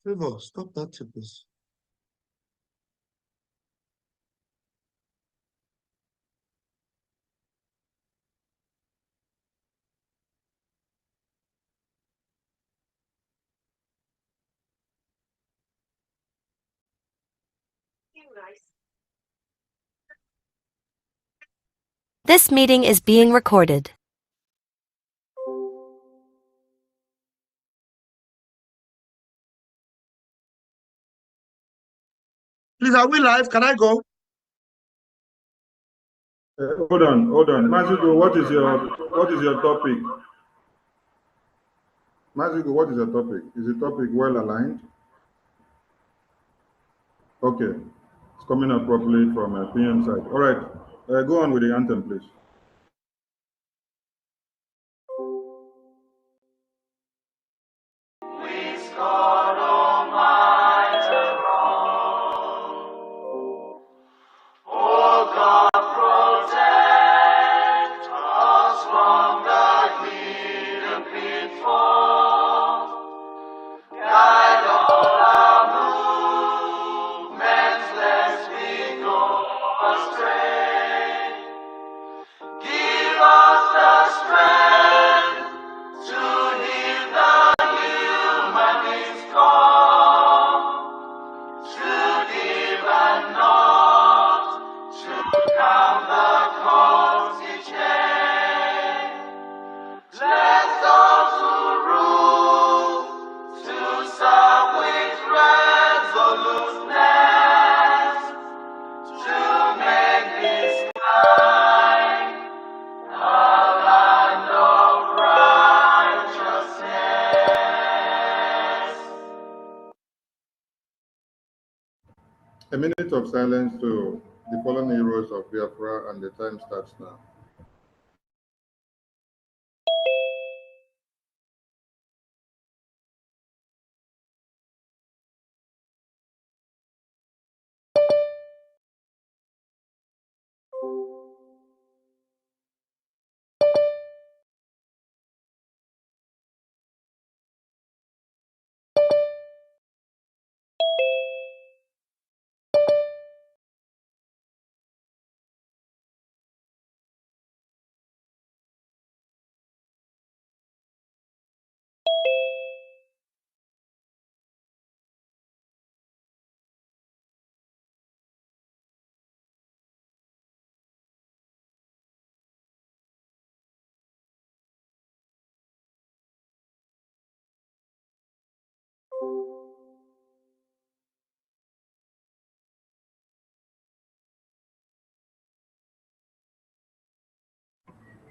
Favor, stop that, please. This meeting is being recorded. Please, are we live? Can I go? Hold on. Mazugo, what is your topic? Mazugo, what is your topic? Is the topic well aligned? Okay. It's coming up properly from a PM side. All right. Go on with the anthem, please. A minute of silence to the fallen heroes of Biafra, and the time starts now.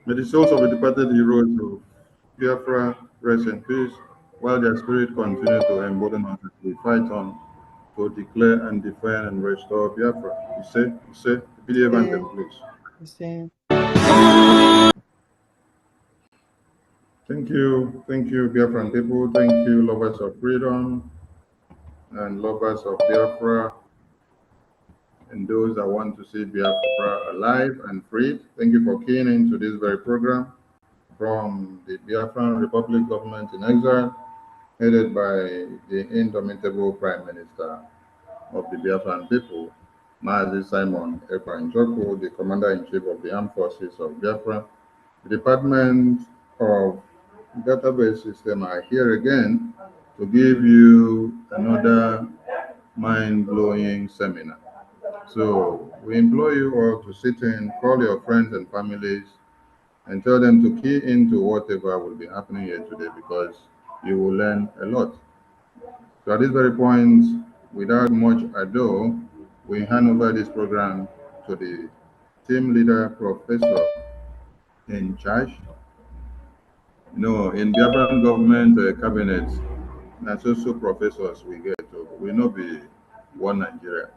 May the souls of the departed heroes of Biafra rest in peace, while their spirit continue to embolden us as we fight on to declare and defend and restore Biafra. You say, PDF anthem, please. Thank you, Biafran people. Thank you, lovers of freedom and lovers of Biafra, and those that want to see Biafra alive and free. Thank you for keying into this very program from the Biafran Republic government in exile, headed by the indomitable Prime Minister of the Biafran people, Mazi Simon Ekpa Njoku, the Commander-in-Chief of the Armed Forces of Biafra. The Department of Database System are here again to give you another mind-blowing seminar. So we implore you all to sit in, call your friends and families, and tell them to key into whatever will be happening here today, because you will learn a lot. So at this very point, without much ado, we hand over this program to the team leader, professor in charge. In Biafran government cabinet, that's also professors we get. We know be one Nigeria.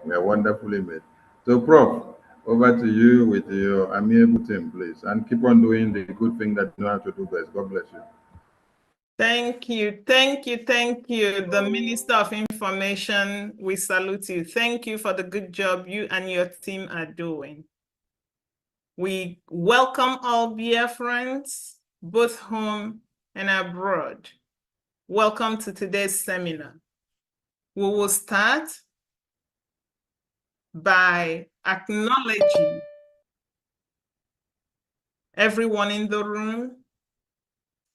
We are wonderfully made. So, Prof, over to you with your amiable team, please, and keep on doing the good thing that you know how to do best. God bless you. Thank you. The Minister of Information, we salute you. Thank you for the good job you and your team are doing. We welcome all Biafrans, both home and abroad. Welcome to today's seminar. We will start by acknowledging everyone in the room,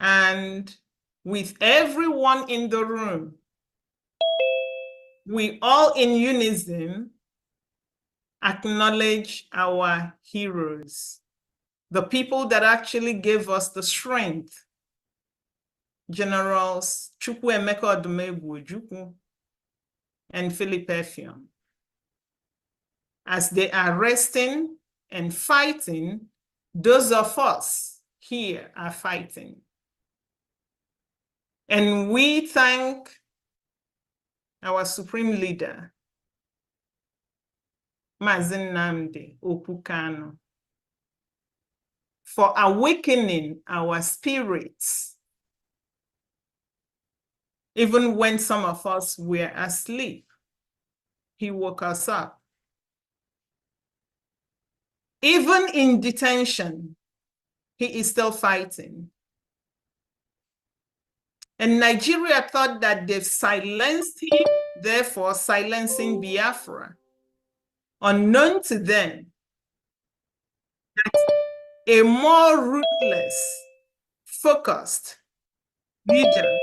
and with everyone in the room, we all in unison acknowledge our heroes, the people that actually gave us the strength. Generals Chukwuemeka Odumegwu Ojukwu and Philip Effiong, as they are resting and fighting, those of us here are fighting. And we thank our supreme leader, Mazi Nnamdi Okwu, for awakening our spirits, even when some of us were asleep. He woke us up. Even in detention, he is still fighting. And Nigeria thought that they've silenced him, therefore silencing Biafra. Unknown to them that a more ruthless, focused leader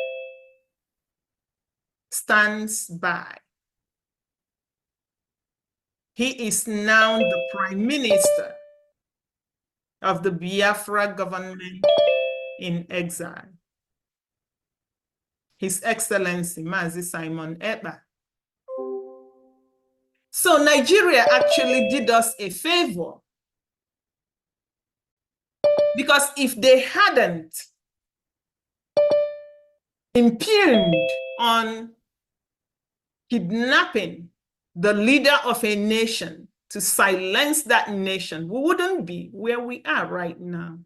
stands by. He is now the Prime Minister of the Biafra government in exile. His Excellency Mazi Simon Ekpa. So Nigeria actually did us a favor, because if they hadn't impugned on kidnapping the leader of a nation to silence that nation, we wouldn't be where we are right now.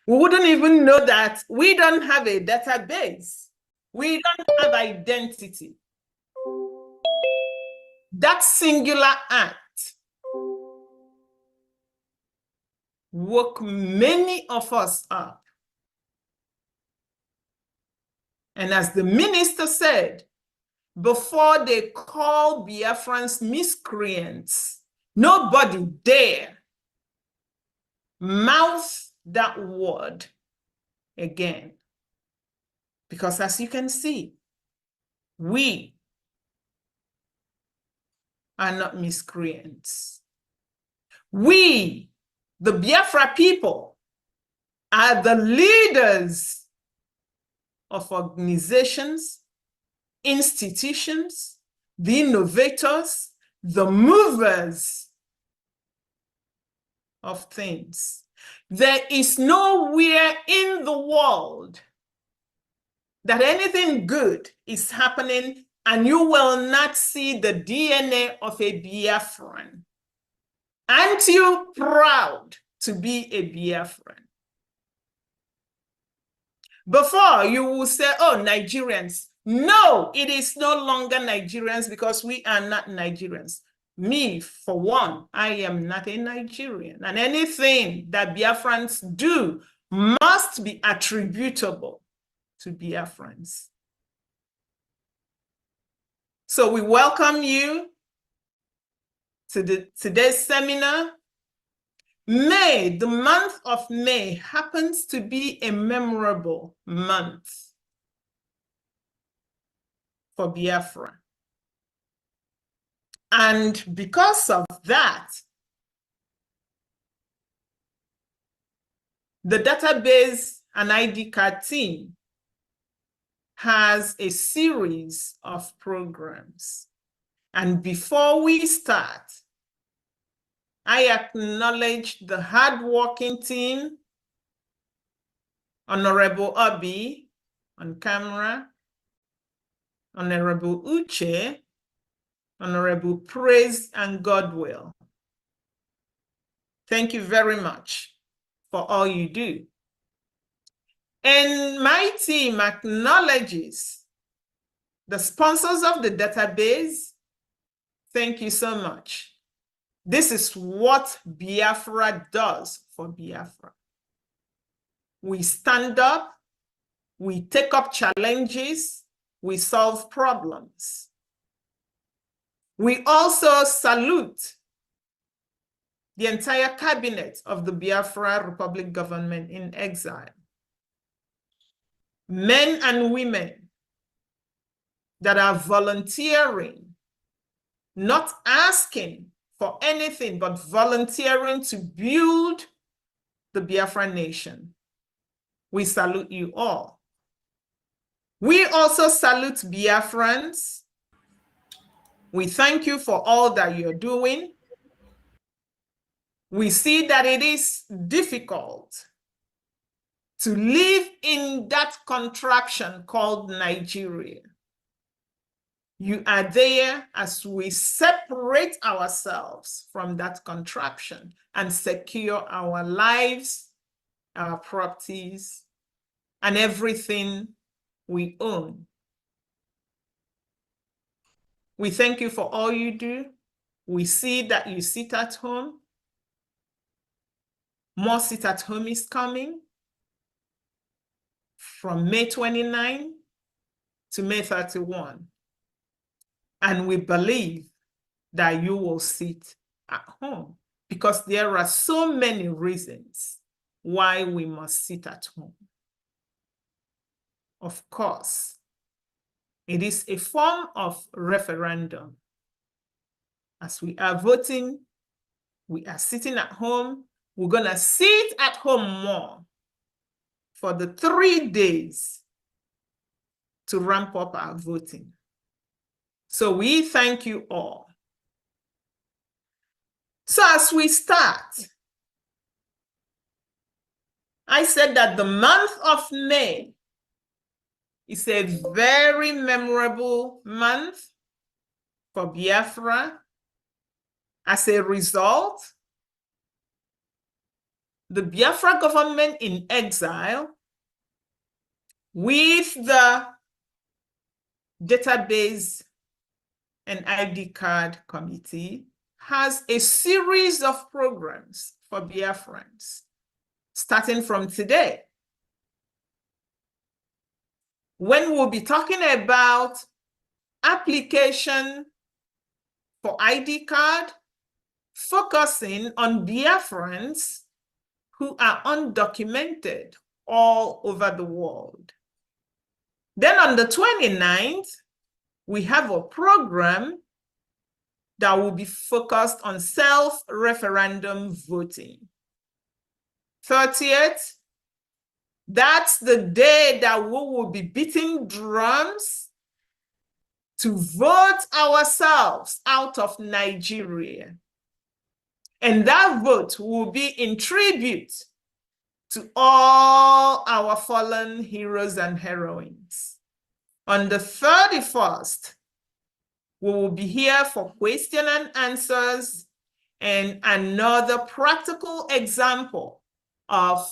We wouldn't even know that we don't have a database. We don't have identity. That singular act woke many of us up. And as the minister said, before they call Biafrans miscreants, nobody dare mouth that word again. Because as you can see, we are not miscreants. We, the Biafra people, are the leaders of organizations, institutions, the innovators, the movers of things. There is nowhere in the world that anything good is happening and you will not see the DNA of a Biafran. Aren't you proud to be a Biafran? Before you will say, oh, Nigerians. No, it is no longer Nigerians, because we are not Nigerians. Me, for one, I am not a Nigerian. And anything that Biafrans do must be attributable to Biafrans. So we welcome you to today's seminar. May, the month of May, happens to be a memorable month for Biafra. And because of that, the database and ID card team has a series of programs. And before we start, I acknowledge the hardworking team, Honorable Obi on camera, Honorable Uche, Honorable Praise and Godwill. Thank you very much for all you do. And my team acknowledges the sponsors of the database. Thank you so much. This is what Biafra does for Biafra. We stand up, we take up challenges, we solve problems. We also salute the entire cabinet of the Biafra Republic government in exile. Men and women that are volunteering, not asking for anything, but volunteering to build the Biafra nation. We salute you all. We also salute Biafrans. We thank you for all that you're doing. We see that it is difficult to live in that contraction called Nigeria. You are there as we separate ourselves from that contraction and secure our lives, our properties, and everything we own. We thank you for all you do. We see that you sit at home. More sit at home is coming from May 29 to May 31. And we believe that you will sit at home because there are so many reasons why we must sit at home. Of course, it is a form of referendum. As we are voting, we are sitting at home. We're going to sit at home more for the 3 days to ramp up our voting. So we thank you all. So as we start, I said that the month of May is a very memorable month for Biafra. As a result, the Biafra government in exile, with the database and ID card committee, has a series of programs for Biafrans, starting from today. When we'll be talking about application for ID card, focusing on Biafrans who are undocumented all over the world. Then on the 29th, we have a program that will be focused on self-referendum voting. 30th, that's the day that we will be beating drums to vote ourselves out of Nigeria. And that vote will be in tribute to all our fallen heroes and heroines. On the 31st, we will be here for question and answers and another practical example of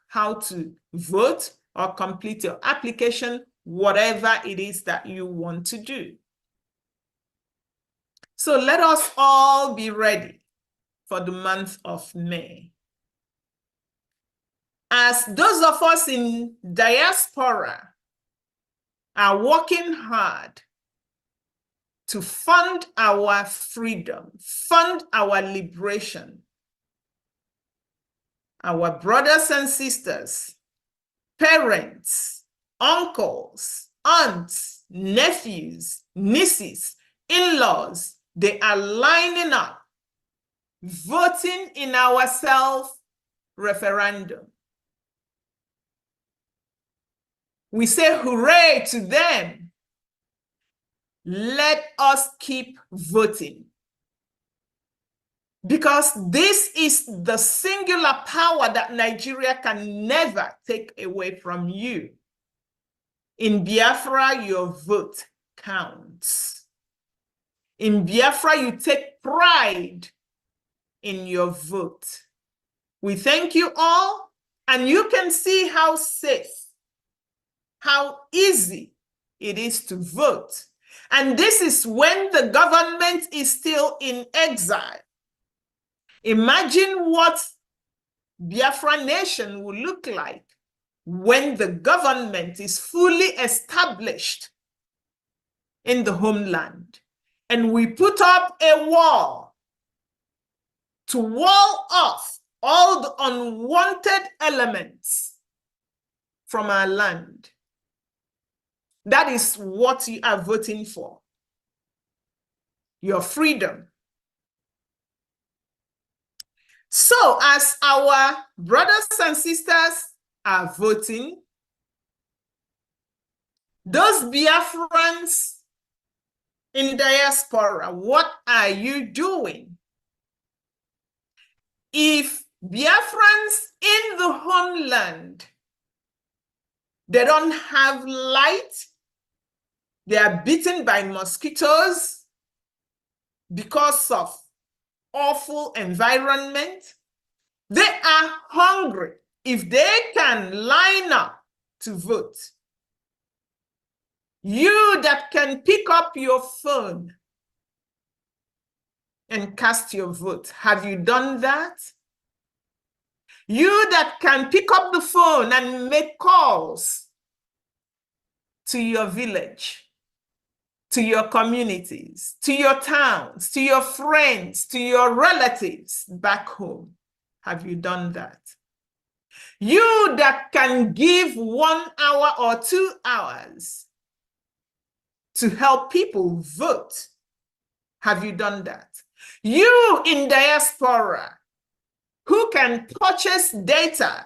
how to vote or complete your application, whatever it is that you want to do. So let us all be ready for the month of May. As those of us in diaspora are working hard to fund our freedom, fund our liberation, our brothers and sisters, parents, uncles, aunts, nephews, nieces, in-laws, they are lining up, voting in our self-referendum. We say hooray to them. Let us keep voting. Because this is the singular power that Nigeria can never take away from you. In Biafra, your vote counts. In Biafra, you take pride in your vote. We thank you all, and you can see how safe, how easy it is to vote. And this is when the government is still in exile. Imagine what Biafra nation will look like when the government is fully established in the homeland, and we put up a wall to wall off all the unwanted elements from our land. That is what you are voting for. Your freedom. So as our brothers and sisters are voting, those Biafrans in diaspora, what are you doing? If Biafrans in the homeland, they don't have light, they are bitten by mosquitoes because of awful environment, they are hungry. If they can line up to vote, you that can pick up your phone and cast your vote, have you done that? You that can pick up the phone and make calls to your village, to your communities, to your towns, to your friends, to your relatives back home, have you done that? You that can give 1 hour or 2 hours to help people vote, have you done that? You in diaspora who can purchase data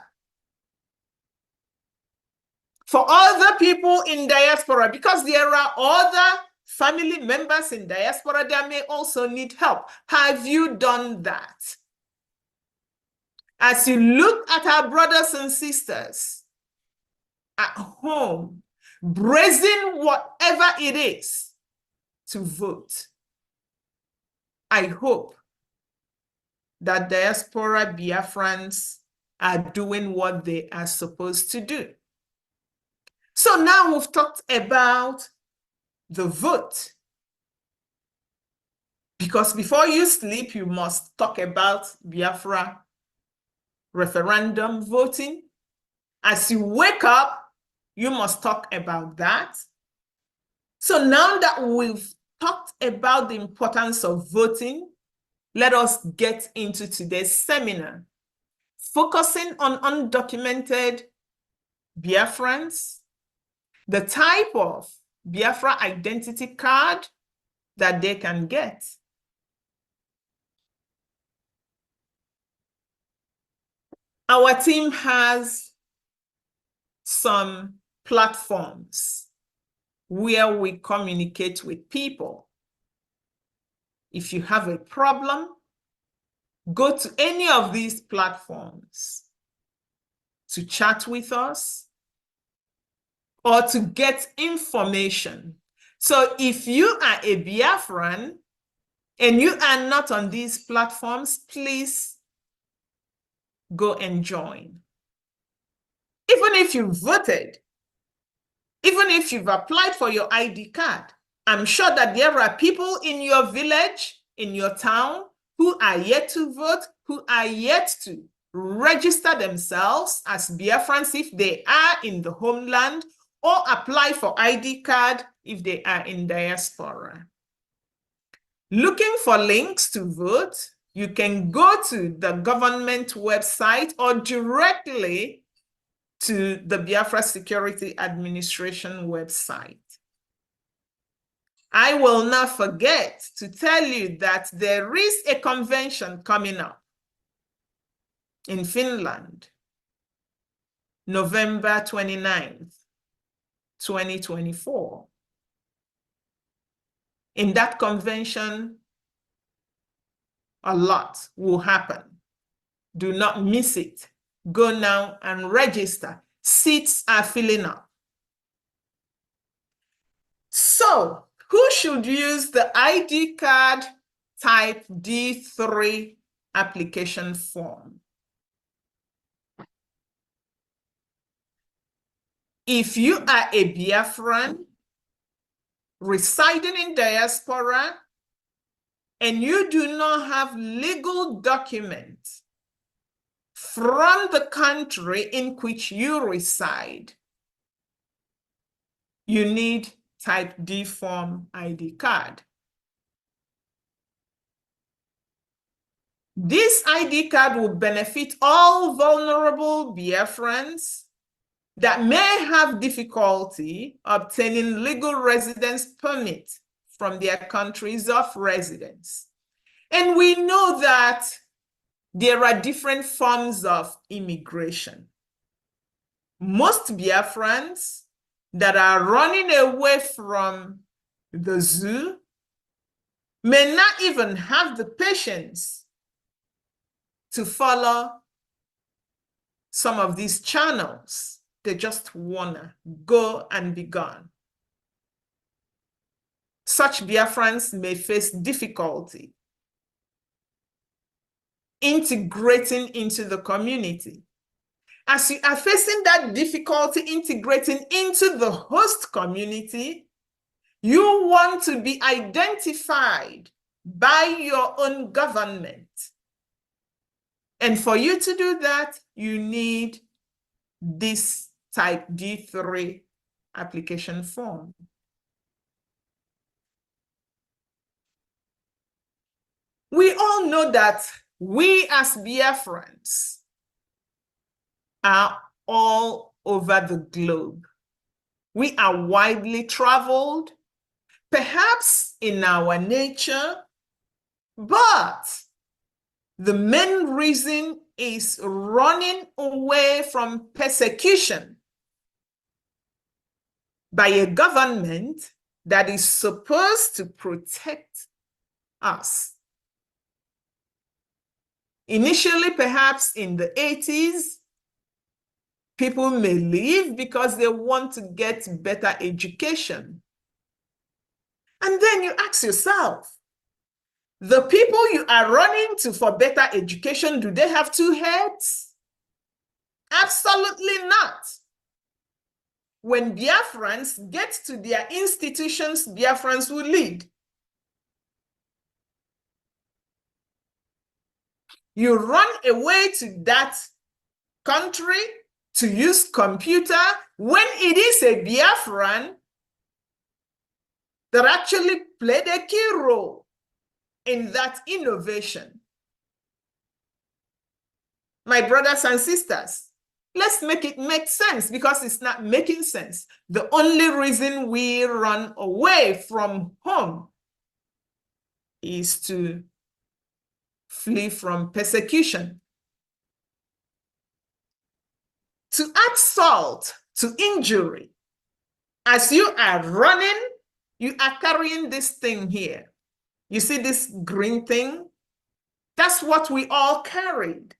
for other people in diaspora, because there are other family members in diaspora that may also need help. Have you done that? As you look at our brothers and sisters at home, brazen whatever it is to vote, I hope that diaspora Biafrans are doing what they are supposed to do. So now we've talked about the vote. Because before you sleep, you must talk about Biafra referendum voting. As you wake up, you must talk about that. So now that we've talked about the importance of voting, let us get into today's seminar, focusing on undocumented Biafrans, the type of Biafra identity card that they can get. Our team has some platforms where we communicate with people. If you have a problem, go to any of these platforms to chat with us or to get information. So if you are a Biafran and you are not on these platforms, please go and join. Even if you voted, even if you've applied for your ID card, I'm sure that there are people in your village, in your town, who are yet to vote, who are yet to register themselves as Biafrans if they are in the homeland, or apply for ID card if they are in diaspora. Looking for links to vote, you can go to the government website or directly to the Biafra Security Administration website. I will not forget to tell you that there is a convention coming up in Finland, November 29th, 2024. In that convention, a lot will happen. Do not miss it. Go now and register. Seats are filling up. So, who should use the ID card type D3 application form? If you are a Biafran residing in diaspora and you do not have legal documents from the country in which you reside, you need type D form ID card. This ID card will benefit all vulnerable Biafrans that may have difficulty obtaining legal residence permit from their countries of residence. And we know that there are different forms of immigration. Most Biafrans that are running away from the zoo may not even have the patience to follow some of these channels. They just wanna go and be gone. Such Biafrans may face difficulty integrating into the community. As you are facing that difficulty integrating into the host community, you want to be identified by your own government. And for you to do that, you need this type D3 application form. We all know that we as Biafrans are all over the globe. We are widely traveled, perhaps in our nature, but the main reason is running away from persecution by a government that is supposed to protect us. Initially, perhaps in the 80s, people may leave because they want to get better education. And then you ask yourself, the people you are running to for better education, do they have two heads? Absolutely not. When Biafrans get to their institutions, Biafrans will lead. You run away to that country to use computer when it is a Biafran that actually played a key role in that innovation. My brothers and sisters, let's make it make sense, because it's not making sense. The only reason we run away from home is to flee from persecution. To add salt to injury, as you are running, you are carrying this thing here. You see this green thing? That's what we all carried.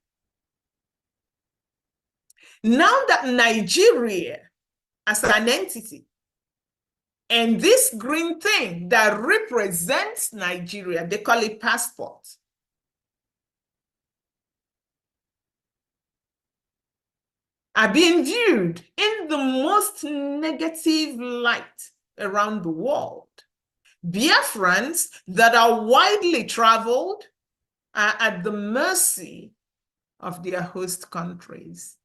Now that Nigeria as an entity and this green thing that represents Nigeria, they call it passport, are being viewed in the most negative light around the world. Biafrans that are widely traveled are at the mercy of their host countries.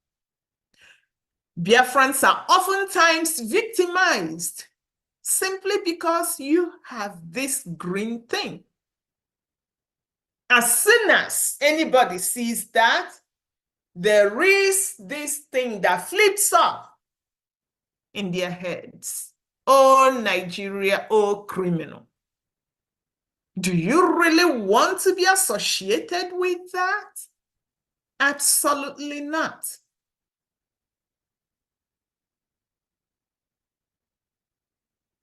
Biafrans are oftentimes victimized simply because you have this green thing. As soon as anybody sees that, there is this thing that flips up in their heads. Oh, Nigeria, oh, criminal. Do you really want to be associated with that? Absolutely not.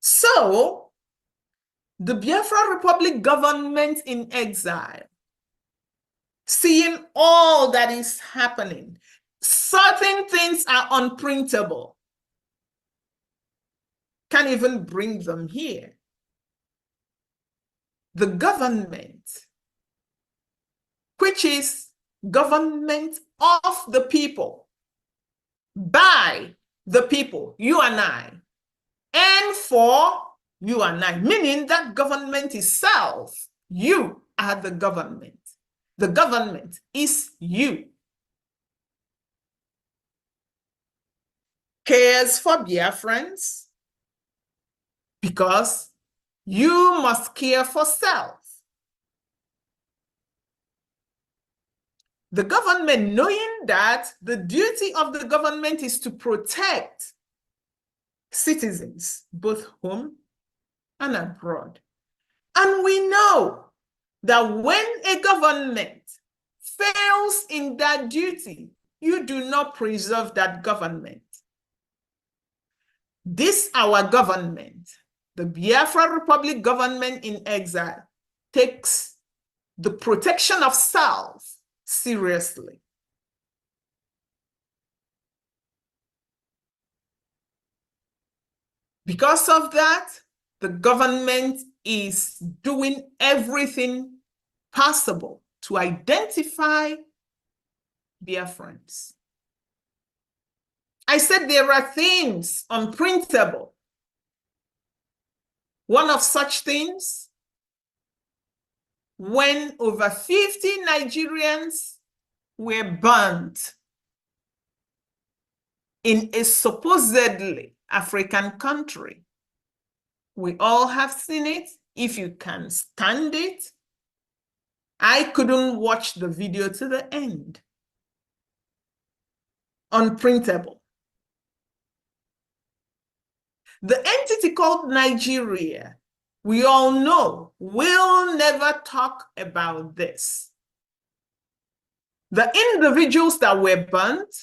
So, the Biafra Republic government in exile, seeing all that is happening, certain things are unprintable. Can't even bring them here. The government, which is government of the people, by the people, you and I, and for you and I, meaning that government itself, you are the government. The government is you. cares for Biafrans? Because you must care for self. The government, knowing that the duty of the government is to protect citizens, both home and abroad. And we know that when a government fails in that duty, you do not preserve that government. This, our government, the Biafra Republic government in exile, takes the protection of self seriously. Because of that, the government is doing everything possible to identify Biafrans. I said there are things unprintable. One of such things, when over 50 Nigerians were burnt in a supposedly African country. We all have seen it. If you can stand it, I couldn't watch the video to the end. Unprintable. The entity called Nigeria, we all know, will never talk about this. The individuals that were burnt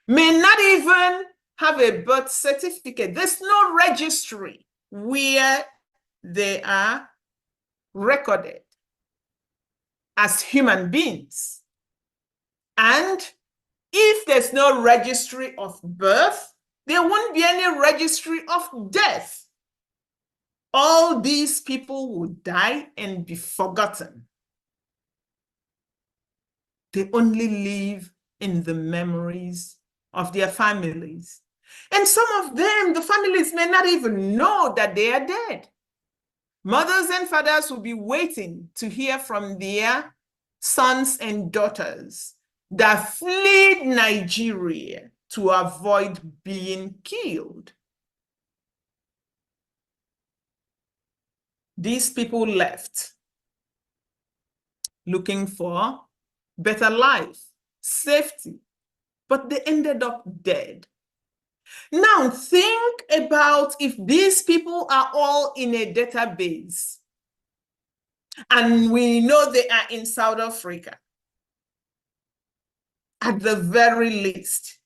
may not even have a birth certificate. There's no registry where they are recorded as human beings. And if there's no registry of birth, there won't be any registry of death. All these people will die and be forgotten. They only live in the memories of their families. And some of them, the families may not even know that they are dead. Mothers and fathers will be waiting to hear from their sons and daughters that fled Nigeria to avoid being killed. These people left looking for better life, safety, but they ended up dead. Now think about if these people are all in a database and we know they are in South Africa. At the very least,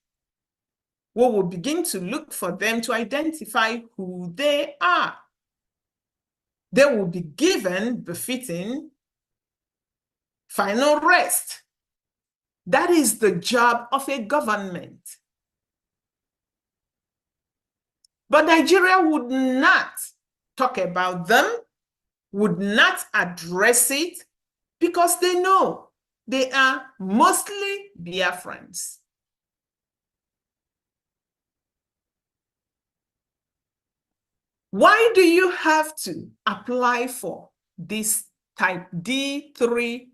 we will begin to look for them to identify who they are. They will be given befitting final rest. That is the job of a government. But Nigeria would not talk about them, would not address it, because they know they are mostly Biafrans. Why do you have to apply for this type D3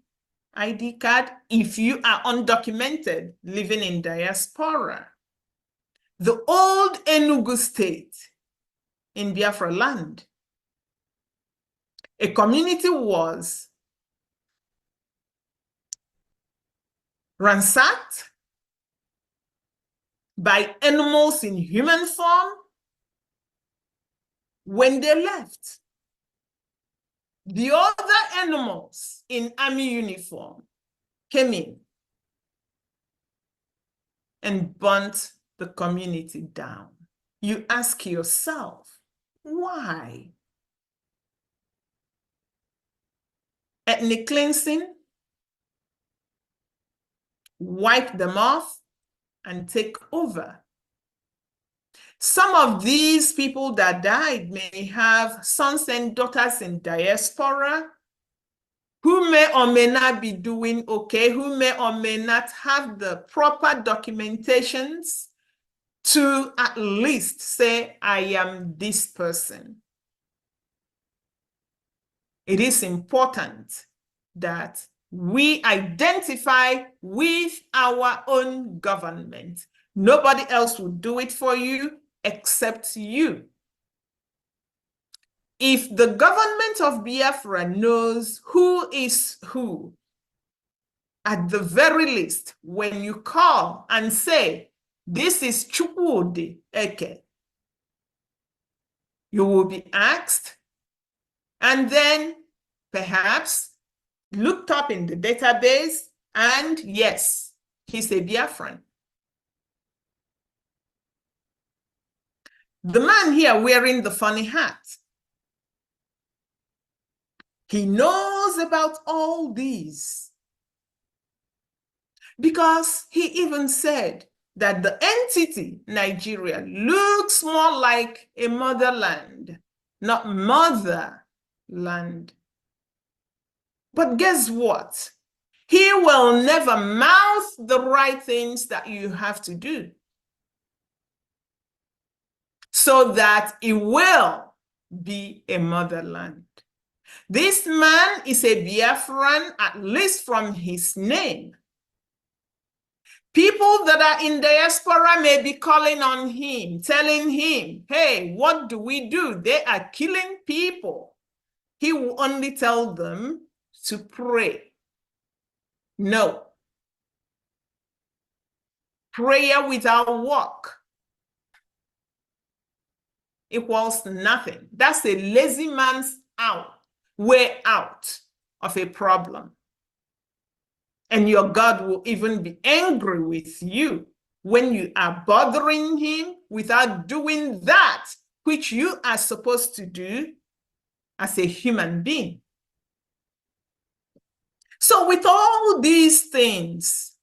ID card if you are undocumented living in diaspora? The old Enugu state in Biafra land, a community was ransacked by animals in human form when they left. The other animals in army uniform came in and burnt the community down. You ask yourself, why? Ethnic cleansing, wipe them off and take over. Some of these people that died may have sons and daughters in diaspora who may or may not be doing okay, who may or may not have the proper documentations to at least say, I am this person. It is important that we identify with our own government, Nobody else will do it for you except you. If the government of Biafra knows who is who, at the very least, when you call and say, this is Chukwudi Eke, you will be asked, and then perhaps looked up in the database, and yes, he's a Biafran. The man here wearing the funny hat, he knows about all these because he even said that the entity Nigeria looks more like a motherland, not motherland. But guess what? He will never mouth the right things that you have to do so that it will be a motherland. This man is a Biafran, at least from his name. People that are in diaspora may be calling on him, telling him, hey, what do we do? They are killing people. He will only tell them to pray. No. Prayer without work equals nothing. That's a lazy man's way out of a problem. And your God will even be angry with you when you are bothering him without doing that which you are supposed to do as a human being. So with all these things,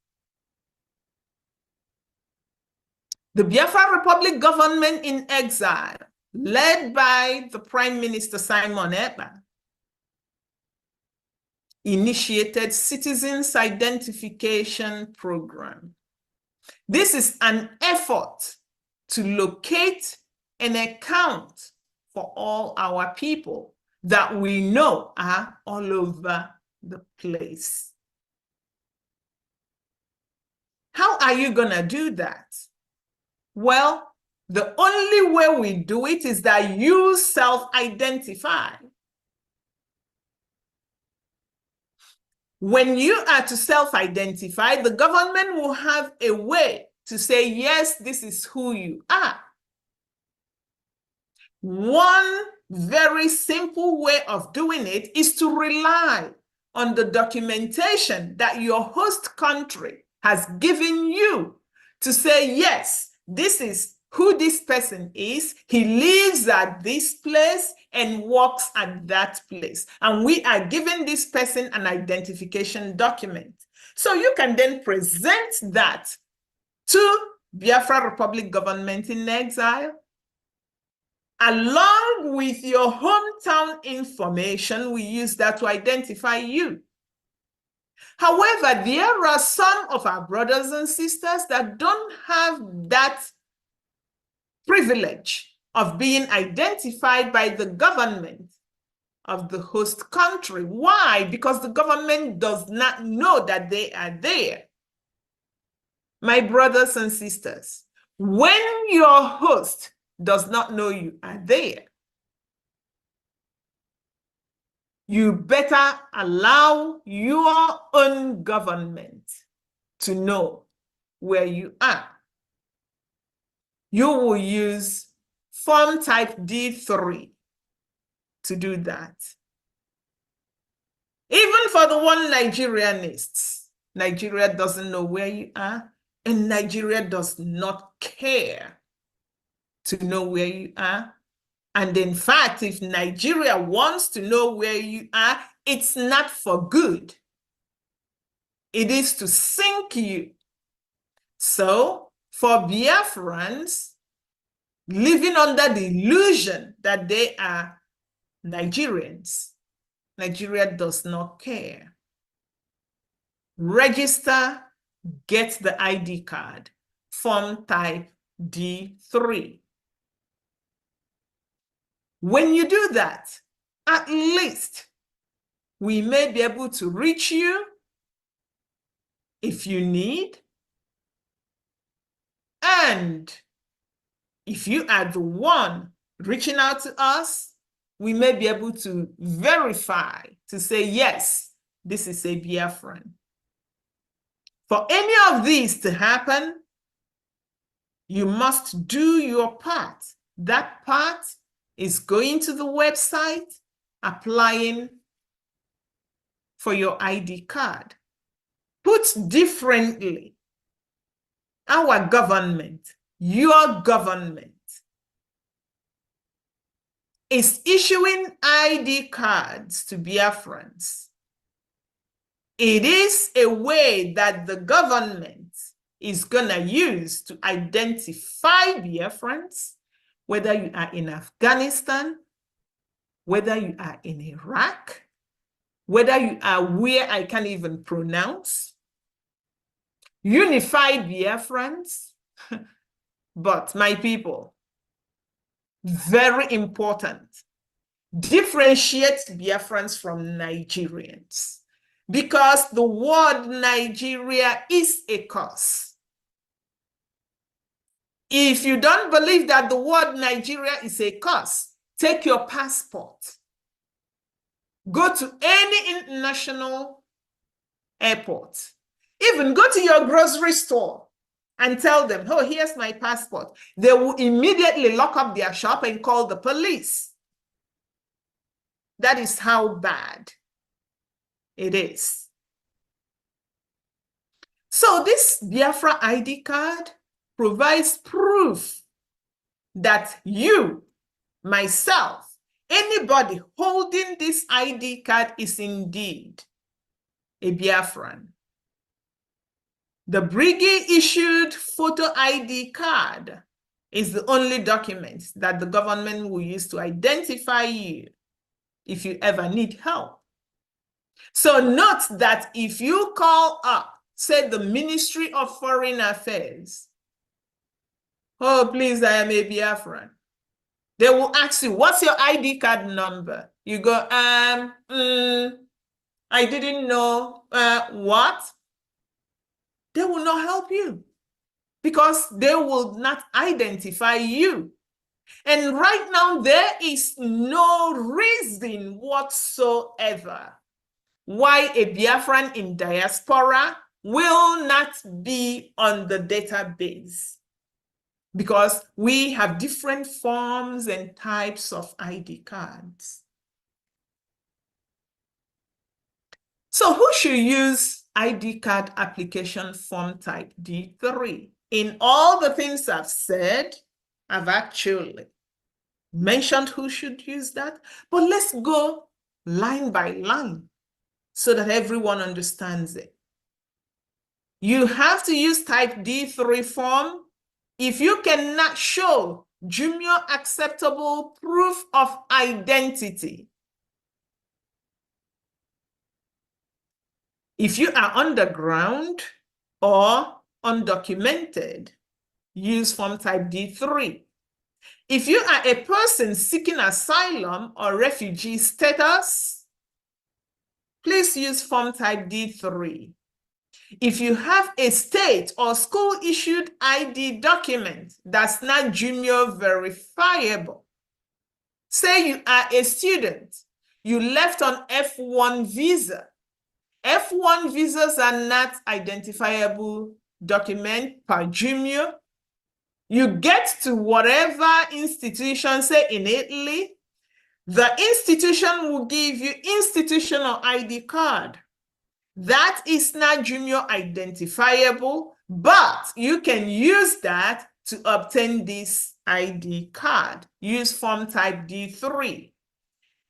the Biafra Republic government in exile, led by the Prime Minister Simon Ekpa, initiated Citizens Identification Program. This is an effort to locate and account for all our people that we know are all over the place. How are you going to do that? Well, the only way we do it is that you self-identify. When you are to self-identify, the government will have a way to say, yes, this is who you are. One very simple way of doing it is to rely on the documentation that your host country has given you to say, yes, this is who this person is. He lives at this place and works at that place. And we are giving this person an identification document. So you can then present that to Biafra Republic government in exile, along with your hometown information. We use that to identify you. However, there are some of our brothers and sisters that don't have that privilege of being identified by the government of the host country. Why? Because the government does not know that they are there. My brothers and sisters, when your host does not know you are there, you better allow your own government to know where you are. You will use form type D3 to do that. Even for the one Nigerianists, Nigeria doesn't know where you are, and Nigeria does not care to know where you are. And in fact, if Nigeria wants to know where you are, it's not for good. It is to sink you. So for Biafrans living under the illusion that they are Nigerians, Nigeria does not care. Register, get the ID card, form type D3. When you do that, at least we may be able to reach you if you need. And if you are the one reaching out to us, we may be able to verify, to say, yes, this is a Biafran. For any of these to happen, you must do your part. That part is going to the website, applying for your ID card. Put differently, our government, your government, is issuing ID cards to Biafrans. It is a way that the government is going to use to identify Biafrans, whether you are in Afghanistan, whether you are in Iraq, whether you are where I can't even pronounce, unified Biafrans. But my people, very important, differentiate Biafrans from Nigerians, because the word Nigeria is a curse. If you don't believe that the word Nigeria is a curse, take your passport. Go to any international airport. Even go to your grocery store and tell them, oh, here's my passport. They will immediately lock up their shop and call the police. That is how bad it is. So this Biafra ID card provides proof that you, myself, anybody holding this ID card is indeed a Biafran. The Brigade issued photo ID card is the only document that the government will use to identify you if you ever need help. So note that if you call up, say, the Ministry of Foreign Affairs, oh, please, I am a Biafran, they will ask you, what's your ID card number? You go, I didn't know. What? They will not help you because they will not identify you. And right now, there is no reason whatsoever why a Biafran in diaspora will not be on the database, because we have different forms and types of ID cards. So who should use ID card application form type D3? In all the things I've said, I've actually mentioned who should use that, but let's go line by line so that everyone understands it. You have to use type D3 form if you cannot show junior acceptable proof of identity. If you are underground or undocumented, use form type D3. If you are a person seeking asylum or refugee status, please use form type D3. If you have a state or school issued ID document that's not junior verifiable, say you are a student, you left on F1 visa. F1 visas are not identifiable document per junior. You get to whatever institution, say in Italy, the institution will give you institutional ID card. That is not junior identifiable, but you can use that to obtain this ID card. Use form type D3.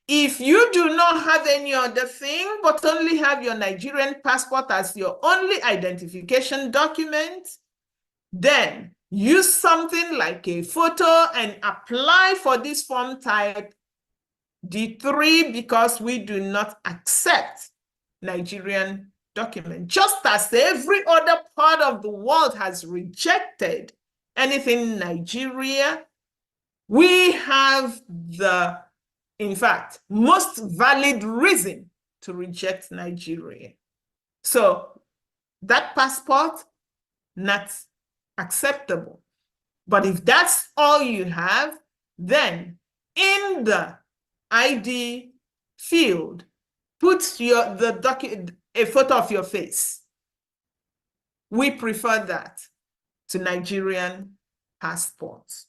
If you do not have any other thing, but only have your Nigerian passport as your only identification document, then use something like a photo and apply for this form type D3, because we do not accept Nigerian document. Just as every other part of the world has rejected anything in Nigeria, we have the, in fact, most valid reason to reject Nigeria. So that passport, not acceptable. But if that's all you have, then in the ID field, put a photo of your face. We prefer that to Nigerian passports.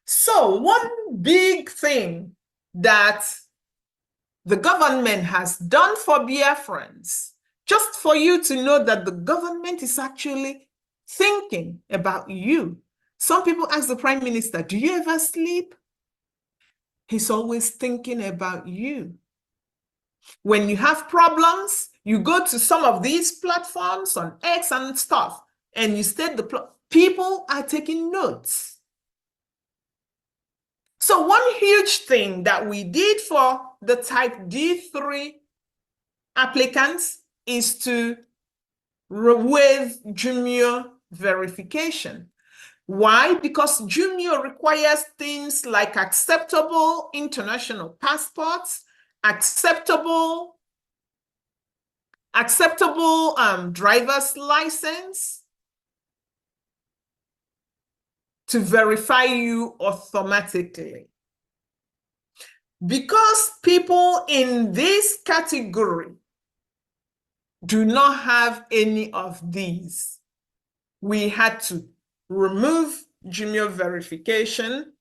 So one big thing that the government has done for Biafrans, just for you to know that the government is actually thinking about you. Some people ask the Prime Minister, do you ever sleep? He's always thinking about you. When you have problems, you go to some of these platforms on X and stuff, and you state the people are taking notes. So one huge thing that we did for the type D3 applicants is to waive junior verification. Why? Because junior requires things like acceptable international passports, acceptable driver's license to verify you automatically. Because people in this category do not have any of these, we had to remove junior verification.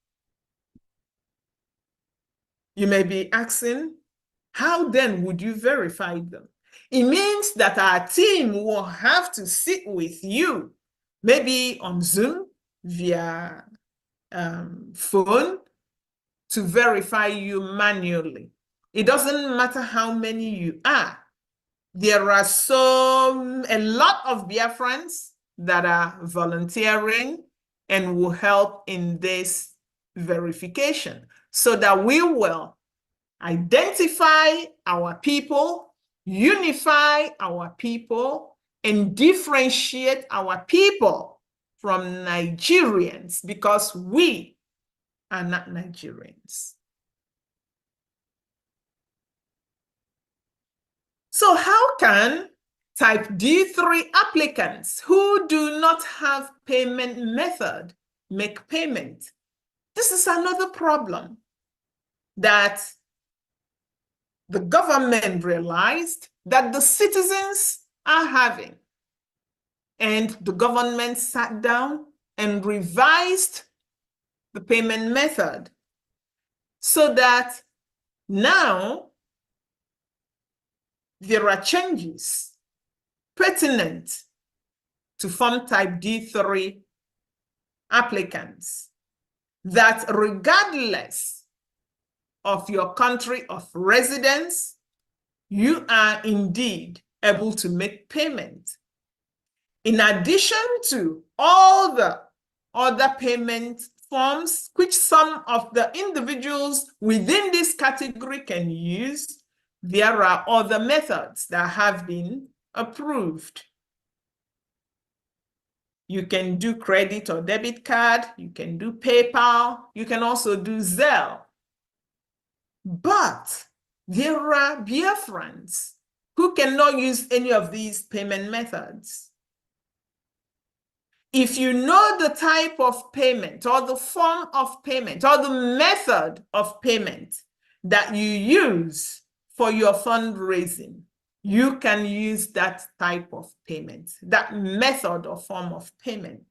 You may be asking, how then would you verify them? It means that our team will have to sit with you, maybe on Zoom, via phone, to verify you manually. It doesn't matter how many you are. There are a lot of Biafrans that are volunteering and will help in this verification so that we will identify our people, unify our people, and differentiate our people from Nigerians, because we are not Nigerians. So how can type D3 applicants who do not have payment method make payment? This is another problem that the government realized that the citizens are having. And the government sat down and revised the payment method so that now there are changes pertinent to form type D3 applicants that regardless of your country of residence, you are indeed able to make payment. In addition to all the other payment forms, which some of the individuals within this category can use, there are other methods that have been approved. You can do credit or debit card, you can do PayPal, you can also do Zelle. But there are Biafrans who cannot use any of these payment methods. If you know the type of payment or the form of payment or the method of payment that you use for your fundraising, you can use that type of payment, that method or form of payment.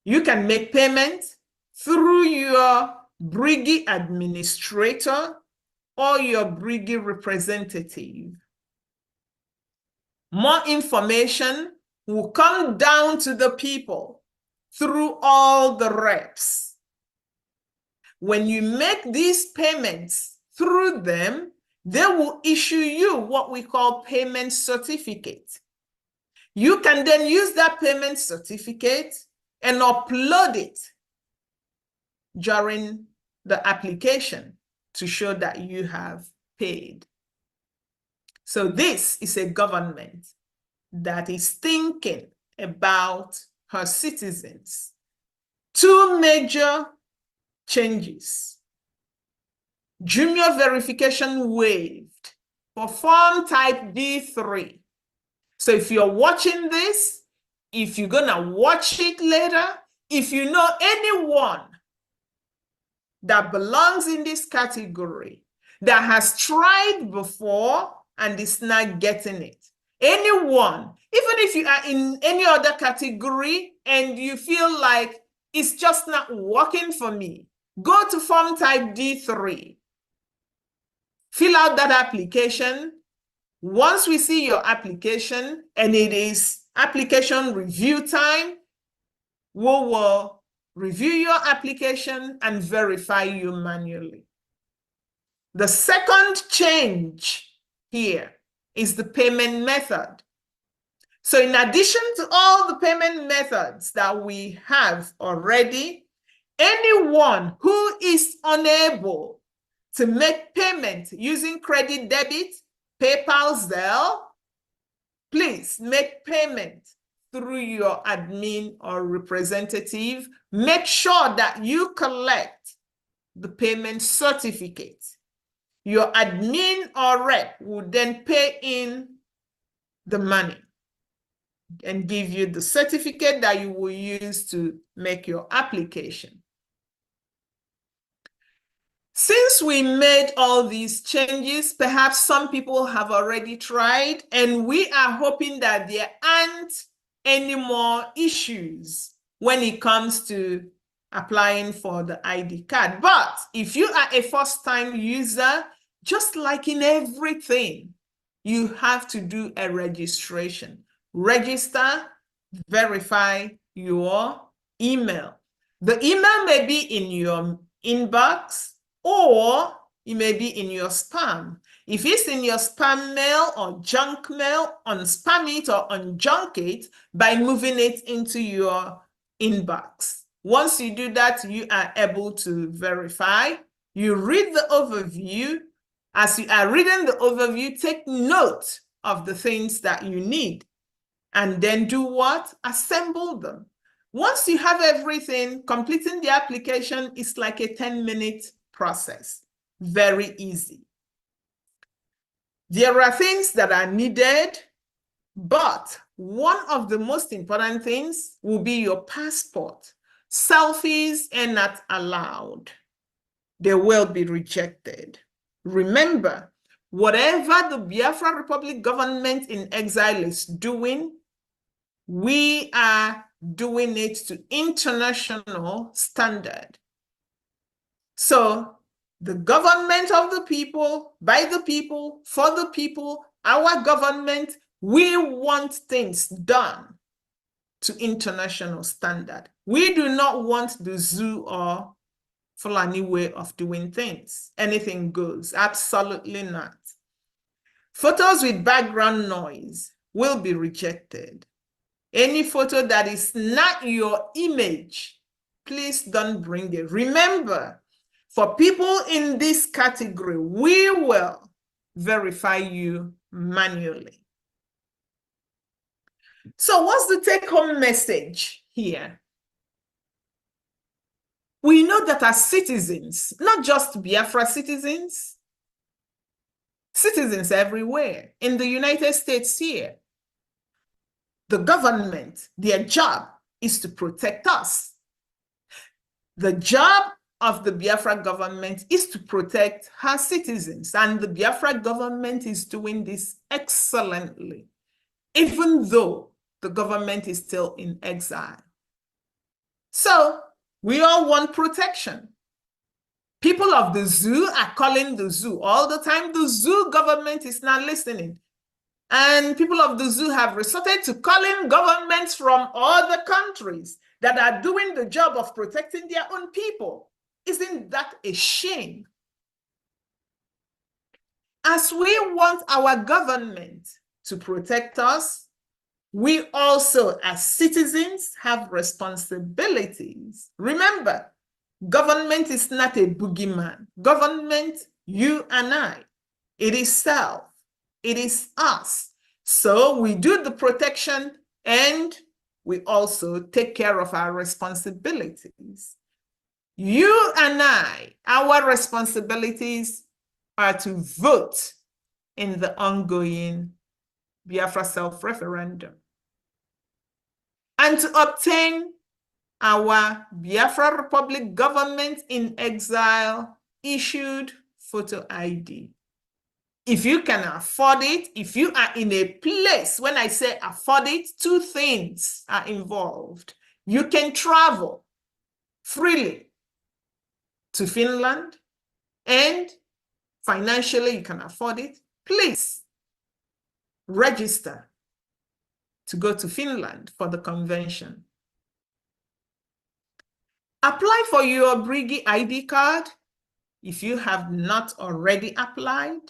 You can make payment through your Briggy administrator or your Briggy representative. More information will come down to the people through all the reps. When you make these payments through them, they will issue you what we call payment certificate. You can then use that payment certificate and upload it during the application to show that you have paid. So this is a government that is thinking about her citizens. Two major changes. Junior verification waived for form type D3. So if you're watching this, if you're gonna watch it later, if you know anyone that belongs in this category that has tried before and is not getting it, anyone, even if you are in any other category and you feel like it's just not working for me, go to form type D3, fill out that application. Once we see your application and it is application review time, we will review your application and verify you manually. The second change here is the payment method. So in addition to all the payment methods that we have already, anyone who is unable to make payment using credit, debit, PayPal, Zelle, please make payment through your admin or representative. Make sure that you collect the payment certificate. Your admin or rep will then pay in the money and give you the certificate that you will use to make your application. Since we made all these changes, perhaps some people have already tried, and we are hoping that there aren't any more issues when it comes to applying for the ID card. But if you are a first-time user, just like in everything, you have to do a registration. Register, verify your email. The email may be in your inbox, or it may be in your spam. If it's in your spam mail or junk mail, unspam it or unjunk it by moving it into your inbox. Once you do that, you are able to verify. You read the overview. As you are reading the overview, take note of the things that you need. And then do what? Assemble them. Once you have everything, completing the application is like a 10-minute process. Very easy. There are things that are needed, but one of the most important things will be your passport. Selfies are not allowed. They will be rejected. Remember, whatever the Biafra Republic government in exile is doing, we are doing it to international standard. So the government of the people, by the people, for the people, our government, we want things done to international standard. We do not want the zoo or Fulani way of doing things. Anything goes, absolutely not. Photos with background noise will be rejected. Any photo that is not your image, please don't bring it. Remember, for people in this category, we will verify you manually. So what's the take-home message here? We know that as citizens, not just Biafra citizens, citizens everywhere, in the United States here, the government, their job is to protect us. The job of the Biafra government is to protect her citizens, and the Biafra government is doing this excellently, even though the government is still in exile. So we all want protection. People of the zoo are calling the zoo all the time. The zoo government is not listening. And people of the zoo have resorted to calling governments from other countries that are doing the job of protecting their own people. Isn't that a shame? As we want our government to protect us, we also, as citizens, have responsibilities. Remember, government is not a boogeyman. Government, you and I, it is self. It is us. So we do the protection and we also take care of our responsibilities. You and I, our responsibilities are to vote in the ongoing Biafra self-referendum. and to obtain our Biafra Republic government in exile issued photo ID. If you can afford it, if you are in a place, when I say afford it, two things are involved. You can travel freely to Finland, and financially you can afford it. Please register to go to Finland for the convention. Apply for your Brigi ID card if you have not already applied.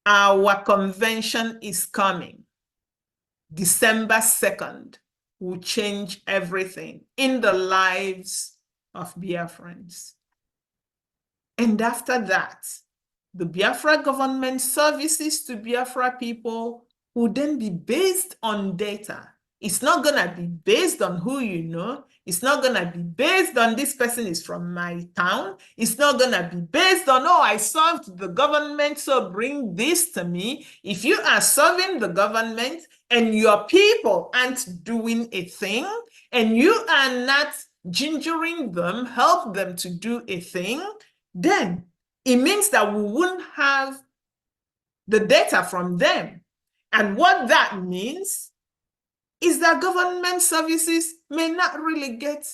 Our convention is coming. December 2nd will change everything in the lives of Biafrans. And after that, the Biafra government services to Biafra people will then be based on data. It's not going to be based on who you know. It's not going to be based on this person is from my town. It's not going to be based on, oh, I served the government, so bring this to me. If you are serving the government and your people aren't doing a thing, and you are not gingering them, help them to do a thing, then it means that we wouldn't have the data from them. And what that means is that government services may not really get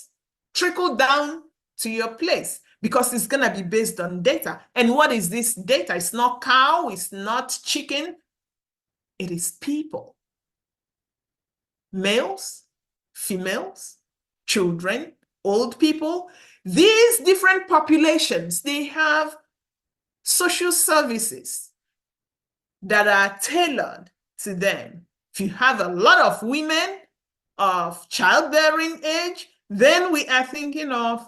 trickled down to your place because it's going to be based on data. And what is this data? It's not cow, it's not chicken, it is people. Males, females, children, old people. These different populations, they have social services that are tailored to them. If you have a lot of women of childbearing age, then we are thinking of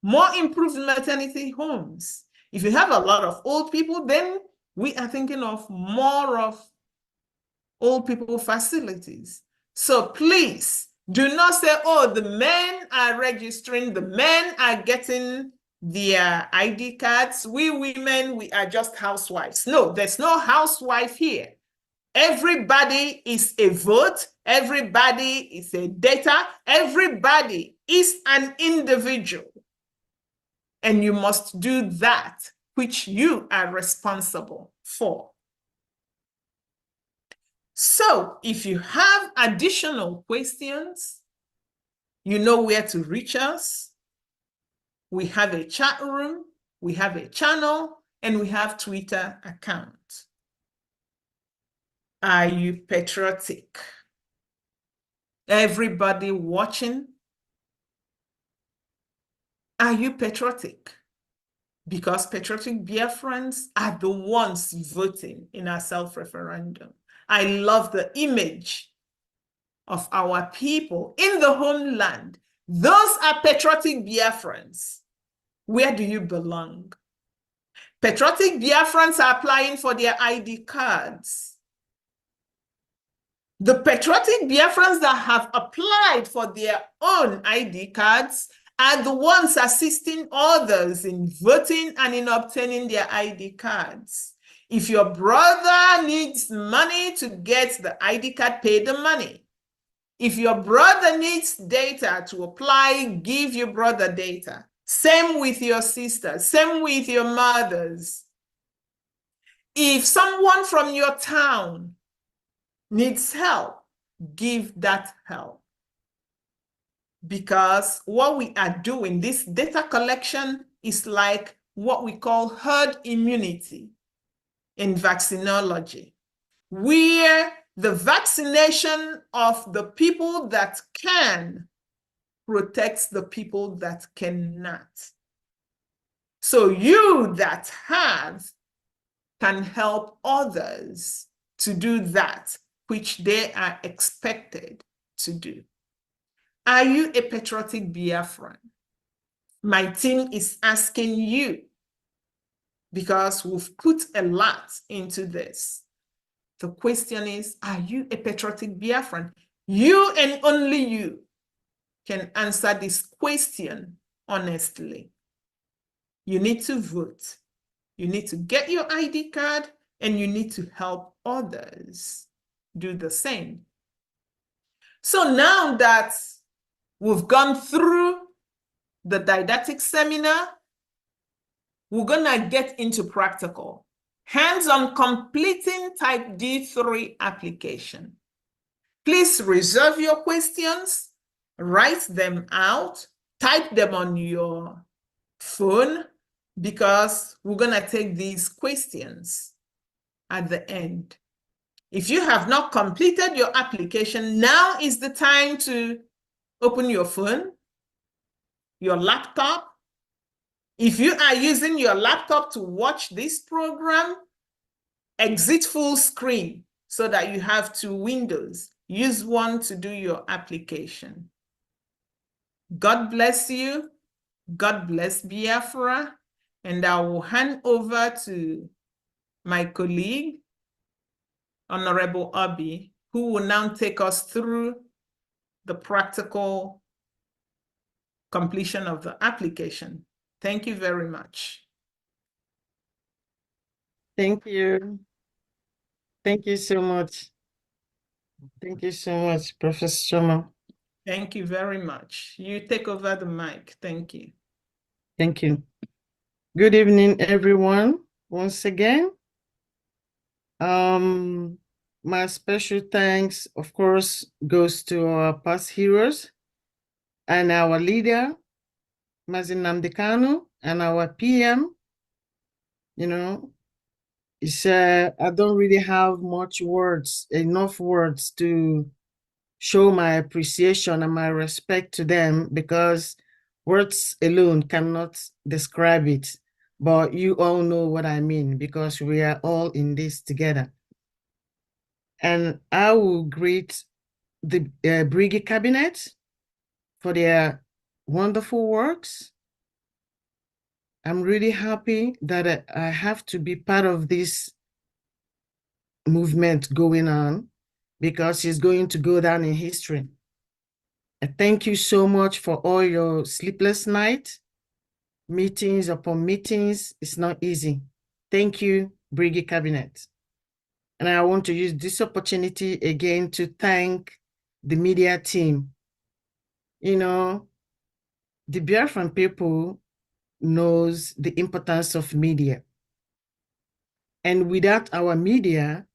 more improved maternity homes. If you have a lot of old people, then we are thinking of more of old people facilities. So please do not say, oh, the men are registering, the men are getting their ID cards. We women, we are just housewives. No, there's no housewife here. Everybody is a vote. Everybody is a data. Everybody is an individual. And you must do that which you are responsible for. So if you have additional questions, you know where to reach us. We have a chat room, we have a channel, and we have Twitter account. Are you patriotic? Everybody watching, are you patriotic? Because patriotic Biafrans are the ones voting in our self-referendum. I love the image of our people in the homeland. Those are patriotic Biafrans. Where do you belong? Patriotic Biafrans are applying for their ID cards. The patriotic Biafrans that have applied for their own ID cards are the ones assisting others in voting and in obtaining their ID cards. If your brother needs money to get the ID card, pay the money. If your brother needs data to apply, give your brother data. Same with your sisters, same with your mothers. If someone from your town needs help, give that help. Because what we are doing, this data collection is like what we call herd immunity in vaccinology, where the vaccination of the people that can protects the people that cannot. So you that have can help others to do that which they are expected to do. Are you a patriotic Biafran? My team is asking you because we've put a lot into this. The question is, are you a patriotic Biafran? You and only you can answer this question honestly. You need to vote. You need to get your ID card, and you need to help others do the same. So now that we've gone through the didactic seminar, we're gonna get into practical. Hands-on completing type D3 application. Please reserve your questions, write them out, type them on your phone, because we're gonna take these questions at the end. If you have not completed your application, now is the time to open your phone, your laptop. If you are using your laptop to watch this program, exit full screen so that you have 2 windows. Use one to do your application. God bless you. God bless Biafra. And I will hand over to my colleague, Honorable Obi, who will now take us through the practical completion of the application. Thank you very much. Thank you. Thank you so much. Thank you so much, Professor Choma. Thank you very much. You take over the mic. Thank you. Thank you. Good evening, everyone. Once again, my special thanks, of course, goes to our past heroes and our leader, Mazin Nnamdi Kanu, and our PM. You know, I don't really have enough words to show my appreciation and my respect to them, because words alone cannot describe it. But you all know what I mean, because we are all in this together. And I will greet the Brigade Cabinet for their wonderful works. I'm really happy that I have to be part of this movement going on, because it's going to go down in history. I thank you so much for all your sleepless nights, meetings upon meetings. It's not easy. Thank you, Brigade Cabinet. And I want to use this opportunity again to thank the media team. You know, the Biafran people knows the importance of media. And without our media,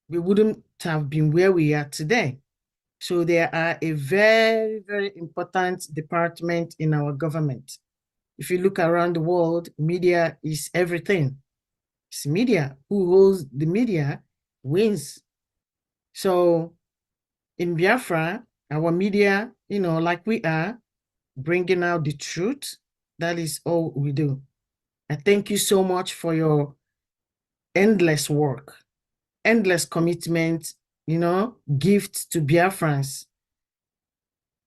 we wouldn't have been where we are today. So they are a very, very important department in our government. If you look around the world, media is everything. It's media. Who holds the media wins. So in Biafra, our media, like we are, bringing out the truth. That is all we do. I thank you so much for your endless work, endless commitment, gift to Biafrans.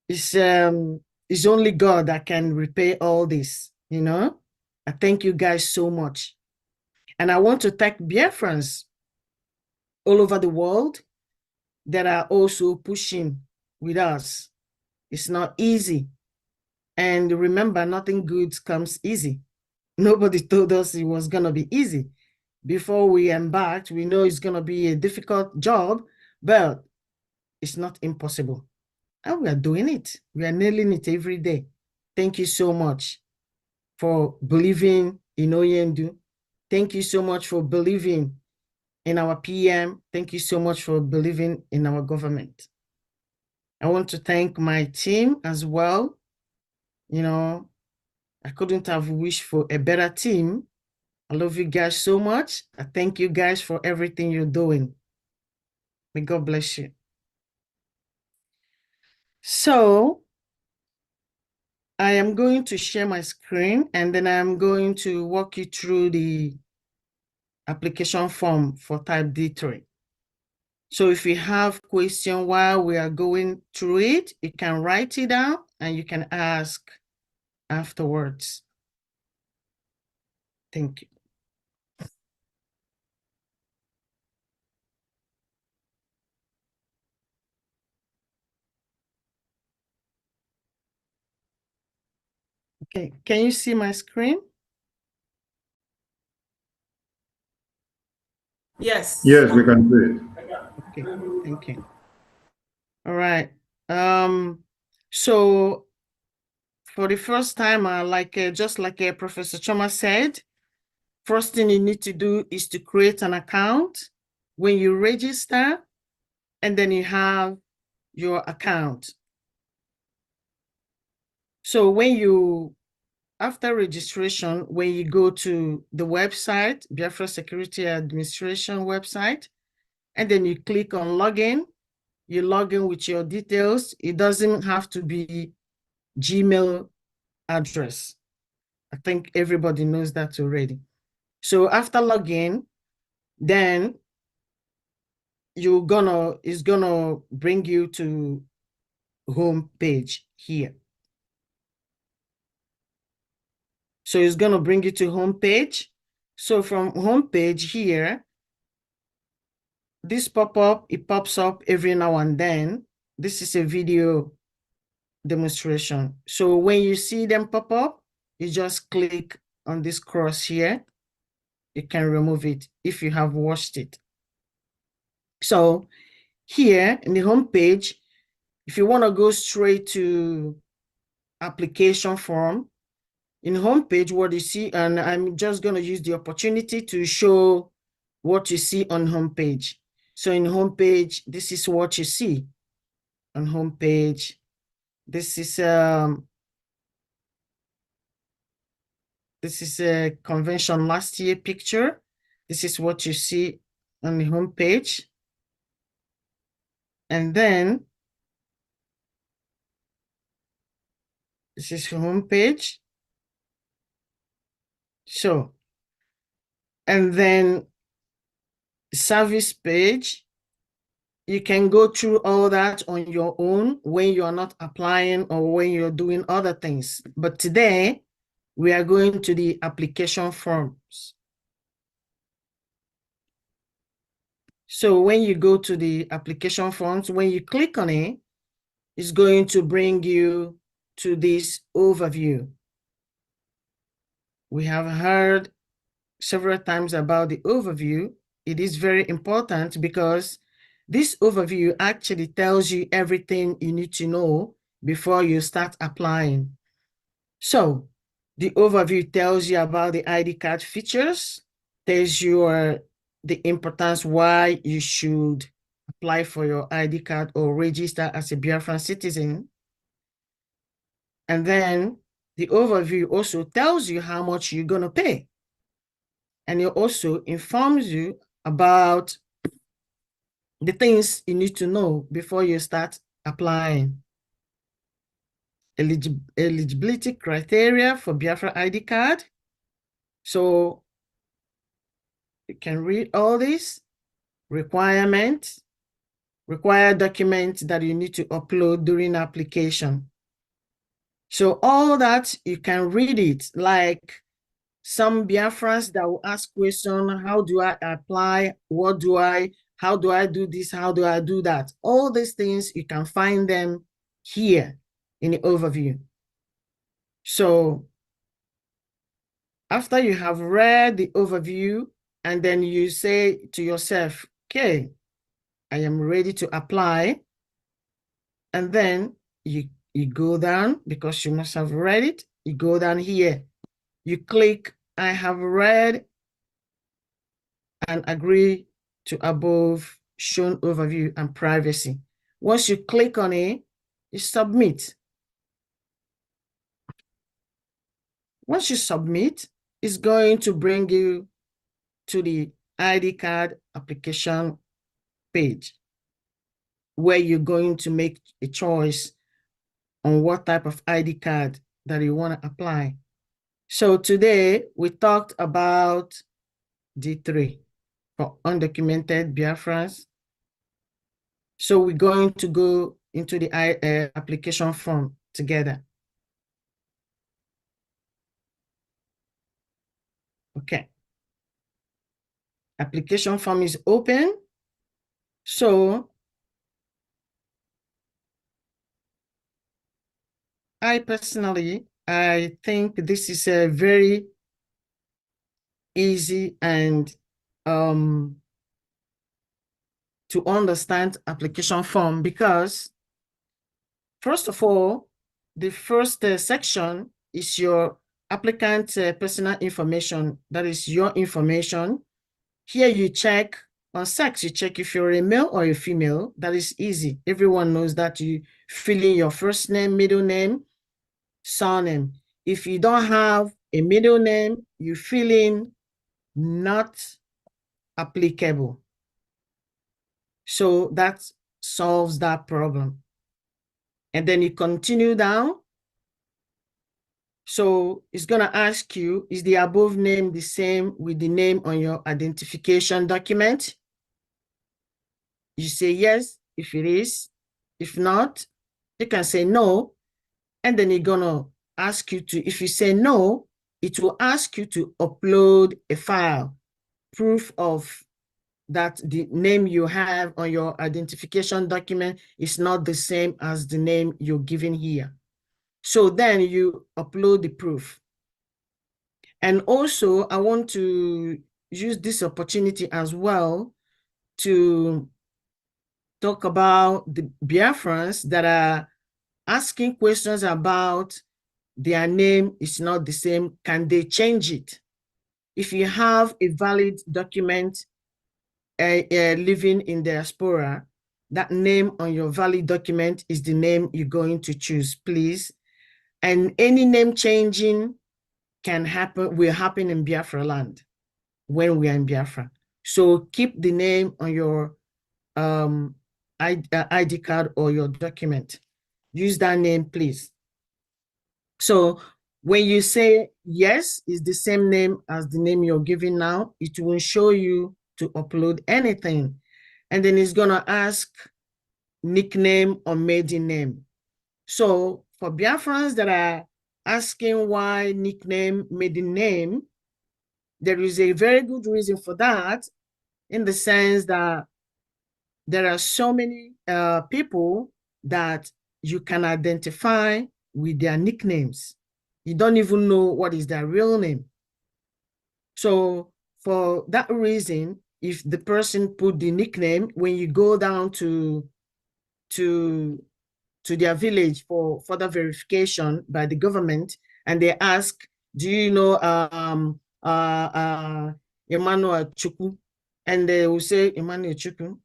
It's only God that can repay all this, I thank you guys so much. And I want to thank Biafrans all over the world that are also pushing with us. It's not easy. And remember, nothing good comes easy. Nobody told us it was going to be easy. Before we embarked, we know it's going to be a difficult job, but it's not impossible. And we are doing it. We are nailing it every day. Thank you so much for believing in Oyendu. Thank you so much for believing in our PM. Thank you so much for believing in our government. I want to thank my team as well. I couldn't have wished for a better team. I love you guys so much. I thank you guys for everything you're doing. May God bless you. So I am going to share my screen, and then I'm going to walk you through the application form for type D3. So if you have question while we are going through it, you can write it down and you can ask afterwards. Thank you. Okay, can you see my screen? Yes. Yes, we can see it. Okay, thank you. All right. So for the first time, just like Professor Choma said, first thing you need to do is to create an account. When you register, and then you have your account. So after registration, when you go to the website, Biafra Security Administration website, and then you click on login, you log in with your details. It doesn't have to be Gmail address. I think everybody knows that already. So after login, then it's gonna bring you to home page here. So it's gonna bring you to home page. So from home page here, this pop-up, it pops up every now and then. This is a video demonstration. So when you see them pop up, you just click on this cross here. You can remove it if you have watched it. So here in the home page, if you want to go straight to application form, in home page, what you see, and I'm just going to use the opportunity to show what you see on home page. So in home page, this is what you see on home page. This is a convention last year picture. This is what you see on the home page. And then this is home page. So, and then service page, you can go through all that on your own when you're not applying or when you're doing other things. But today, we are going to the application forms. So when you go to the application forms, when you click on it, it's going to bring you to this overview. We have heard several times about the overview. It is very important because this overview actually tells you everything you need to know before you start applying. So the overview tells you about the ID card features, tells you the importance why you should apply for your ID card or register as a Biafran citizen. And then the overview also tells you how much you're going to pay. And it also informs you about the things you need to know before you start applying. Eligibility criteria for Biafra ID card. So you can read all this. Requirements, required documents that you need to upload during application. So all that, you can read it, like some Biafrans that will ask questions, how do I apply? How do I do this? How do I do that? All these things, you can find them here in the overview. So after you have read the overview, and then you say to yourself, okay, I am ready to apply. And then you go down, because you must have read it. You go down here. You click, I have read and agree to above shown overview and privacy. Once you click on it, you submit. Once you submit, it's going to bring you to the ID card application page, where you're going to make a choice on what type of ID card that you want to apply. So today we talked about D3 for undocumented Biafrans. So we're going to go into the application form together. Okay. Application form is open. So I think this is a very easy and to understand application form, because First of all, the first section is your applicant personal information. That is your information. Here you check on sex, you check if you're a male or a female. That is easy. Everyone knows that. You fill in your first name, middle name, surname. If you don't have a middle name, you fill in not applicable. So that solves that problem. And then you continue down. So it's going to ask you, is the above name the same with the name on your identification document? You say yes if it is. If not, you can say no. And then you're going to ask you to, if you say no, it will ask you to upload a file, proof of that the name you have on your identification document is not the same as the name you're given here. So then you upload the proof. And also, I want to use this opportunity as well to talk about the Biafrans that are asking questions about their name is not the same. Can they change it? If you have a valid document living in diaspora, that name on your valid document is the name you're going to choose, please. And any name changing can happen, will happen in Biafra land when we are in Biafra. So keep the name on your ID card or your document. Use that name, please. So when you say yes, it's the same name as the name you're giving now, it will show you to upload anything. And then it's going to ask nickname or maiden name. So for Biafrans that are asking why nickname, maiden name, there is a very good reason for that, in the sense that there are so many people that you can identify with their nicknames. You don't even know what is their real name. So for that reason, if the person put the nickname, when you go down to their village for further verification by the government, and they ask, do you know Emmanuel Chukwu? And they will say, Emmanuel Chukwu?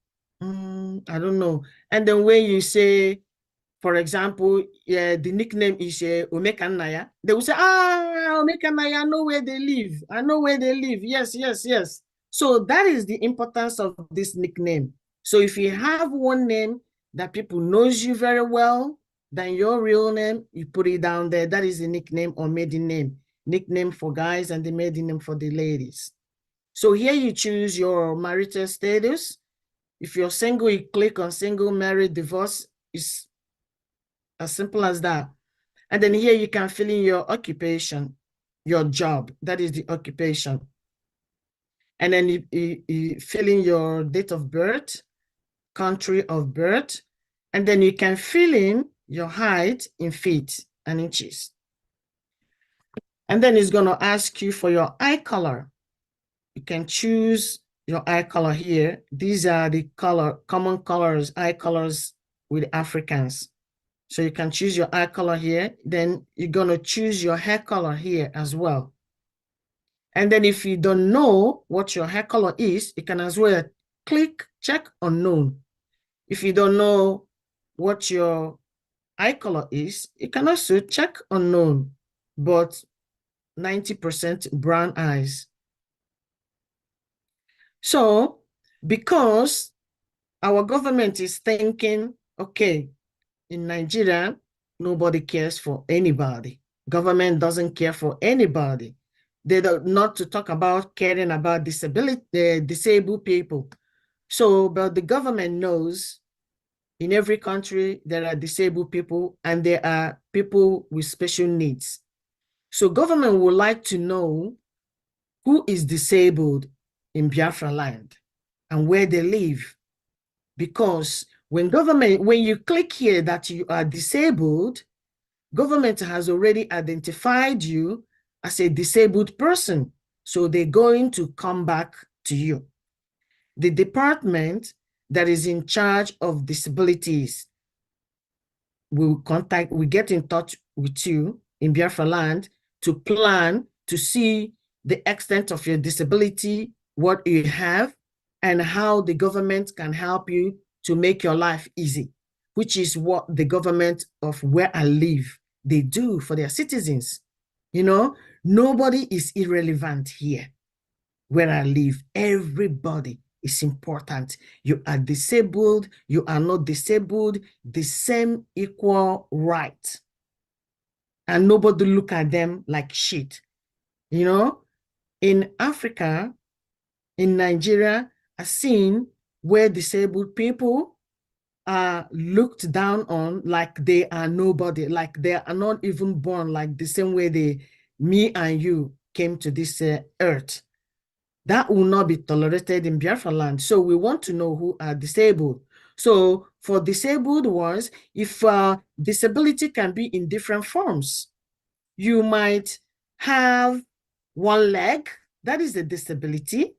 I don't know. And then when you say, for example, the nickname is Omekanaya, they will say, Omekanaya, I know where they live. I know where they live. Yes, yes, yes. So that is the importance of this nickname. So if you have one name that people knows you very well than your real name, you put it down there. That is the nickname or maiden name. Nickname for guys and the maiden name for the ladies. So here you choose your marital status. If you're single, you click on single, married, divorce. It's as simple as that. And then here you can fill in your occupation, your job. That is the occupation. And then you fill in your date of birth, country of birth, and then you can fill in your height in feet and inches. And then it's going to ask you for your eye color. You can choose your eye color here. These are the common colors, eye colors with Africans. So you can choose your eye color here. Then you're going to choose your hair color here as well. And then if you don't know what your hair color is, you can as well click check unknown. If you don't know what your eye color is, you can also check unknown, but 90% brown eyes. So because our government is thinking, okay, in Nigeria, nobody cares for anybody. Government doesn't care for anybody. They don't, not to talk about caring about disabled people. So, but the government knows in every country there are disabled people and there are people with special needs. So government would like to know who is disabled in Biafra land and where they live. Because when you click here that you are disabled, government has already identified you as a disabled person. So they're going to come back to you. The department that is in charge of disabilities we get in touch with you in Biafra land to plan to see the extent of your disability, what you have, and how the government can help you to make your life easy, which is what the government of where I live, they do for their citizens. You know, nobody is irrelevant here where I live. Everybody is important. You are disabled, you are not disabled, the same equal right. And nobody look at them like shit. You know, in Africa, in Nigeria, I've seen where disabled people are looked down on like they are nobody, like they are not even born, like the same way me and you came to this earth. That will not be tolerated in Biafra land. So we want to know who are disabled. So for disabled ones, if disability can be in different forms, you might have one leg, that is a disability.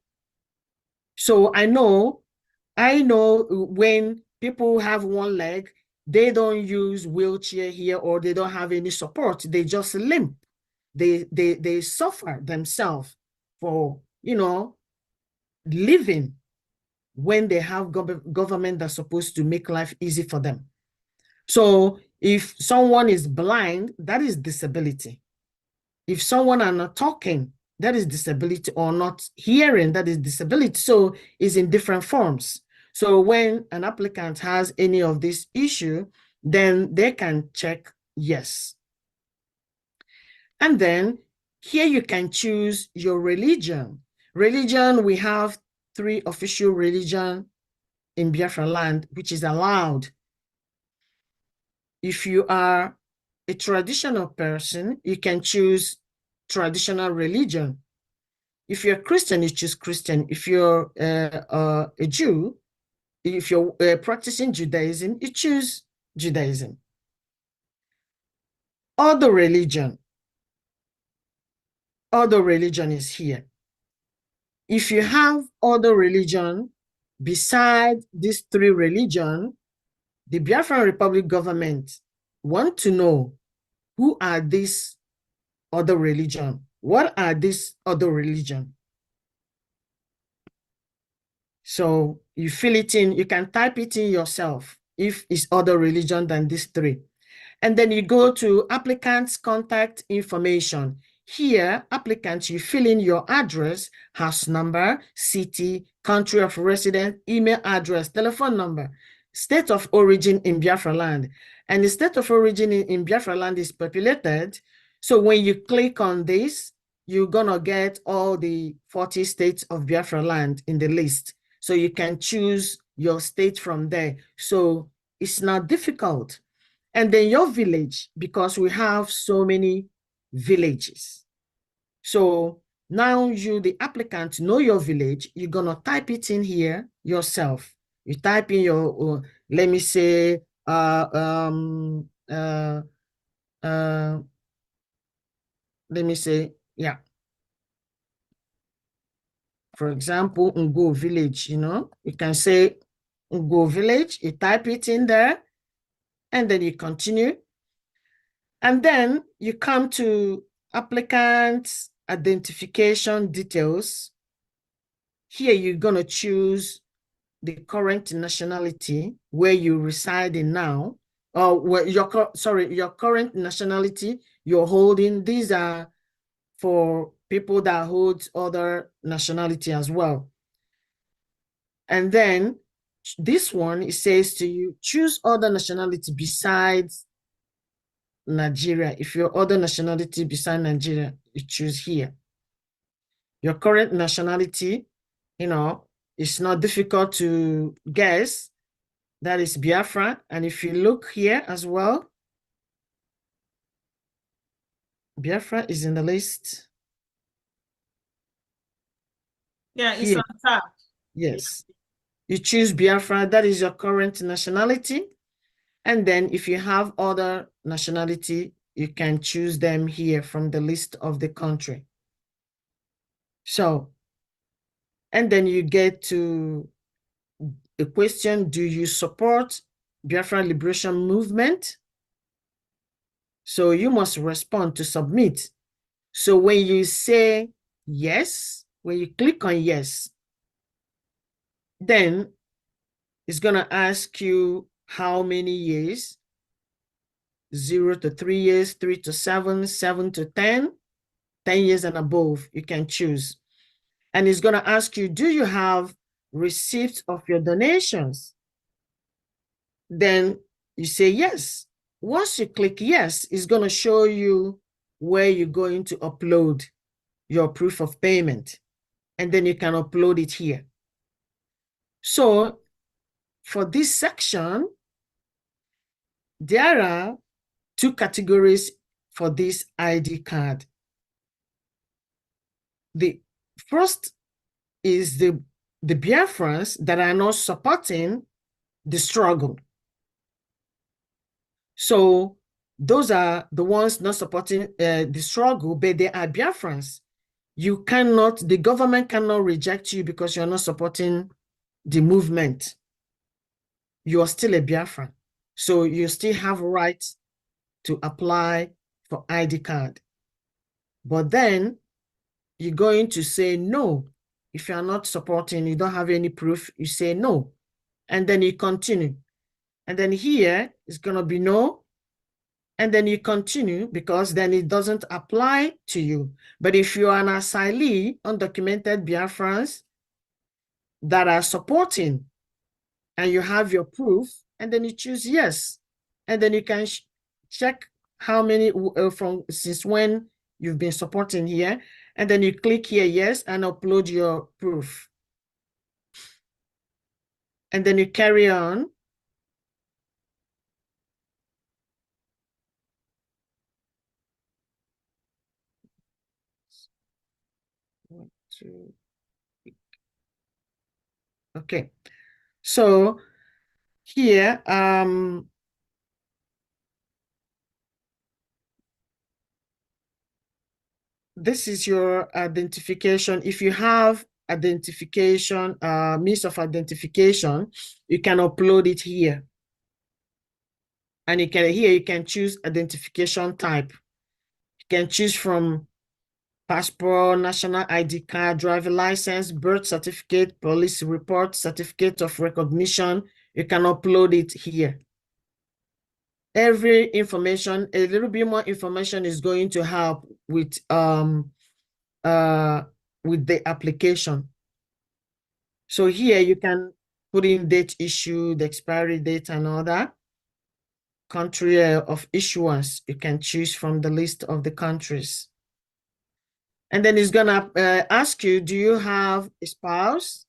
So I know when people have one leg, they don't use wheelchair here or they don't have any support. They just limp. They suffer themselves for, you know, living when they have government that's supposed to make life easy for them. So if someone is blind, that is disability. If someone are not talking, that is disability, or not hearing, that is disability. So it's in different forms. So when an applicant has any of this issue, then they can check yes. And then here you can choose your religion. Religion, we have 3 official religion in Biafra land, which is allowed. If you are a traditional person, you can choose traditional religion. If you're Christian, you choose Christian. If you're a Jew, if you're practicing Judaism, you choose Judaism. Other religion is here. If you have other religion beside these 3 religions, the Biafran Republic government want to know who are these other religion. What are these other religion? So you fill it in, you can type it in yourself if it's other religion than these 3. And then you go to applicant's contact information. Here, applicants, you fill in your address, house number, city, country of residence, email address, telephone number, state of origin in Biafra land. And the state of origin in Biafra land is populated. So when you click on this, you're gonna get all the 40 states of Biafra land in the list. So you can choose your state from there. So it's not difficult. And then your village, because we have so many villages. So now you, the applicant, know your village. You're gonna type it in here yourself. You type in your, let me say, let me say, yeah. For example, Ngo village, you know, you can say Ngo village, you type it in there, and then you continue. And then you come to applicant's identification details. Here you're gonna choose the current nationality where you reside in now, or where your current nationality you're holding. These are for people that hold other nationality as well. And then this one, it says to you, choose other nationality besides Nigeria. If your other nationality besides Nigeria, you choose here. Your current nationality, you know, it's not difficult to guess. That is Biafra. And if you look here as well, Biafra is in the list. Yeah, it's Here. on top. Yes. You choose Biafra, that is your current nationality. And then if you have other nationality, you can choose them here from the list of the country. So, and then you get to a question, do you support Biafra Liberation Movement? So you must respond to submit. So when you say yes, when you click on yes, then it's going to ask you how many years, 0 to 3 years, 3 to 7, 7 to 10, 10 years and above, you can choose. And it's going to ask you, do you have receipts of your donations? Then you say yes. Once you click yes, it's going to show you where you're going to upload your proof of payment. And then you can upload it here. So for this section, there are two categories for this ID card. The first is the Biafrans that are not supporting the struggle. So those are the ones not supporting the struggle, but they are Biafrans. You cannot, the government cannot reject you because you're not supporting the movement. You are still a Biafran. So you still have rights to apply for ID card. But then you're going to say no. If you are not supporting, you don't have any proof, you say no. And then you continue. And then here it's going to be no. And then you continue because then it doesn't apply to you. But if you are an asylee, undocumented Biafrans that are supporting and you have your proof, and then you choose yes. And then you can check how many since when you've been supporting here. And then you click here, yes, and upload your proof. And then you carry on. One, two. Okay. So here, this is your identification. If you have identification, means of identification, you can upload it here. And you can here you can choose identification type. You can choose from passport, national ID card, driver license, birth certificate, police report, certificate of recognition. You can upload it here. Every information, a little bit more information is going to help with the application. So here you can put in date issued, the expiry date and all that. Country of issuance, you can choose from the list of the countries. And then it's gonna ask you, do you have a spouse,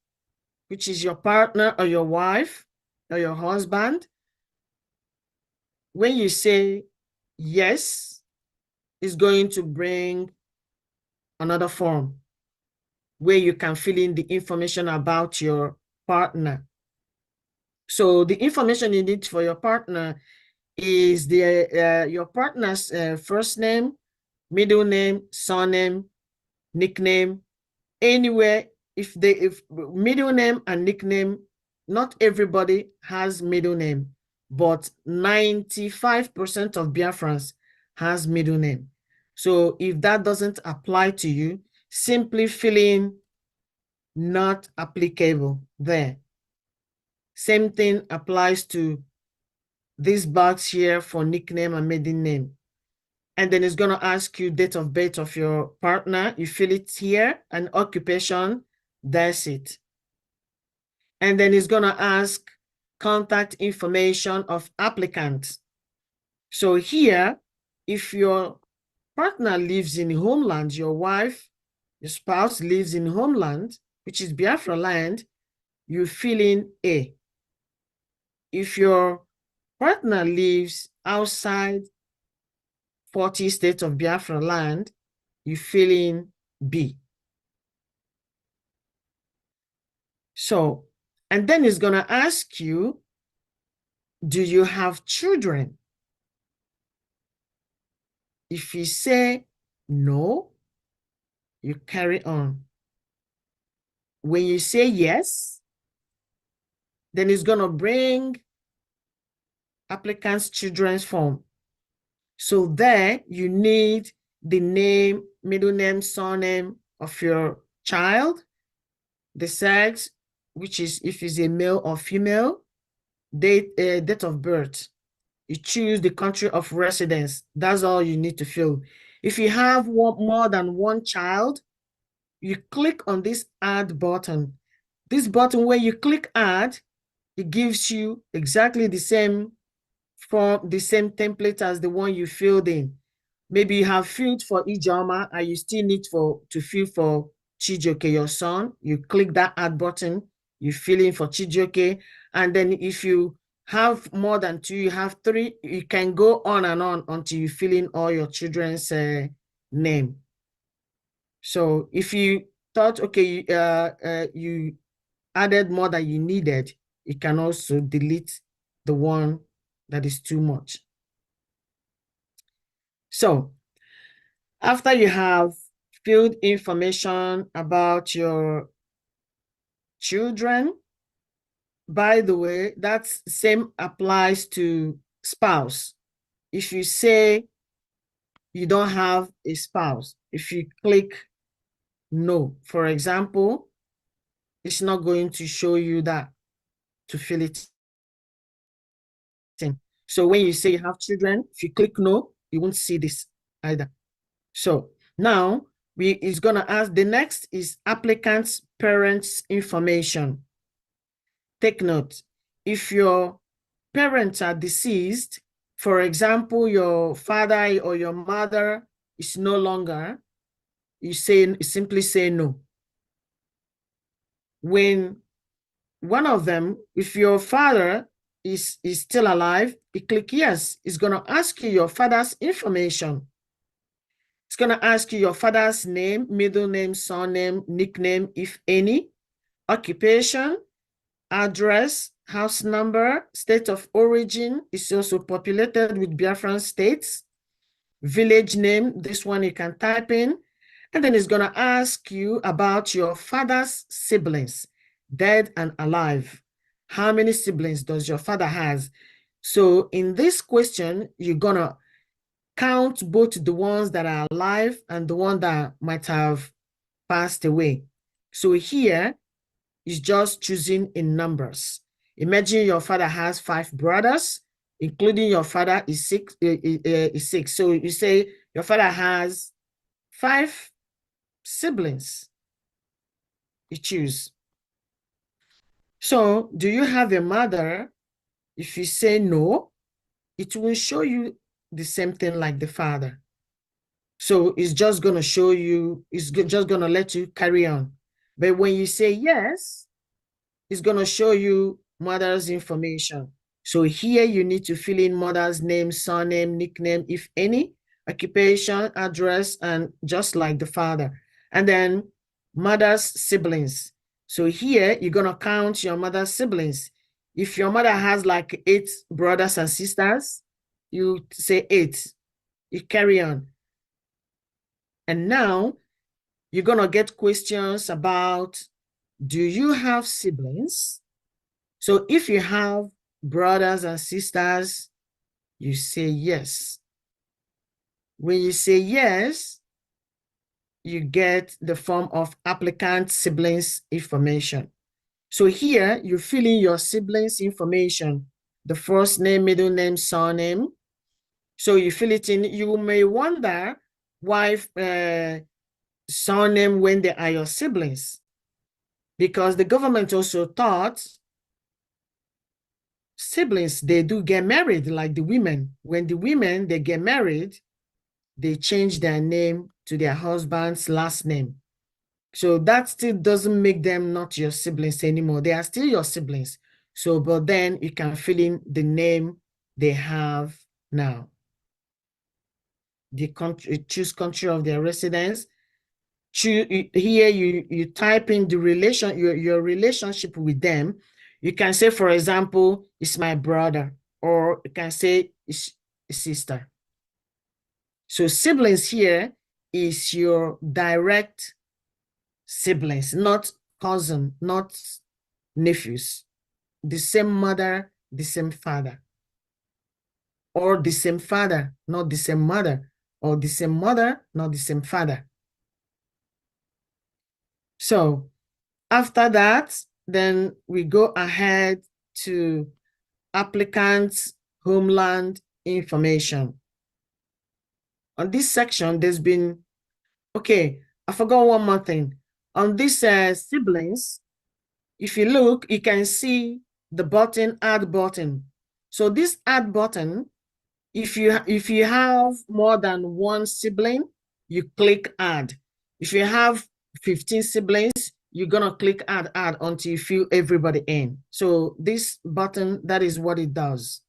which is your partner or your wife or your husband? When you say yes, it's going to bring another form where you can fill in the information about your partner. So the information you need for your partner is your partner's first name, middle name, surname, nickname. Anywhere, if middle name and nickname, not everybody has middle name, but 95% of Biafrans has middle name. So if that doesn't apply to you, simply fill in not applicable there. Same thing applies to this box here for nickname and maiden name. And then it's going to ask you date of birth of your partner. You fill it here, and occupation, that's it. And then it's going to ask contact information of applicant. So here, if your partner lives in homeland, your wife, your spouse lives in homeland, which is Biafra land, you fill in A. If your partner lives outside 40 states of Biafra land, you fill in B. So, and then it's going to ask you, do you have children? If you say no, you carry on. When you say yes, then it's going to bring applicant's children's form. So there you need the name, middle name, surname of your child, the sex, which is if it's a male or female, date of birth. You choose the country of residence. That's all you need to fill. If you have more than one child, you click on this add button. This button, where you click add, it gives you exactly the same form, the same template as the one you filled in. Maybe you have filled for Ijoma and you still need to fill for Chijioke, your son. You click that add button, you fill in for Chijioke. And then if you have more than two, you have three, you can go on and on until you fill in all your children's name. So if you thought, okay, you added more than you needed, you can also delete the one that is too much. So after you have filled information about your children, by the way, that same applies to spouse. If you say you don't have a spouse, if you click no, for example, it's not going to show you that to fill it in. So when you say you have children, if you click no, you won't see this either. So now it's going to ask, the next is applicant's parents' information. Take note, if your parents are deceased, for example, your father or your mother is no longer, you simply say no. When one of them, if your father is still alive, you click yes. It's going to ask you your father's information. It's going to ask you your father's name, middle name, surname, nickname, if any, occupation, address, house number, state of origin is also populated with Biafran states, village name, this one you can type in, and then it's going to ask you about your father's siblings, dead and alive. How many siblings does your father has? So in this question, you're going to count both the ones that are alive and the one that might have passed away. So here is just choosing in numbers. Imagine your father has 5 brothers, including your father is 6. So you say your father has 5 siblings. You choose. So do you have a mother? If you say no, it will show you the same thing like the father. So it's just going to show you, it's just going to let you carry on. But when you say yes, it's going to show you mother's information. So here you need to fill in mother's name, surname, nickname, if any, occupation, address, and just like the father. And then mother's siblings. So here you're going to count your mother's siblings. If your mother has like 8 brothers and sisters, you say 8. You carry on. And now you're going to get questions about, do you have siblings? So if you have brothers and sisters, you say yes. When you say yes, you get the form of applicant siblings information. So here you fill in your siblings information, the first name, middle name, surname. So you fill it in. You may wonder why surname when they are your siblings, because the government also thought siblings, they do get married like the women. When the women, they get married, they change their name to their husband's last name. So that still doesn't make them not your siblings anymore. They are still your siblings. So, but then you can fill in the name they have now. The country, choose country of their residence. Here you type in the relation, your relationship with them. You can say, for example, it's my brother, or you can say it's a sister. So siblings here is your direct siblings, not cousin, not nephews, the same mother, the same father. or the same father, not the same mother, or the same mother, not the same father. So after that, then we go ahead to applicant's homeland information. On this section, there's been, okay, I forgot one more thing. On this siblings, if you look, you can see the button, add button. So this add button, if you have more than one sibling, you click add. If you have 15 siblings, you're gonna click add until you fill everybody in. So this button, that is what it does.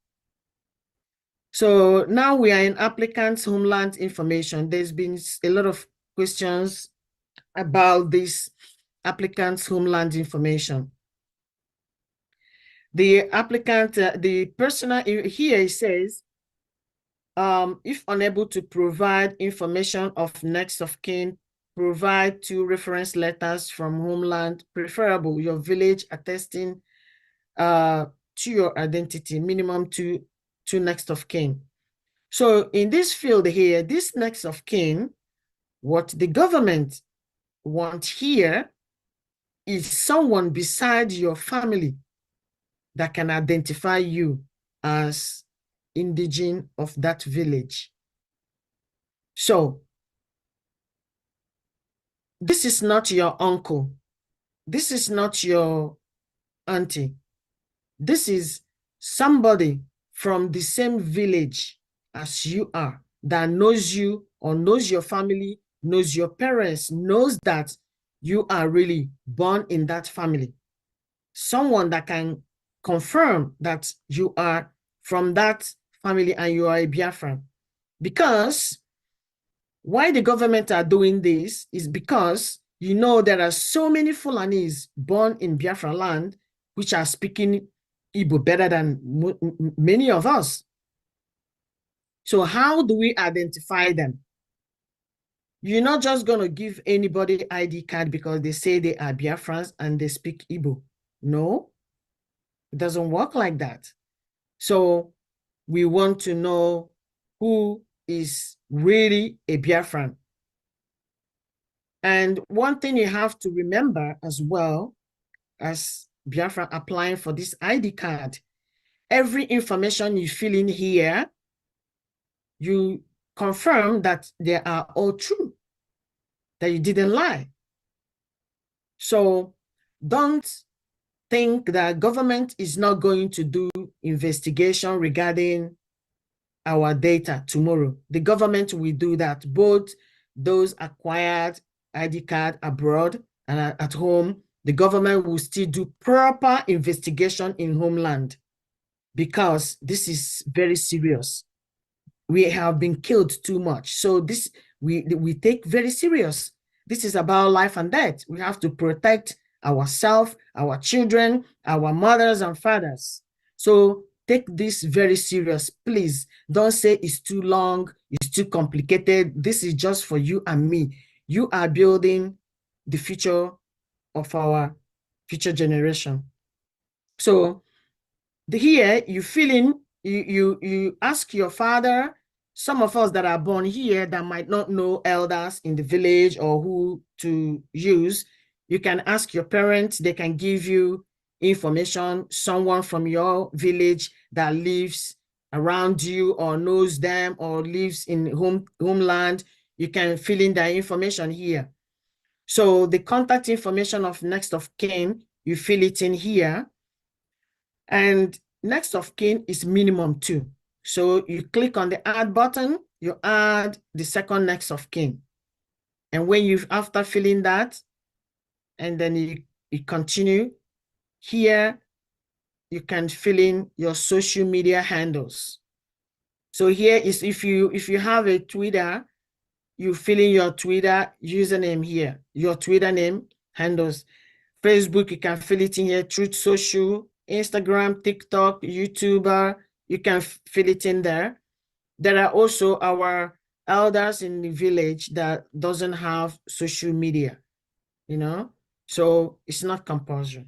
So now we are in applicant's homeland information. There's been a lot of questions about this applicant's homeland information. The applicant, the personal, here it says, if unable to provide information of next of kin, provide 2 reference letters from homeland, preferable your village attesting to your identity, minimum 2 next of kin. So in this field here, this next of kin, what the government wants here is someone beside your family that can identify you as indigene of that village. So this is not your uncle. This is not your auntie. This is somebody from the same village as you are that knows you or knows your family, knows your parents, knows that you are really born in that family. Someone that can confirm that you are from that family and you are a Biafran. Because why the government are doing this is because you know there are so many Fulanis born in Biafra land which are speaking Igbo better than many of us. So how do we identify them? You're not just going to give anybody ID card because they say they are Biafrans and they speak Igbo. No, it doesn't work like that. So we want to know who is really a Biafran. And one thing you have to remember as well as Biafran applying for this ID card, every information you fill in here, you confirm that they are all true, that you didn't lie. So don't think that government is not going to do investigation regarding our data tomorrow. The government will do that, both those acquired ID card abroad and at home. The government will still do proper investigation in homeland because this is very serious. We have been killed too much. So this we take very serious. This is about life and death. We have to protect ourselves, our children, our mothers and fathers. So take this very serious. Please don't say it's too long, it's too complicated. This is just for you and me. You are building the future of our future generation. So here you fill in, you ask your father. Some of us that are born here that might not know elders in the village or who to use, you can ask your parents. They can give you information, someone from your village that lives around you or knows them or lives in homeland. You can fill in that information here. So the contact information of next of kin, you fill it in here. And next of kin is minimum 2. So you click on the add button, you add the second next of kin. And when you, after filling that, and then you continue, here you can fill in your social media handles. So here is if you have a Twitter, you fill in your Twitter username here, your Twitter name, handles. Facebook, you can fill it in here, Truth Social, Instagram, TikTok, YouTuber, you can fill it in there. There are also our elders in the village that doesn't have social media, you know? So it's not compulsory.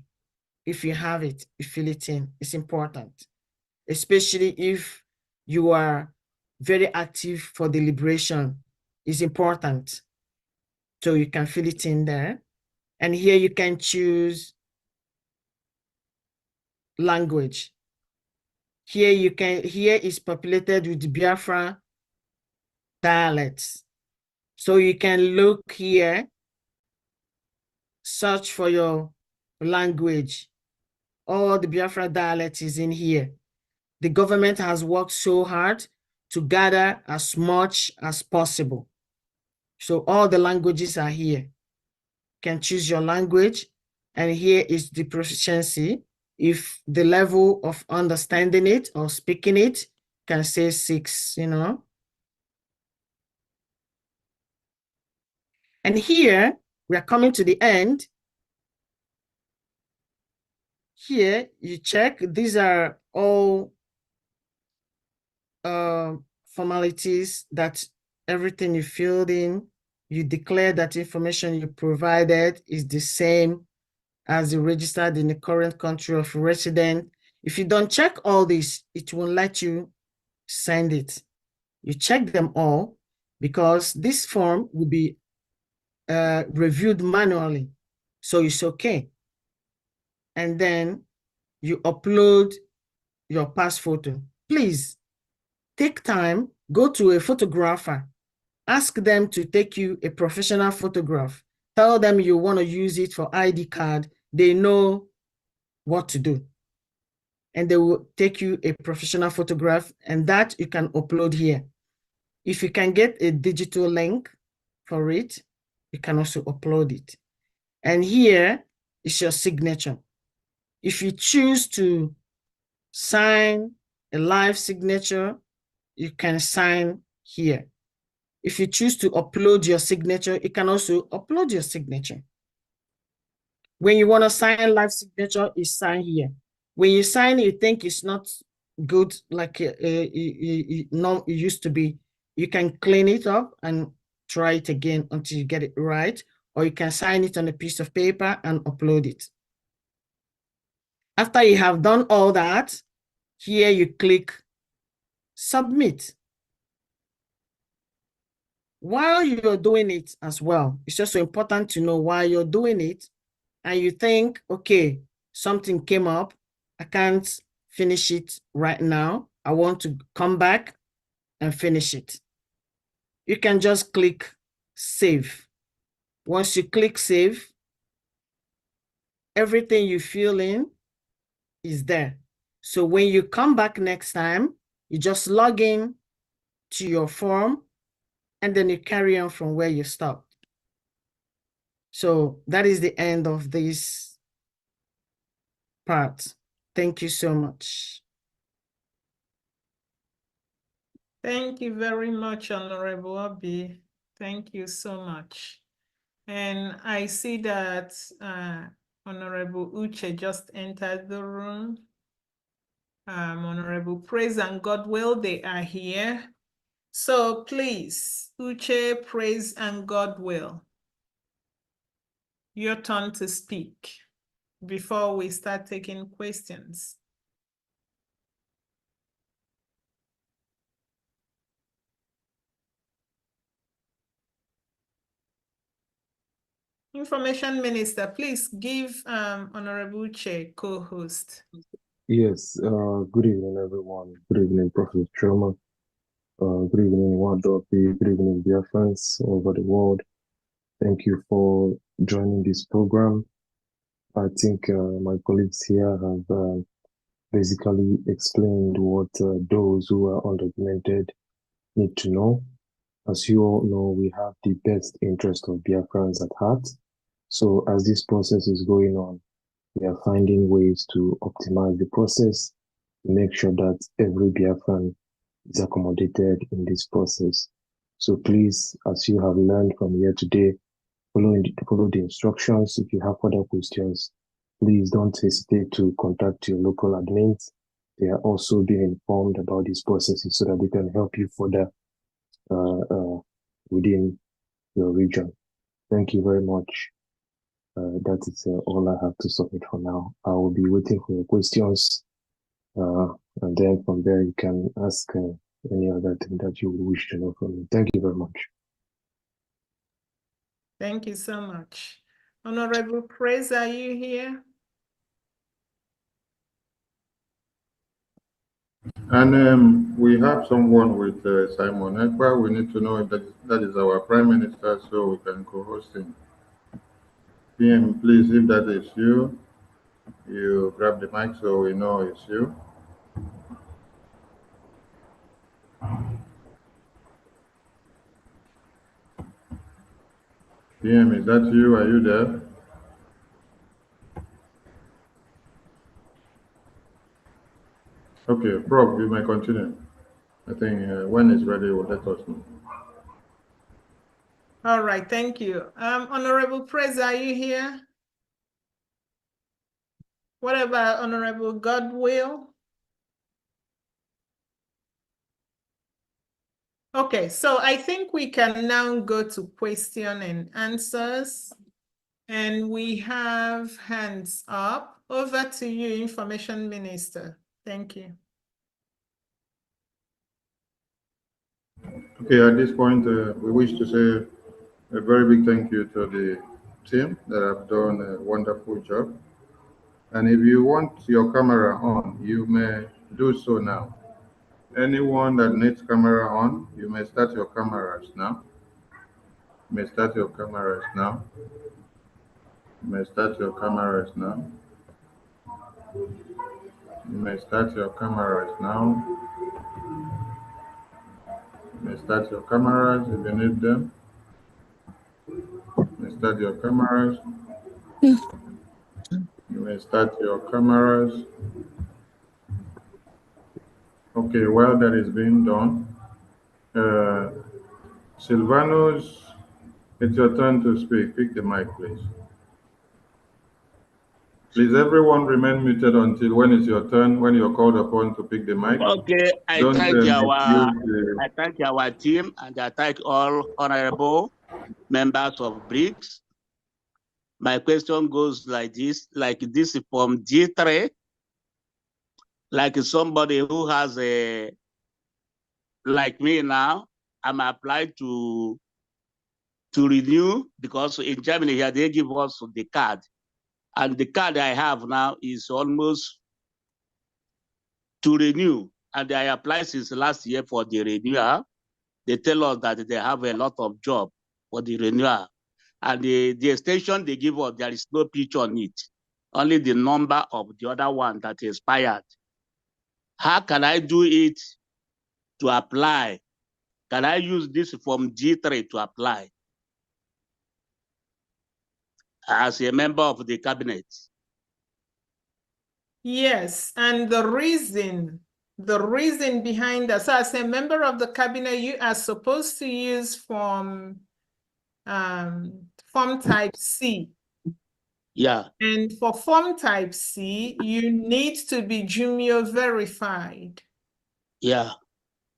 If you have it, you fill it in. It's important, especially if you are very active for the liberation is important. So you can fill it in there. And here you can choose language. Here is populated with Biafra dialects. So you can look here, search for your language. All the Biafra dialect is in here. The government has worked so hard to gather as much as possible. So all the languages are here. You can choose your language, and here is the proficiency. If the level of understanding it or speaking it can say 6, you know. And here we are coming to the end. Here you check, these are all formalities that everything you filled in, you declare that information you provided is the same as the registered in the current country of residence. If you don't check all this, it won't let you send it. You check them all because this form will be reviewed manually. So it's okay. And then you upload your past photo. Please take time, go to a photographer, ask them to take you a professional photograph. Tell them you want to use it for ID card. They know what to do. And they will take you a professional photograph, and that you can upload here. If you can get a digital link for it, you can also upload it. And here is your signature. If you choose to sign a live signature, you can sign here. If you choose to upload your signature, you can also upload your signature. When you want to sign live signature, you sign here. When you sign, you think it's not good like it used to be, you can clean it up and try it again until you get it right, or you can sign it on a piece of paper and upload it. After you have done all that, here you click submit. While you're doing it as well, it's just so important to know why you're doing it, and you think, okay, something came up, I can't finish it right now. I want to come back and finish it. You can just click save. Once you click save, everything you fill in is there. So when you come back next time, you just log in to your form, and then you carry on from where you stopped. So that is the end of this part. Thank you so much. Thank you very much, Honorable Obi. Thank you so much. And I see that Honorable Uche just entered the room. Honorable Praise and Godwill, they are here. So please, Uche, Praise and Godwill, your turn to speak before we start taking questions. Information Minister, please give Honorable Uche co-host. Yes, good evening, everyone. Good evening, Professor Choma. Good evening, Wadopi. Good evening, dear friends all over the world. Thank you for joining this program. I think my colleagues here have basically explained what those who are undocumented need to know. As you all know, we have the best interest of Biafrans at heart. So as this process is going on, we are finding ways to optimize the process to make sure that every Biafran is accommodated in this process. So please, as you have learned from here today, follow the instructions. If you have further questions, please don't hesitate to contact your local admins. They are also being informed about these processes so that they can help you further within your region. Thank you very much. That is all I have to submit for now. I will be waiting for your questions And then from there, you can ask any other thing that you would wish to know from me. Thank you very much. Thank you so much. Honorable Praise, are you here? And we have someone with Simon Ekpa. We need to know if that is our Prime Minister, so we can co-host him. PM, please, if that is you, you grab the mic so we know it's you. PM, is that you? Are you there? Okay, Prof, you may continue. I think when it's ready, we'll let us know. All right, thank you. Honorable Praise, are you here? What about Honorable Godwill? Okay, so I think we can now go to question and answers. And we have hands up. Over to you, Information Minister. Thank you. Okay, at this point, we wish to say a very big thank you to the team that have done a wonderful job. And if you want your camera on, you may do so now. Anyone that needs camera on, you may start your cameras now. You may start your cameras now. You may start your cameras now. You may start your cameras now. You may start your cameras if you need them. You may start your cameras. You may start your cameras. Okay, while that is being done, Silvanus, it's your turn to speak. Pick the mic, please. Please, everyone remain muted until when it's your turn, when you're called upon to pick the mic. Okay, I Don't thank misuse I thank our team, and I thank all honorable members of BRICS. My question goes like this from G3, like somebody who has a, like me now, I'm applied to renew, because in Germany here they give us the card, and the card I have now is almost to renew, and I applied since last year for the renewal. They tell us that they have a lot of job for the renewal, and the extension they give us, there is no picture on it, only the number of the other one that expired. How can I do it to apply? Can I use this form G3 to apply as a member of the cabinet? Yes, and the reason behind that, so as a member of the cabinet, you are supposed to use form type C. Yeah. And for form type C, you need to be Jumio verified. Yeah.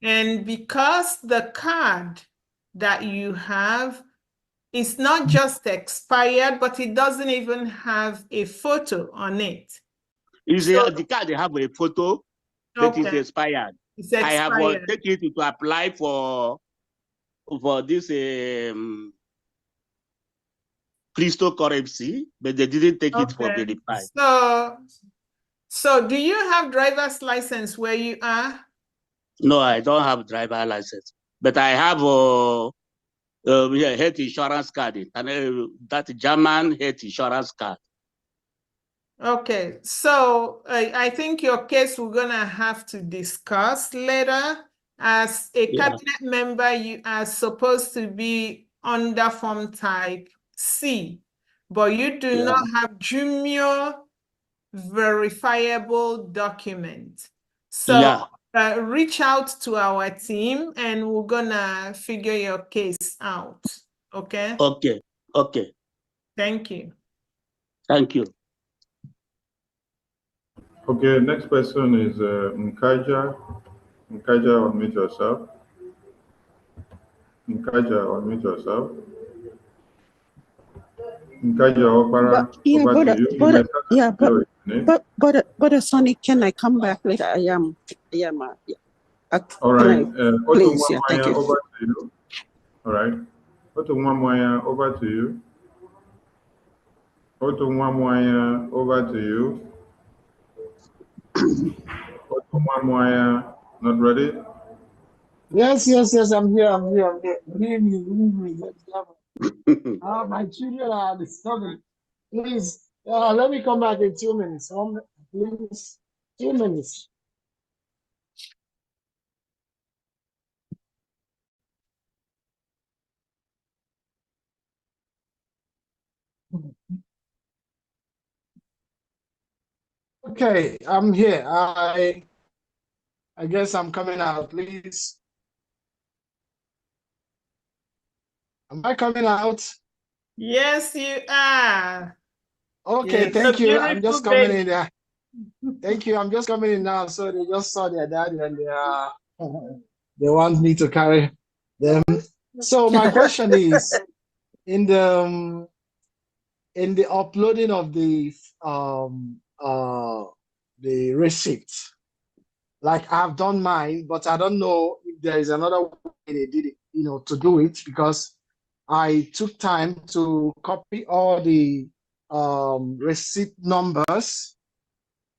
And because the card that you have is not just expired, but it doesn't even have a photo on it. The card they have a photo that is expired. It's expired. I have taken it to apply for this cryptocurrency, but they didn't take it for verified. So do you have driver's license where you are? No, I don't have driver license, but I have health insurance card, and that German health insurance card. Okay, so I think your case we're gonna have to discuss later. As a cabinet member, you are supposed to be under form type C, but you do not have Jumio verifiable document. So reach out to our team and we're gonna figure your case out. Okay? Okay. Thank you. Thank you. Okay, next person is Nkaja. Nkaja, unmute yourself. Nkaja, unmute yourself. Nkaja, Opara, over to you. But Sonny, can I come back later? I am. Yeah. All right. Please, yeah, thank you. Over to you. All right. Otu Mwamwaya, over to you. Otu Mwamwaya, over to you. Otu Mwamwaya, not ready? Yes, I'm here. Good evening. My children are disturbing. Please, let me come back in 2 minutes. Please, 2 minutes. Okay, I'm here. I guess I'm coming out. Please. Am I coming out? Yes, you are. Okay, It's thank a you. I'm beautiful just coming baby. in there. Thank you. I'm just coming in now. So they just saw their daddy and they want me to carry them. So my question is, in the uploading of the receipt, like I've done mine, but I don't know if there is another way they did it, to do it, because I took time to copy all the receipt numbers.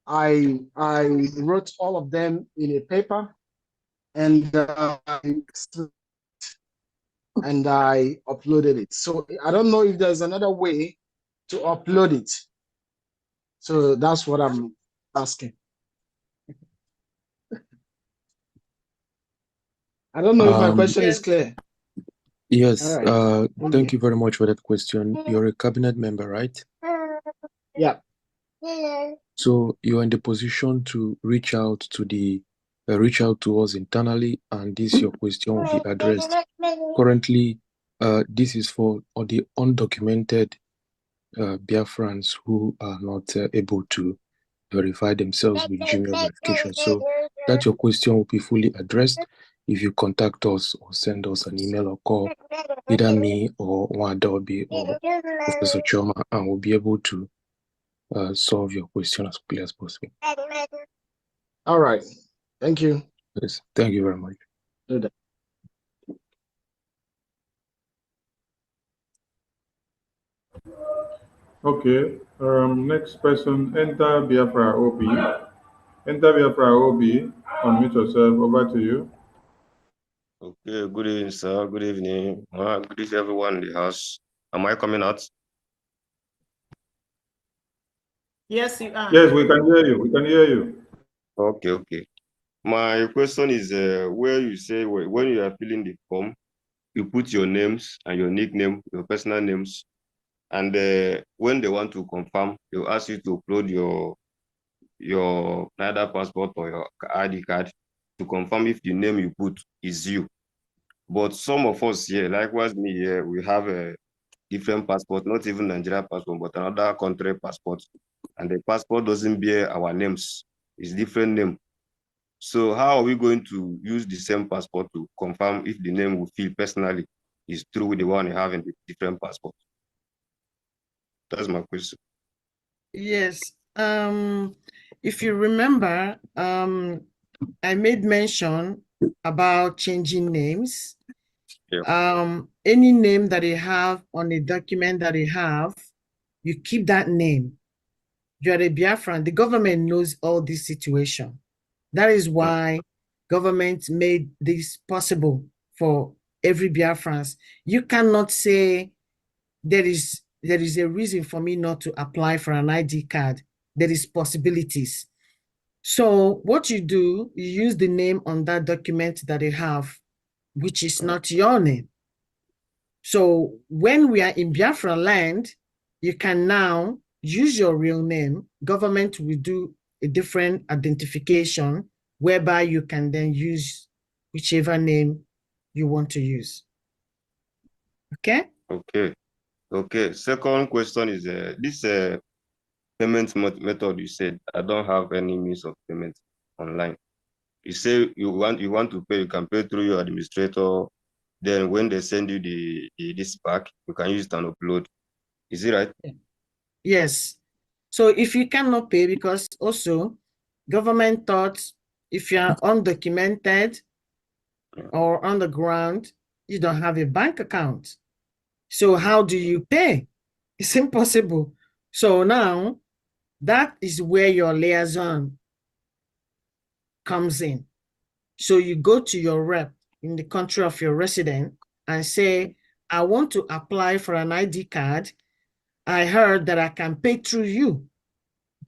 I wrote all of them in a paper, and I uploaded it. So I don't know if there's another way to upload it. So that's what I'm asking. I don't know if my question is clear. Yes, All right. thank you very much for that question. You're a cabinet member, right? Yeah. So you're in the position to reach out to us internally, and your question will be addressed. Currently, this is for the undocumented Biafrans who are not able to verify themselves with Gmail verification. So that your question will be fully addressed if you contact us or send us an email or call either me or Wadaobi or Professor Choma, and we'll be able to solve your question as quickly as possible. All right. Thank you. Yes, thank you very much. Okay. Next person, enter Biafra OB. Enter Biafra OB. Unmute yourself. Over to you. Okay, good evening, sir. Good evening. Good evening, everyone in the house. Am I coming out? Yes, you are. Yes, we can hear you. Okay. My question is where you say when you are filling the form, you put your names and your nickname, your personal names, and when they want to confirm, they'll ask you to upload your either passport or your ID card to confirm if the name you put is you. But some of us here, likewise me here, we have a different passport, not even Nigeria passport, but another country passport. And the passport doesn't bear our names. It's different name. So how are we going to use the same passport to confirm if the name we feel personally is true with the one you have in the different passport? That's my question. Yes. If you remember, I made mention about changing names. Yeah. Any name that you have on a document that you have, you keep that name. You're a Biafran. The government knows all this situation. That is why government made this possible for every Biafrans. You cannot say there is a reason for me not to apply for an ID card. There is possibilities. So what you do, you use the name on that document that you have, which is not your name. So when we are in Biafra land, you can now use your real name. Government will do a different identification whereby you can then use whichever name you want to use. Okay? Okay. Second question is this payment method you said, I don't have any means of payment online. You say you want to pay, you can pay through your administrator. Then when they send you this pack, you can use it and upload. Is it right? Yes. So if you cannot pay, because also government thought if you are undocumented or on the ground, you don't have a bank account. So how do you pay? It's impossible. So now that is where your liaison comes in. So you go to your rep in the country of your resident and say, I want to apply for an ID card. I heard that I can pay through you.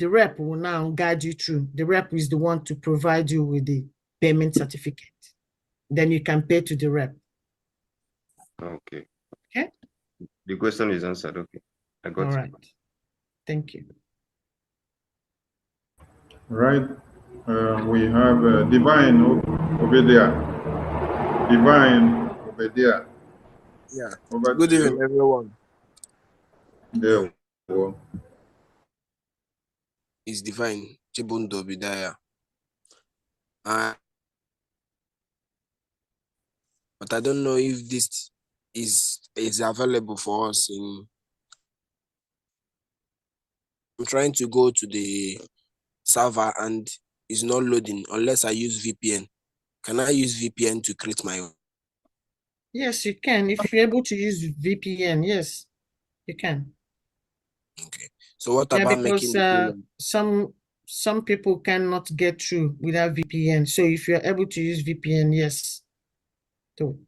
The rep will now guide you through. The rep is the one to provide you with the payment certificate. Then you can pay to the rep. Okay. Okay. The question is answered. Okay. I got All it. right. Thank you. Right. We have Divine over there. Divine over there. Yeah. Over Good to evening, you. everyone. There we go. It's Divine Chibundo Bidaya. But I don't know if this is available for us. I'm trying to go to the server and it's not loading unless I use VPN. Can I use VPN to create my own? Yes, you can. If you're able to use VPN, yes, you can. Okay. So what Yeah, about because making the payment? some people cannot get through without VPN. So if you're able to use VPN, yes, do it.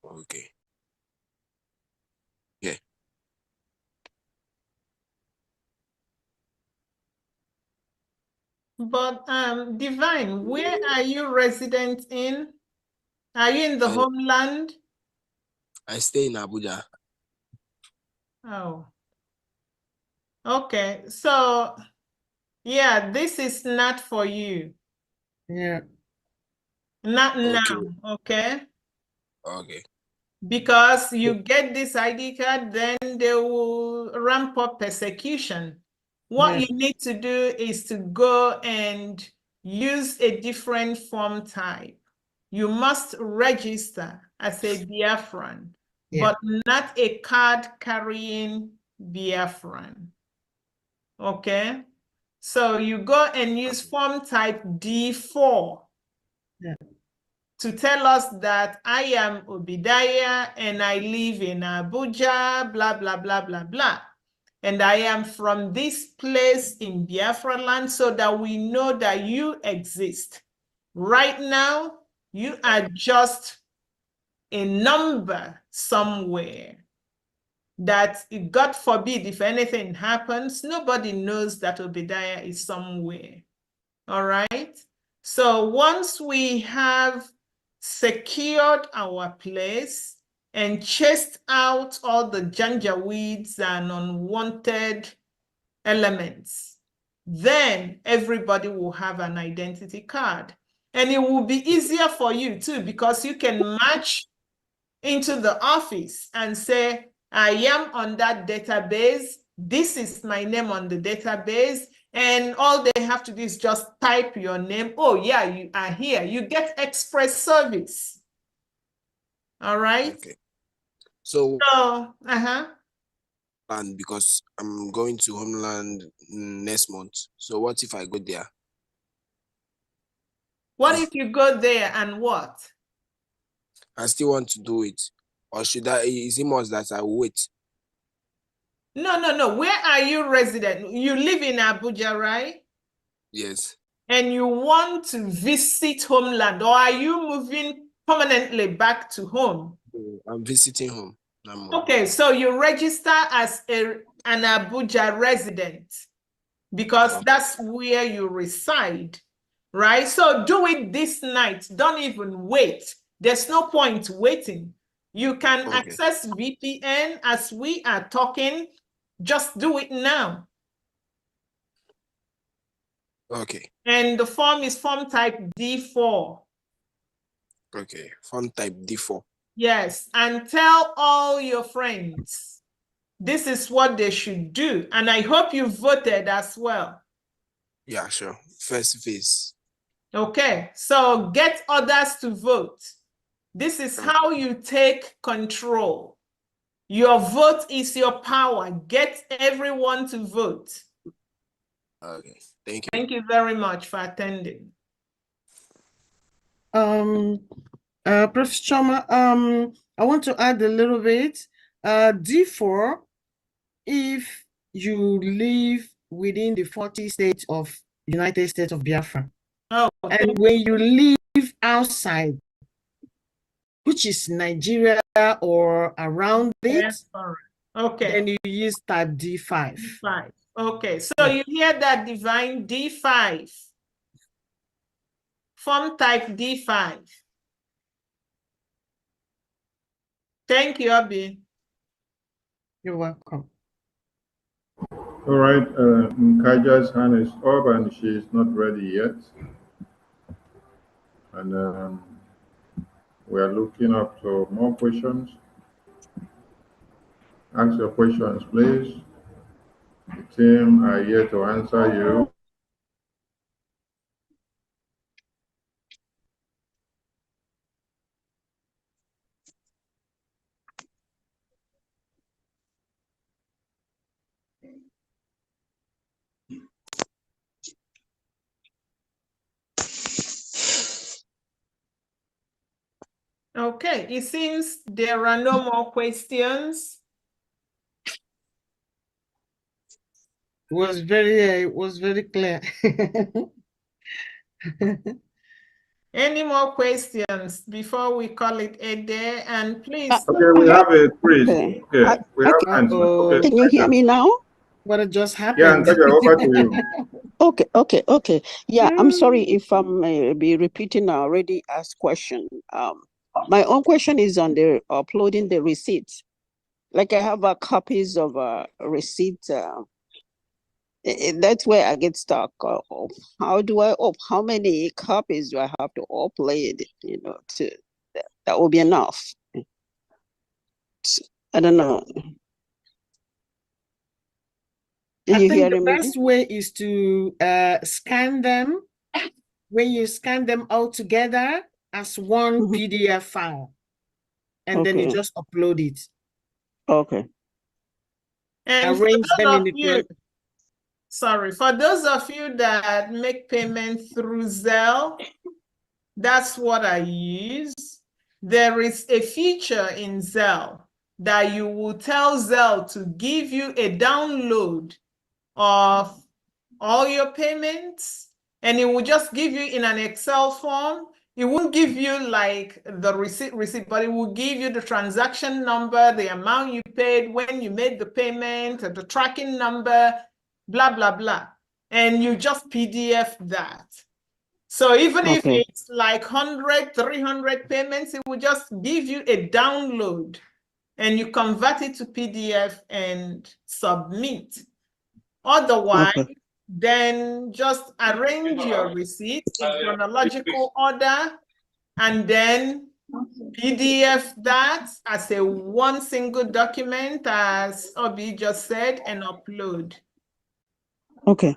Okay. Yeah. But Divine, where are you resident in? Are you in the homeland? I stay in Abuja. Oh. Okay. So yeah, this is not for you. Yeah. Not Okay. now, okay? Okay. Because you get this ID card, then they will ramp up persecution. What Yeah. you need to do is to go and use a different form type. You must register as a Biafran, Yeah. but not a card carrying Biafran. Okay? So you go and use form type D4. Yeah. To tell us that I am Obidaya and I live in Abuja, blah, blah, blah, blah, blah. And I am from this place in Biafra land so that we know that you exist. Right now, you are just a number somewhere that, God forbid, if anything happens, nobody knows that Obadiah is somewhere. All right? So once we have secured our place and chased out all the janjaweeds and unwanted elements, then everybody will have an identity card. And it will be easier for you too, because you can match into the office and say, I am on that database. This is my name on the database. And all they have to do is just type your name. Oh, yeah, you are here. You get express service. All right. Okay. So, and because I'm going to Homeland next month. So what if I go there? What if you go there and what? I still want to do it. Or should I, is it must that I wait? No. Where are you resident? You live in Abuja, right? Yes. And you want to visit homeland, or are you moving permanently back to home? I'm visiting home. Okay, so you register as an Abuja resident because that's where you reside, right? So do it this night. Don't even wait. There's no point waiting. You can access VPN as we are talking. Just do it now. Okay. And the form is form type D4. Okay, form type D4. Yes, and tell all your friends. This is what they should do. And I hope you voted as well. Yeah, sure. First phase. Okay, so get others to vote. This is how you take control. Your vote is your power. Get everyone to vote. Okay, thank you. Thank you very much for attending. Professor Choma, I want to add a little bit. D4, if you live within the 40 states of United States of Biafra, Oh, and when you live outside, which is Nigeria or around it, okay. then you use type D5. D5. Okay, so you hear that, Divine? D5. Form type D5. Thank you, Abi. You're welcome. All right, Nkaja's hand is up and she's not ready yet. And we are looking up to more questions. Ask your questions, please. The team are here to answer you. Okay, it seems there are no more questions. It was very clear. Any more questions before we call it a day? And please. Okay, we have a quiz. Okay. Okay, we have answers. Okay, Can you hear me now? What just happened? Yeah, Nkaja, over to you. Okay. Yeah, I'm sorry if I'm be repeating I already asked question. My own question is on the uploading the receipts. Like I have copies of receipt. That's where I get stuck. How do I how many copies do I have to upload? You know, that will be enough. I don't know. I You think hearing the me? best way is to scan them. When you scan them all together as one PDF file, and then you just upload it. Okay. And arrange for them those in of the you, sorry, for those of you that make payment through Zelle, that's what I use. There is a feature in Zelle that you will tell Zelle to give you a download of all your payments, and it will just give you in an Excel form. It won't give you like the receipt, but it will give you the transaction number, the amount you paid, when you made the payment, the tracking number, blah, blah, blah. And you just PDF that. So even if it's like 100, 300 payments, it will just give you a download and you convert it to PDF and submit. Otherwise, then just arrange your receipts in chronological order and then PDF that as a one single document, as Obi just said, and upload. Okay.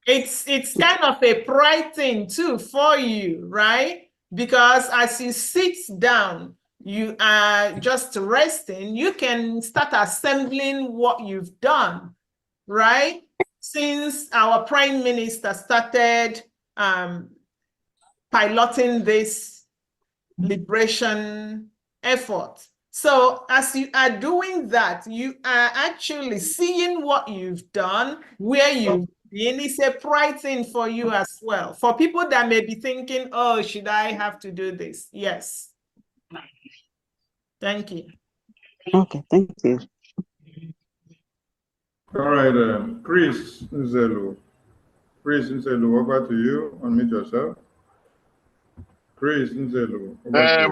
It's kind of a pride thing too for you, right? Because as you sit down, you are just resting, you can start assembling what you've done, right? Since our Prime Minister started piloting this liberation effort. So as you are doing that, you are actually seeing what you've done, where you've been. It's a pride thing for you as well. For people that may be thinking, oh, should I have to do this? Yes. Thank you. Okay, thank you. All right, Chris Nzelu. Chris Nzelu, over to you. Unmute yourself. Chris Nzelu. My own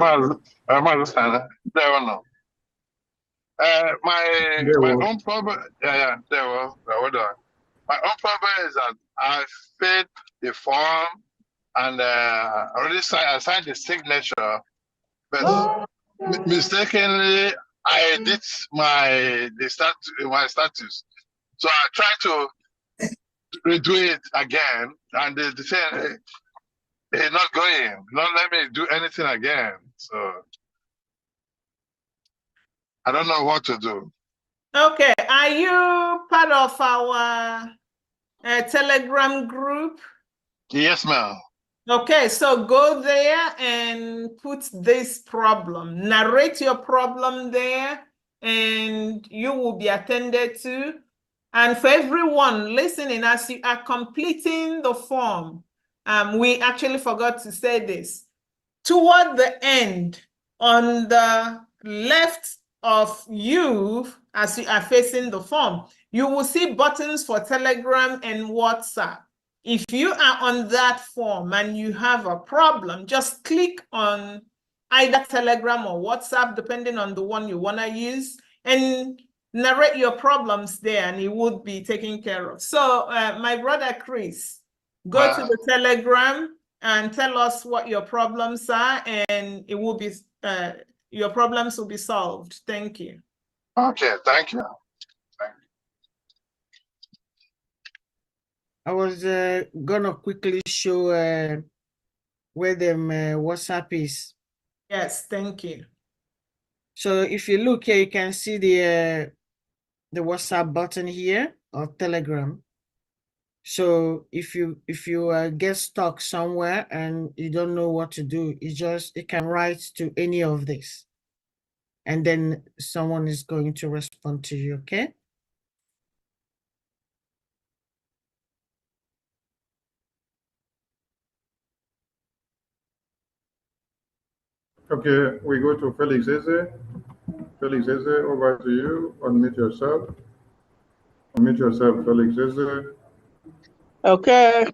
problem, there was, hold on. My own problem is that I filled the form and already I signed the signature, but mistakenly I edit my status. So I tried to redo it again, and the thing is not going, not let me do anything again. So I don't know what to do. Okay, are you part of our Telegram group? Yes, ma'am. Okay, so go there and put this problem. Narrate your problem there, and you will be attended to. And for everyone listening, as you are completing the form, we actually forgot to say this. Toward the end, on the left of you, as you are facing the form, you will see buttons for Telegram and WhatsApp. If you are on that form and you have a problem, just click on either Telegram or WhatsApp, depending on the one you want to use, and narrate your problems there, and it would be taken care of. So, my brother Chris, go to the Telegram and tell us what your problems are, and it will be your problems will be solved. Thank you. Okay, thank you. I was gonna quickly show where the WhatsApp is. Yes, thank you. So if you look here, you can see the WhatsApp button here or Telegram. So if you get stuck somewhere and you don't know what to do, you can write to any of this, and then someone is going to respond to you. Okay. Okay, we go to Felix Eze. Felix Eze, over to you. Unmute yourself. Unmute yourself, Felix Eze. Okay.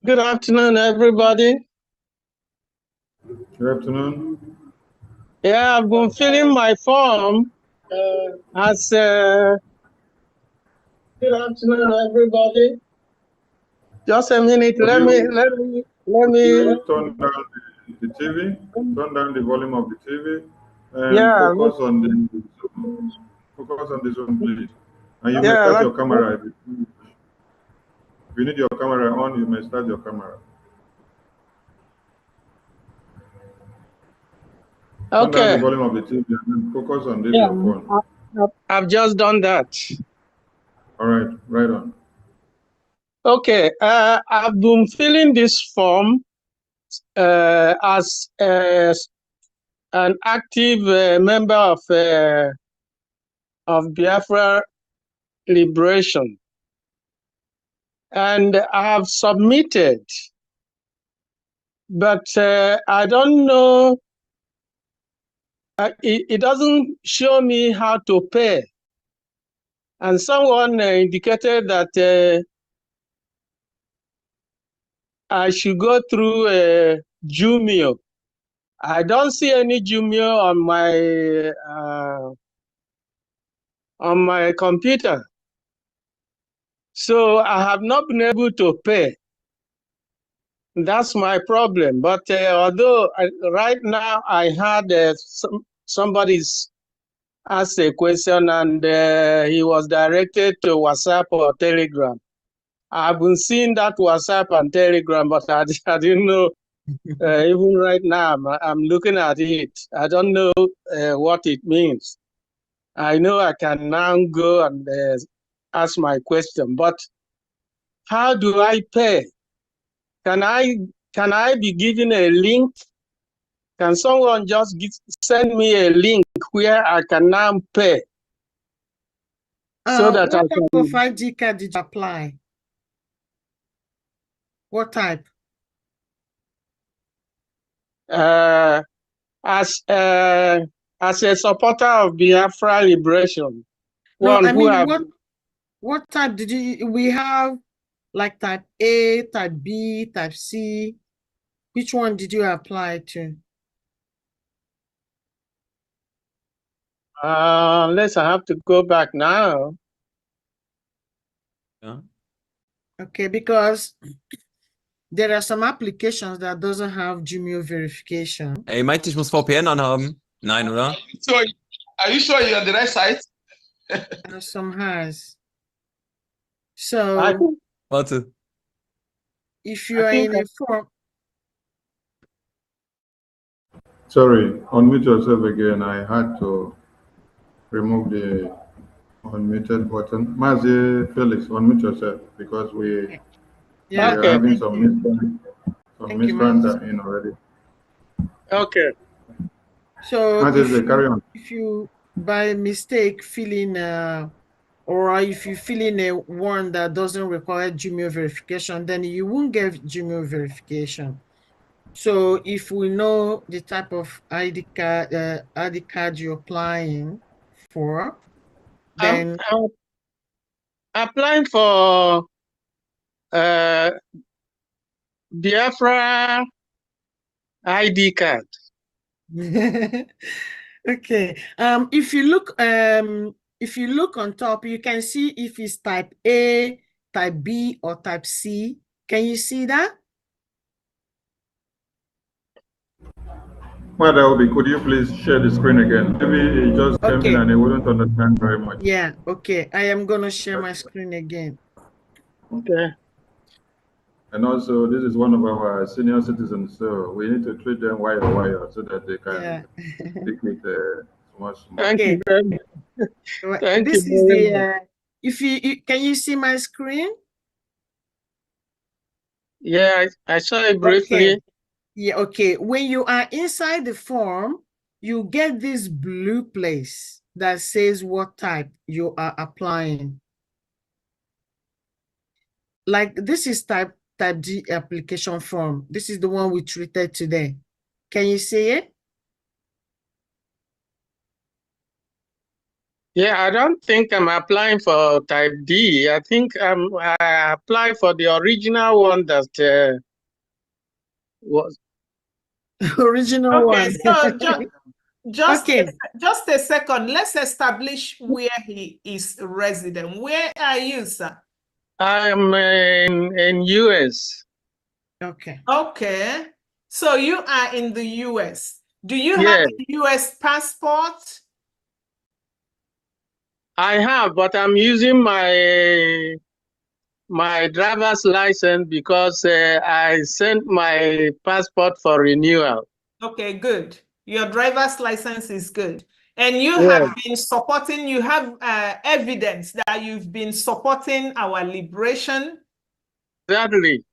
Good afternoon, everybody. Good afternoon. Yeah, I've been filling my form as good afternoon, everybody. Just a minute. Let me. Turn down the TV. Turn down the volume of the TV and Yeah. focus on the Zoom. Focus on the Zoom, please. And you may start your camera. If you need your camera on, you may start your camera. Okay. Turn down the volume of the TV and then focus on this your phone. I've just done that. All right, right on. Okay. I've been filling this form as an active member of Biafra Liberation, and I have submitted, but I don't know. It doesn't show me how to pay, and someone indicated that I should go through Jumio. I don't see any Jumio on my computer, so I have not been able to pay. That's my problem. But although right now I had somebody's asked a question and he was directed to WhatsApp or Telegram. I've been seeing that WhatsApp and Telegram, but I didn't know. Even right now, I'm looking at it. I don't know what it means. I know I can now go and ask my question, but how do I pay? Can I be given a link? Can someone just send me a link where I can now pay? So that what type of ID card did you apply? What type? As a supporter of Biafra Liberation. No, I mean, what type did you? We have like type A, type B, type C. Which one did you apply to? Unless I have to go back now. Ja. Okay, because there are some applications that doesn't have Gmail verification. Ey, meint, ich muss VPN anhaben? Nein, oder? So, are you sure you're on the right site? Some has. So, Warte. if you are in a form. Sorry, unmute yourself again. I had to remove the unmuted button. Mazi Felix, unmute yourself because we Yeah. are having some misprint in already. Okay. So Mazi, carry on. if you by mistake fill in or if you fill in a one that doesn't require Gmail verification, then you won't get Gmail verification. So if we know the type of ID card you're applying for, then I'm applying for Biafra ID card. okay. If you look on top, you can see if it's type A, type B, or type C. Can you see that? Well, Obi, could you please share the screen again? Maybe he just came in and he wouldn't understand very much. Yeah, okay. I am gonna share my screen again. Okay. And also, this is one of our senior citizens, so we need to treat them wire so that they can take it much more. Thank you very much. Thank This you is very the much. if you can you see my screen? Yeah, I saw it briefly. Okay. Yeah, okay. When you are inside the form, you get this blue place that says what type you are applying. Like this is type D application form. This is the one we treated today. Can you see it? Yeah, I don't think I'm applying for type D. I think I applied for the original one that was original one. So just okay. Just a second. Let's establish where he is resident. Where are you, sir? I'm in US. Okay. Okay. So you are in the US. Do you have Yes. a US passport? I have, but I'm using my driver's license because I sent my passport for renewal. Okay, good. Your driver's license is good. And you Yes. have been supporting, you have evidence that you've been supporting our liberation. Exactly.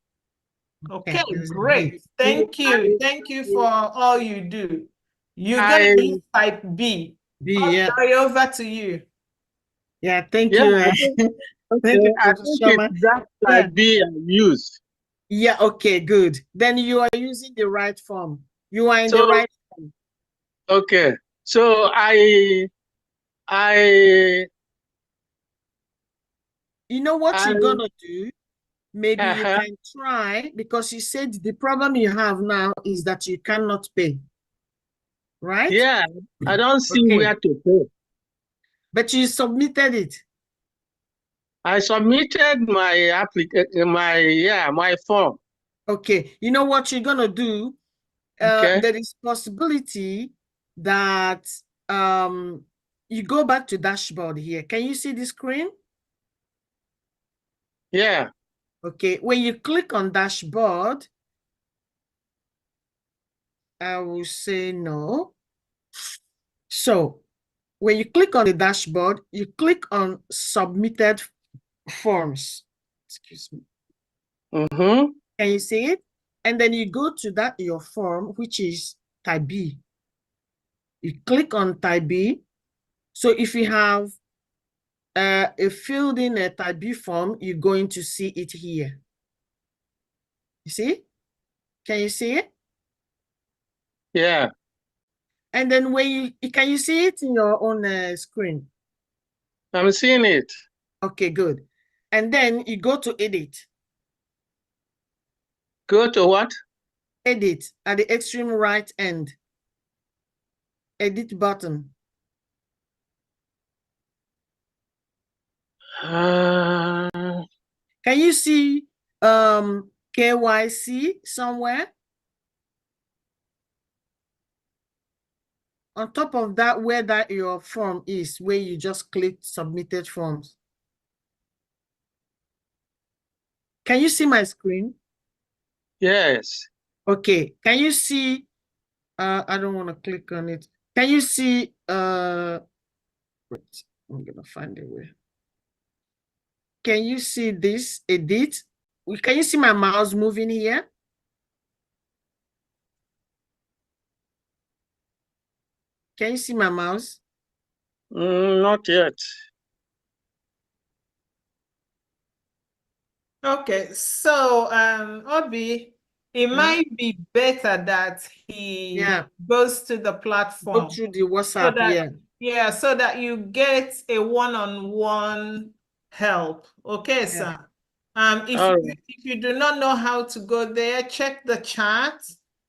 Okay, great. Thank you. Thank you for all you do. You're going to be type B. Yeah. Carry over to you. Yeah, thank Yeah, you. I think, Thank you, I Professor think Sharma. it's that type B I use. Yeah, okay, good. Then you are using the right form. You are in the So, right form. okay. So I you know what you're gonna do? Maybe you can try, because you said the problem you have now is that you cannot pay. Right? Yeah, I don't see where to pay. But you submitted it. I submitted my application, my form. Okay, you know what you're gonna do? There is possibility that you go back to dashboard here. Can you see the screen? Yeah. Okay, when you click on dashboard, I will say no. So when you click on the dashboard, you click on submitted forms. Excuse me. Mm-hmm. Can you see it? And then you go to that your form, which is type B. You click on type B. So if you have a filled in a type B form, you're going to see it here. You see? Can you see it? Yeah. And then when can you see it in your own screen? I'm seeing it. Okay, good. And then you go to edit. Go to what? Edit at the extreme right end. Edit button. Can you see KYC somewhere? On top of that, where that your form is, where you just clicked submitted forms. Can you see my screen? Yes. Okay. Can you see? I don't want to click on it. Can you see? I'm gonna find a way. Can you see this edit? Can you see my mouse moving here? Can you see my mouse? Not yet. Okay, so Obi, it might be better that he goes to the platform. Go through the WhatsApp, so that you get a one-on-one help. Okay, sir. If you do not know how to go there, check the chat.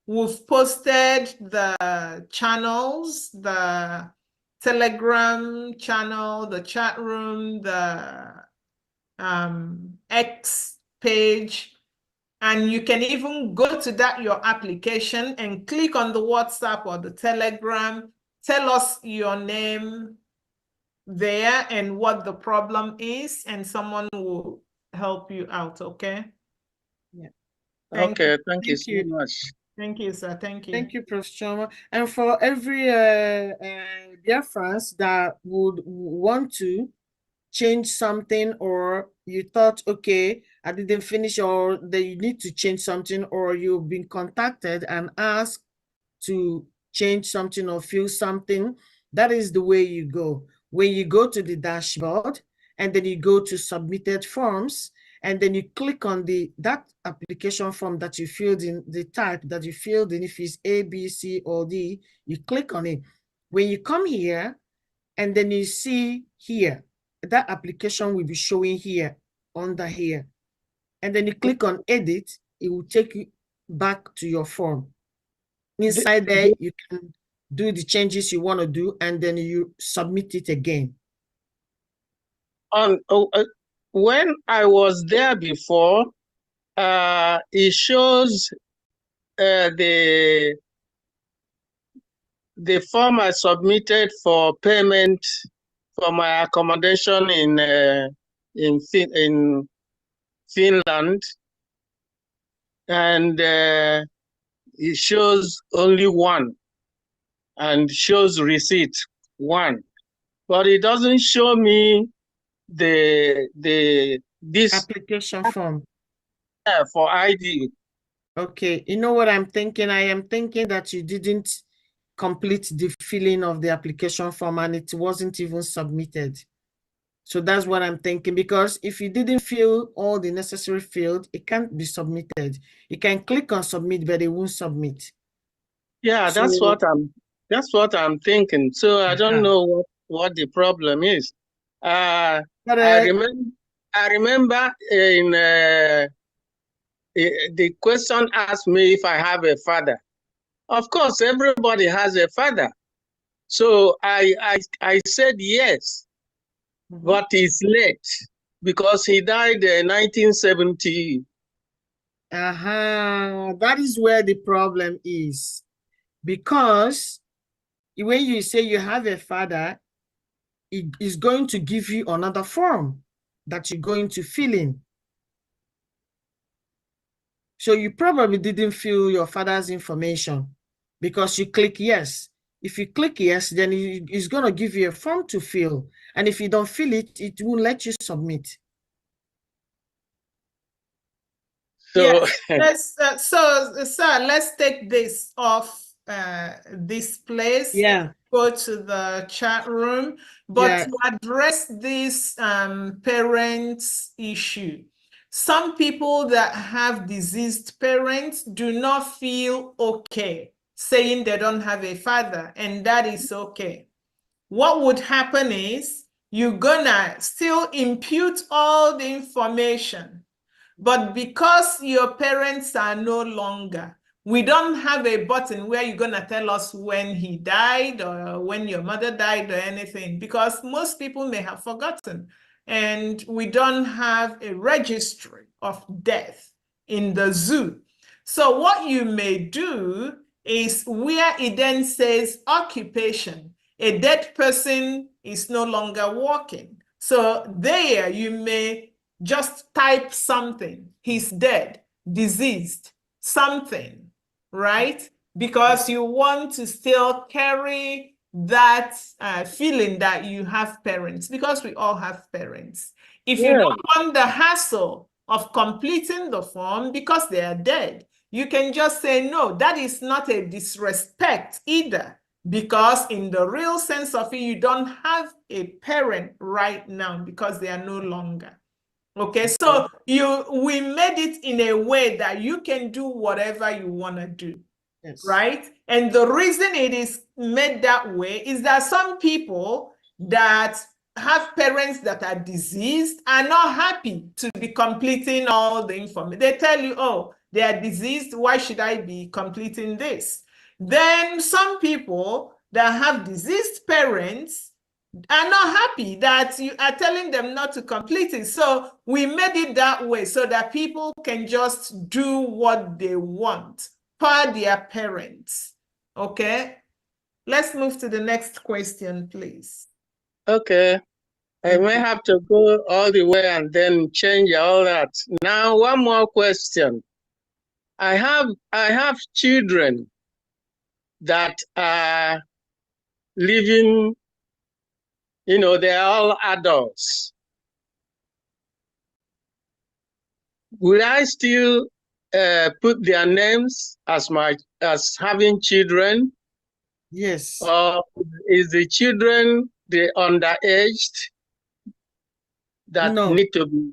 We've posted the channels, the Telegram channel, the chat room, the X page, and you can even go to your application and click on the WhatsApp or the Telegram. Tell us your name there and what the problem is, and someone will help you out. Okay. Yeah. Thank you so much. Thank you, sir. Thank you. Thank you, Professor Choma. And for every Biafrans that would want to change something, or you thought, okay, I didn't finish, or that you need to change something, or you've been contacted and asked to change something or fill something, that is the way you go. When you go to the dashboard and then you go to submitted forms, and then you click on that application form that you filled in, the type that you filled in, if it's A, B, C, or D, you click on it. When you come here, and then you see here, that application will be showing here, under here. And then you click on edit, it will take you back to your form. Inside there, you can do the changes you want to do, and then you submit it again. When I was there before, it shows the form I submitted for payment for my accommodation in Finland, and it shows only one, and shows receipt one, but it doesn't show me this application form for ID. Okay, you know what I'm thinking? I am thinking that you didn't complete the filling of the application form and it wasn't even submitted. So that's what I'm thinking, because if you didn't fill all the necessary field, it can't be submitted. You can click on submit, but it won't submit. Yeah, So, that's what I'm thinking. So I don't know what the problem is. I remember in the question asked me if I have a father. Of course, everybody has a father. So I said yes, but it's late because he died in 1970. That is where the problem is. Because when you say you have a father, it is going to give you another form that you're going to fill in. So you probably didn't fill your father's information because you click yes. If you click yes, then it's going to give you a form to fill. And if you don't fill it, it won't let you submit. So, let's take this off this place. Yeah. Go to the chat room. But to address this parents issue, some people that have deceased parents do not feel okay saying they don't have a father, and that is okay. What would happen is you're gonna still impute all the information, but because your parents are no longer, we don't have a button where you're gonna tell us when he died or when your mother died or anything, because most people may have forgotten, and we don't have a registry of death in the zoo. So what you may do is, where it then says occupation, a dead person is no longer walking. So there you may just type something. He's dead, diseased, something, right? Because you want to still carry that feeling that you have parents, because we all have parents. If you don't want the hassle of completing the form because they are dead, you can just say, no, that is not a disrespect either, because in the real sense of it, you don't have a parent right now because they are no longer. Okay, so we made it in a way that you can do whatever you want to do. Yes. Right? And the reason it is made that way is that some people that have parents that are deceased are not happy to be completing all the information. They tell you, oh, they are deceased, why should I be completing this? Then some people that have deceased parents are not happy that you are telling them not to complete it. So we made it that way so that people can just do what they want per their parents. Okay, let's move to the next question, please. Okay, I may have to go all the way and then change all that. Now, one more question. I have children that are living, you know, they're all adults. Will I still put their names as having children? Yes. Or is the children the underaged that need to be?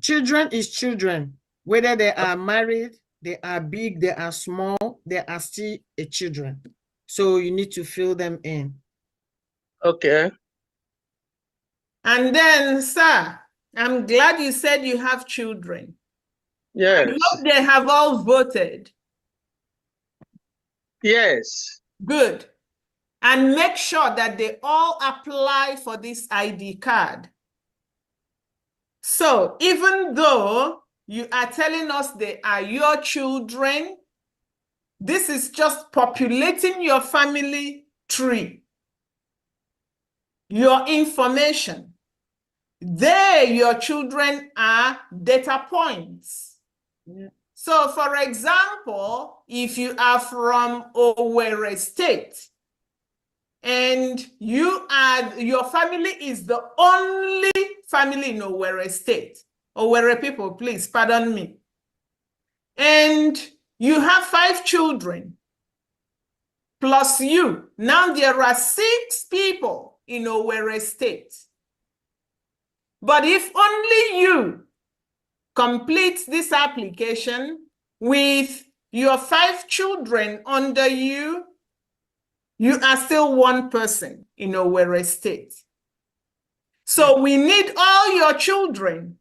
Children is children. Whether they are married, they are big, they are small, they are still a children. So you need to fill them in. Okay. And then, sir, I'm glad you said you have children. Yes. I hope they have all voted. Yes. Good. And make sure that they all apply for this ID card. So even though you are telling us they are your children, this is just populating your family tree, your information. They, your children, are data points. Yeah. So for example, if you are from Owerri State, and your family is the only family in Owerri State. Owerri people, please pardon me. And you have 5 children plus you. Now there are 6 people in Owerri State. But if only you complete this application with your 5 children under you, you are still one person in Owerri State. So we need all your children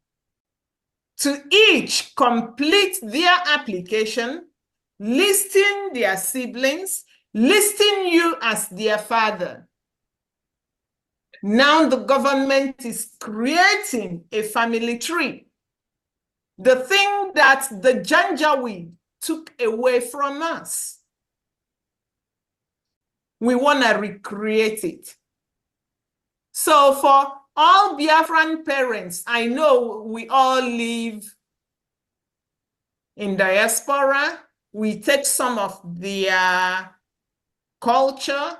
to each complete their application, listing their siblings, listing you as their father. Now the government is creating a family tree. The thing that the Janjaweed took away from us. We want to recreate it. So for all Biafran parents, I know we all live in diaspora. We take some of their culture,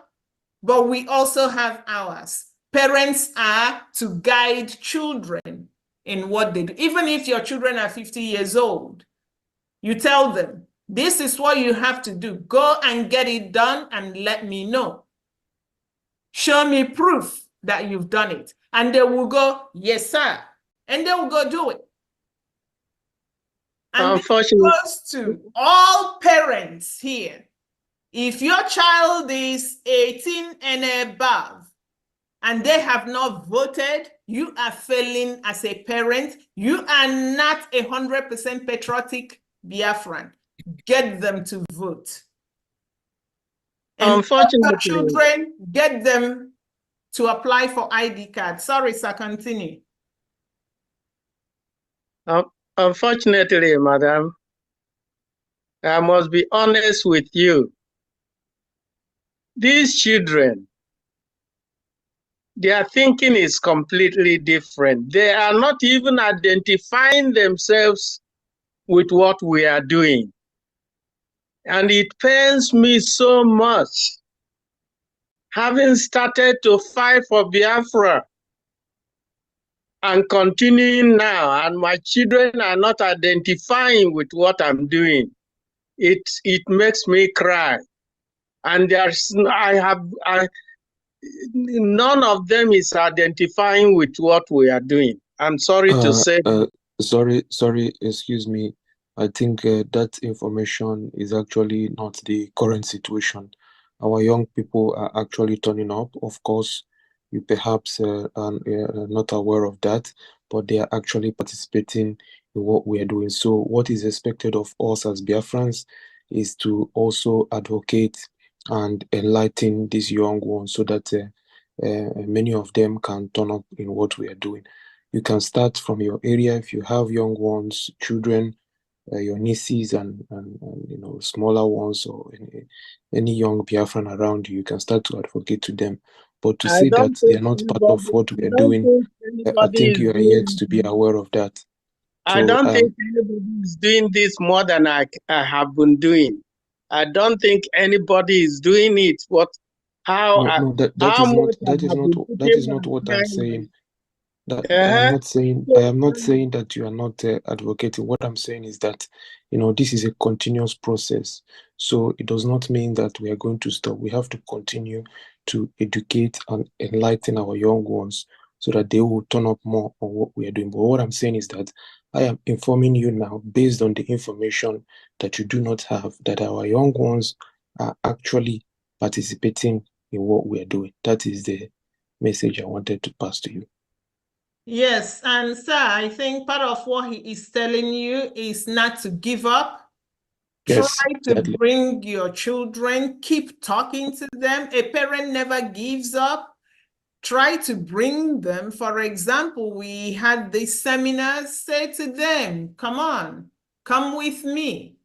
but we also have ours. Parents are to guide children in what they do. Even if your children are 50 years old, you tell them, this is what you have to do. Go and get it done and let me know. Show me proof that you've done it. And they will go, yes, sir. And they will go do it. And this goes to all parents here. If your child is 18 and above, and they have not voted, you are failing as a parent. You are not 100% patriotic Biafran. Get them to vote. And unfortunately, children, get them to apply for ID card. Sorry, sir, continue. Unfortunately, madam, I must be honest with you. These children, their thinking is completely different. They are not even identifying themselves with what we are doing. And it pains me so much having started to fight for Biafra and continuing now, and my children are not identifying with what I'm doing, it makes me cry. And none of them is identifying with what we are doing. I'm sorry to say. Sorry, excuse me. I think that information is actually not the current situation. Our young people are actually turning up. Of course, you perhaps are not aware of that, but they are actually participating in what we are doing. So what is expected of us as Biafrans is to also advocate and enlighten these young ones so that many of them can turn up in what we are doing. You can start from your area if you have young ones, children, your nieces and smaller ones, or any young Biafran around you. You can start to advocate to them. But to say that they are not part of what we are doing, I think you are yet to be aware of that. I don't think anybody is doing this more than I have been doing. I don't think anybody is doing it. That is not what I'm saying. I am not saying that you are not advocating. What I'm saying is that this is a continuous process. So it does not mean that we are going to stop. We have to continue to educate and enlighten our young ones so that they will turn up more on what we are doing. But what I'm saying is that I am informing you now based on the information that you do not have, that our young ones are actually participating in what we are doing. That is the message I wanted to pass to you. Yes, and sir, I think part of what he is telling you is not to give up. Yes, Try to exactly. bring your children, keep talking to them. A parent never gives up. Try to bring them. For example, we had these seminars. Say to them, come on, come with me.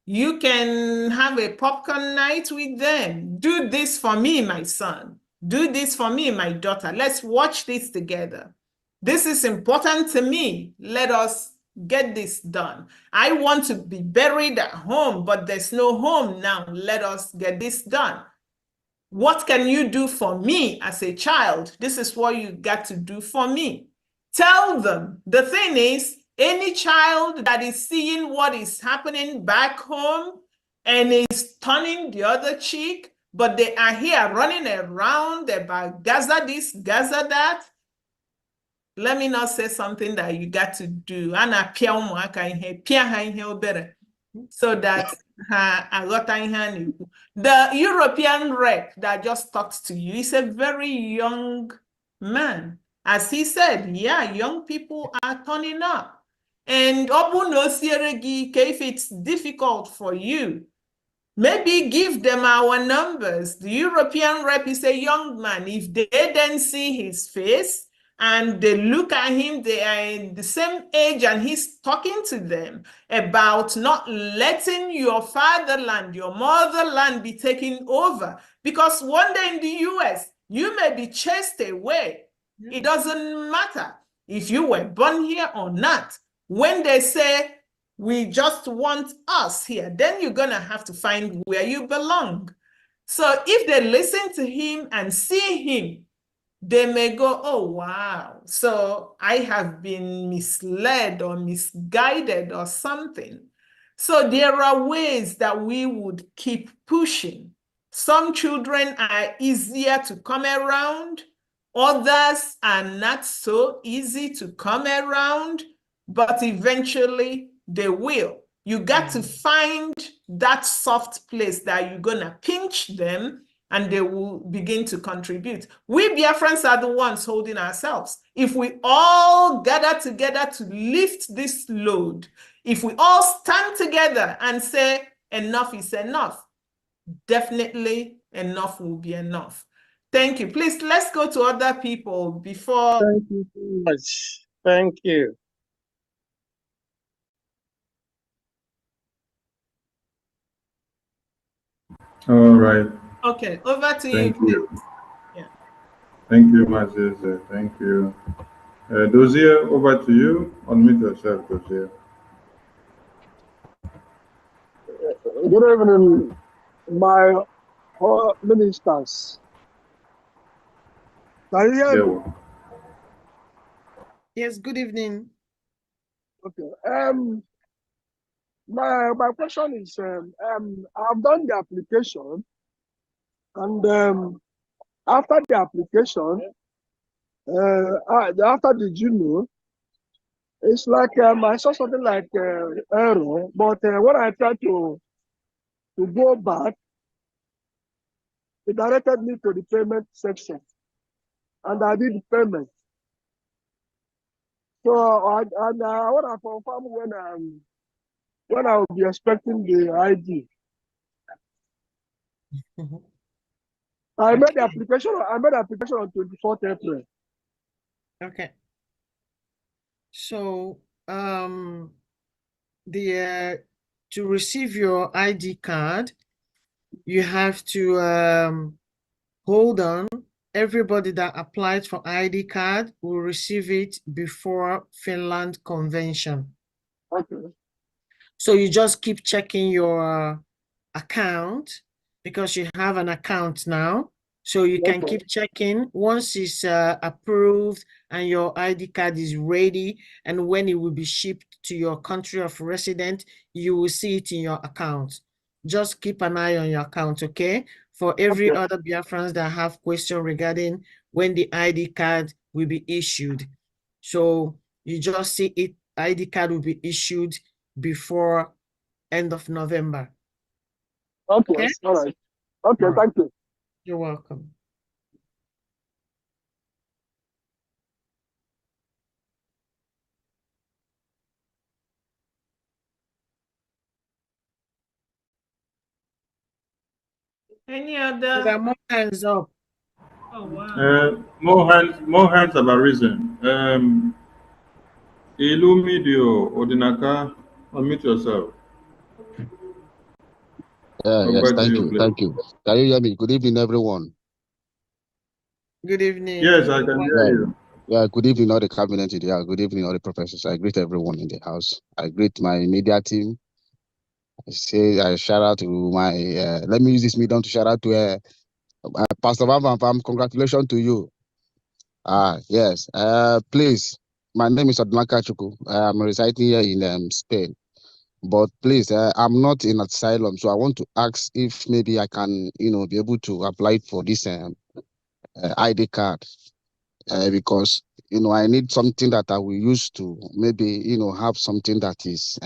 You can have a popcorn night with them. Do this for me, my son. Do this for me, my daughter. Let's watch this together. This is important to me. Let us get this done. I want to be buried at home, but there's no home now. Let us get this done. What can you do for me as a child? This is what you got to do for me. Tell them. The thing is, any child that is seeing what is happening back home and is turning the other cheek, but they are here running around about Gaza this, Gaza that, let me not say something that you got to do. So that the European rep that just talked to you is a very young man. As he said, yeah, young people are turning up. And if it's difficult for you, maybe give them our numbers. The European rep is a young man. If they then see his face and they look at him, they are in the same age and he's talking to them about not letting your fatherland, your motherland be taken over. Because one day in the US, you may be chased away. It doesn't matter if you were born here or not. When they say, we just want us here, then you're going to have to find where you belong. So if they listen to him and see him, they may go, oh, wow. So I have been misled or misguided or something. So there are ways that we would keep pushing. Some children are easier to come around. Others are not so easy to come around, but eventually they will. You got to find that soft place that you're going to pinch them and they will begin to contribute. We Biafrans are the ones holding ourselves. If we all gather together to lift this load, if we all stand together and say, enough is enough, definitely enough will be enough. Thank you. Please, let's go to other people before. Thank you so much. Thank you. All right. Okay, over to you. Thank you. Yeah. Thank you, Mrs. Thank you. Dozier, over to you. Unmute yourself, Dozier. Good evening, my ministers. Can you hear me? Yes, good evening. Okay. My question is, I've done the application, and after the application, after the Juno, it's like I saw something like error, but when I tried to go back, it directed me to the payment section, and I did the payment. So I want to confirm when I will be expecting the ID. I made the application. I made the application on 24th April. Okay. So to receive your ID card, you have to hold on. Everybody that applied for ID card will receive it before Finland Convention. Okay. So you just keep checking your account because you have an account now. So you can Okay. keep checking once it's approved and your ID card is ready, and when it will be shipped to your country of residence, you will see it in your account. Just keep an eye on your account, okay? For every Okay. other Biafrans that have question regarding when the ID card will be issued. So you just see it, ID card will be issued before end of November. Okay. Okay? All right. Okay. All right. Thank you. You're welcome. Any There other? are more hands up. Oh, wow. More hands have arisen. Ilumidio Odinaka, unmute yourself. Yes, Over to thank you, you. please. Thank you. Can you hear me? Good evening, everyone. Good evening. Yes, I can hear you. Yeah, good evening, all the cabinet. Yeah, good evening, all the professors. I greet everyone in the house. I greet my media team. I shout out to my, let me use this medium to shout out to Pastor Vam. Congratulations to you. Yes. Please, my name is Odnaka Chuku. I'm residing here in Spain. But please, I'm not in asylum, so I want to ask if maybe I can, be able to apply for this ID card because, I need something that I will use to maybe, have something that is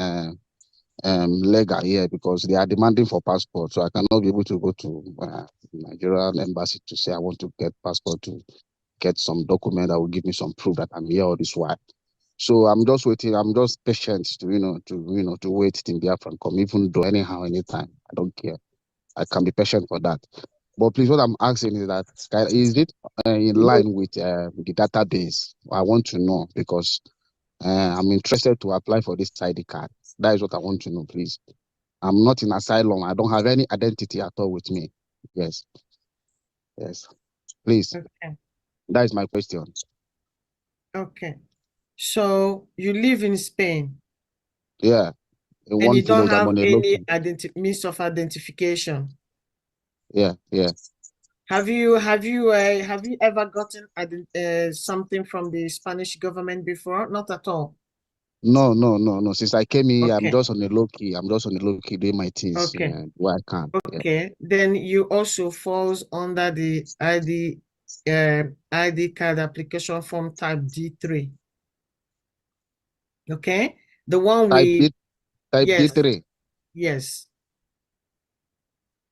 legal here because they are demanding for passport. So I cannot be able to go to Nigerian embassy to say I want to get passport to get some document that will give me some proof that I'm here all this while. So I'm just waiting. I'm just patient to wait till Biafra come, even though anyhow, anytime. I don't care. I can be patient for that. But please, what I'm asking is that is it in line with the database? I want to know because I'm interested to apply for this ID card. That is what I want to know, please. I'm not in asylum. I don't have any identity at all with me. Yes. Please. Okay. That is my question. Okay. So you live in Spain? Yeah. In and one you don't village, I'm have on a any local. means of identification? Yeah. Have you ever gotten something from the Spanish government before? Not at all. No. Since I came here, I'm Okay. just on a low key. Doing my things Okay. where I can. Okay. Then you also falls under the ID card application form type D3. Okay. The one Type yes, D3. yes.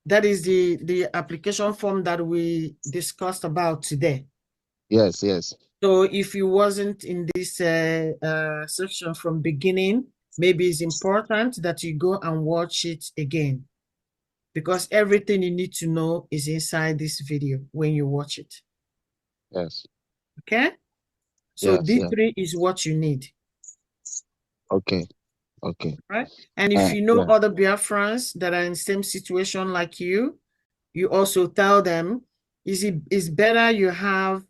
That is the application form that we discussed about today. Yes. So if you wasn't in this section from beginning, maybe it's important that you go and watch it again because everything you need to know is inside this video when you watch it. Yes. Okay? So Yes. D3 is what you need. Okay. Right? And if you know other Biafrans that are in the same situation like you also tell them it's better you have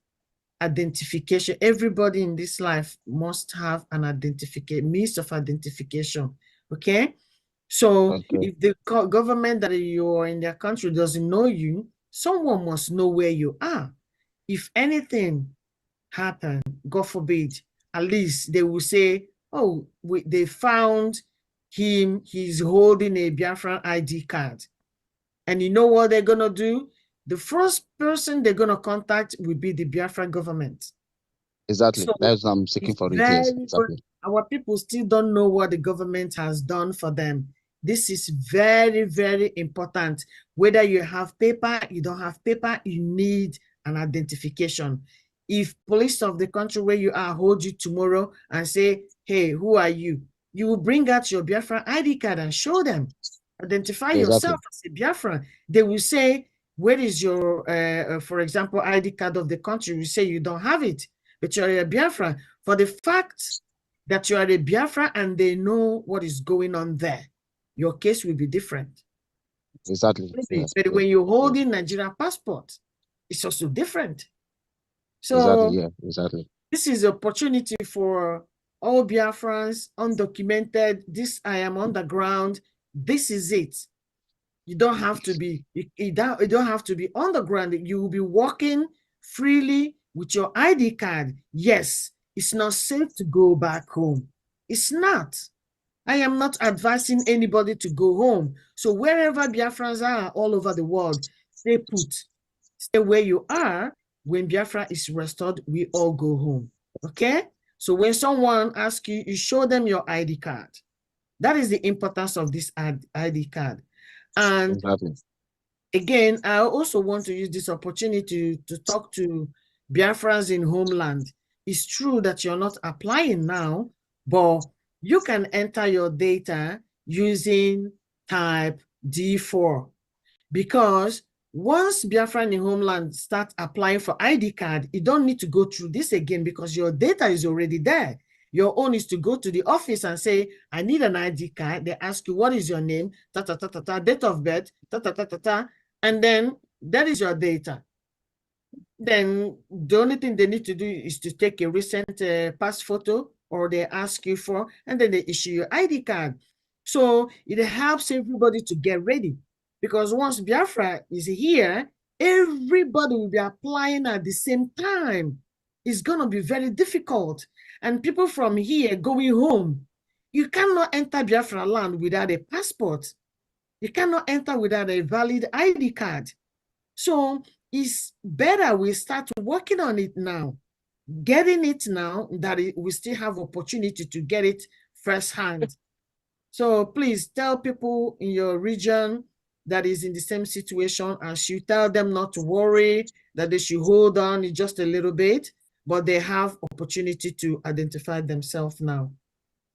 identification. Everybody in this life must have an means of identification. Okay? So if the government that you're in their country doesn't know you, someone must know where you are. if anything happen, God forbid, at least they will say, oh, they found him, he's holding a Biafran ID card. And you know what they're going to do? The first person they're going to contact will be the Biafran government. Exactly. So that's what I'm seeking for it. Yes, exactly. Our people still don't know what the government has done for them. This is very, very important. Whether you have paper, you don't have paper, you need an identification. If police of the country where you are hold you tomorrow and say, hey, who are you? You will bring out your Biafran ID card and show them. Identify yourself as a Biafran. They will say, where is your, for example, ID card of the country? You say you don't have it, but you're a Biafran. For the fact that you are a Biafra and they know what is going on there, your case will be different. Exactly. Yes, but when you hold in Nigerian passport, it's also different. So exactly, yeah, exactly. This is an opportunity for all Biafrans, undocumented. This I am on the ground. This is it. You don't have to be. You don't have to be on the ground. You will be walking freely with your ID card. Yes, it's not safe to go back home. It's not. I am not advising anybody to go home. So wherever Biafrans are all over the world, stay put. Stay where you are. When Biafra is restored, we all go home. Okay? So when someone asks you, you show them your ID card. That is the importance of this ID card. And exactly. Again, I also want to use this opportunity to talk to Biafrans in homeland. It's true that you're not applying now, but you can enter your data using type D4, because once Biafran in homeland start applying for ID card, you don't need to go through this again because your data is already there. Your own is to go to the office and say, I need an ID card. They ask you, what is your name? Ta, ta, ta, ta, ta, date of birth, ta, ta, ta, ta, ta. And then that is your data. Then the only thing they need to do is to take a recent past photo, or they ask you for, and then they issue your ID card. So it helps everybody to get ready, because once Biafra is here, everybody will be applying at the same time. It's going to be very difficult. And people from here going home, you cannot enter Biafra land without a passport. You cannot enter without a valid ID card. So it's better we start working on it now, getting it now, that we still have opportunity to get it firsthand. So please tell people in your region that is in the same situation as you. Tell them not to worry, that they should hold on just a little bit, but they have opportunity to identify themselves now.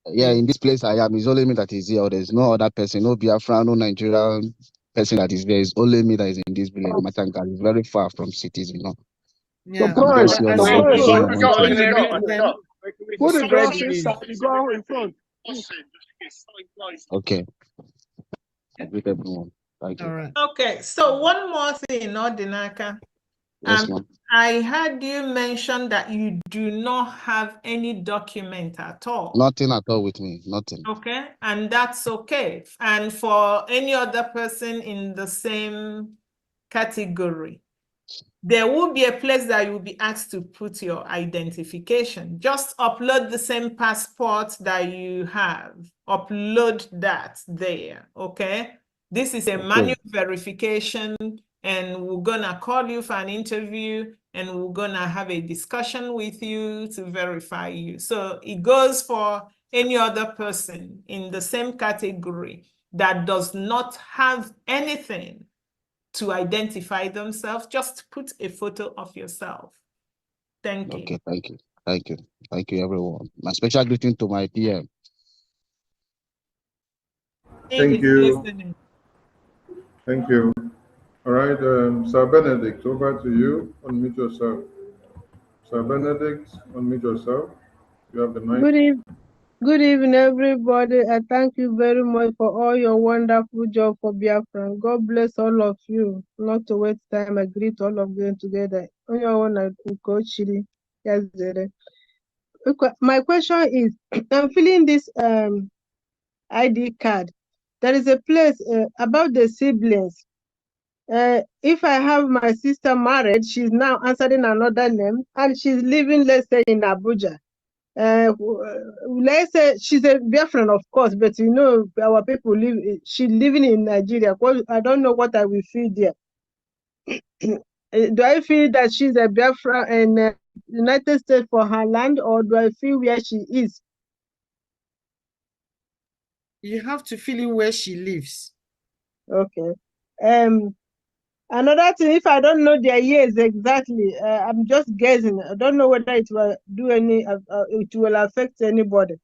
Yeah, in this place I am, it's only me that is here. There's no other person, no Biafran, no Nigerian person that is there. It's only me that is in this village. Matanga is very far from cities, you know. Yeah. Put the Spread glass the news. inside, you go in front. Okay. With everyone. Thank you. All right. Okay, so one more thing, Odinaka. Yes, ma'am. I heard you mention that you do not have any document at all. Nothing at all with me. Nothing. Okay, and that's okay. And for any other person in the same category, there will be a place that you will be asked to put your identification. Just upload the same passport that you have. Upload that there, okay? This is a manual verification, and we're gonna call you for an interview, and we're gonna have a discussion with you to verify you. So it goes for any other person in the same category that does not have anything to identify themselves. Just put a photo of yourself. Thank you. Okay, thank you. Thank you. Thank you, everyone. My special greeting to my PM. Thank you. Thank you. All right, Sir Benedict, over to you. Unmute yourself. Sir Benedict, unmute yourself. You have the mic. Good evening, everybody. I thank you very much for all your wonderful job for Biafra. God bless all of you. Not to waste time, I greet all of them together. My question is, I'm filling this ID card. There is a place about the siblings. If I have my sister married, she's now answering another name, and she's living, let's say, in Abuja. Let's say she's a Biafran, of course, but you know, our people live, she's living in Nigeria. Well, I don't know what I will feel there. Do I feel that she's a Biafra in United States for her land, or do I feel where she is? You have to feel in where she lives. Okay. Another thing, if I don't know their years exactly, I'm just guessing. I don't know whether it will do any, it will affect anybody.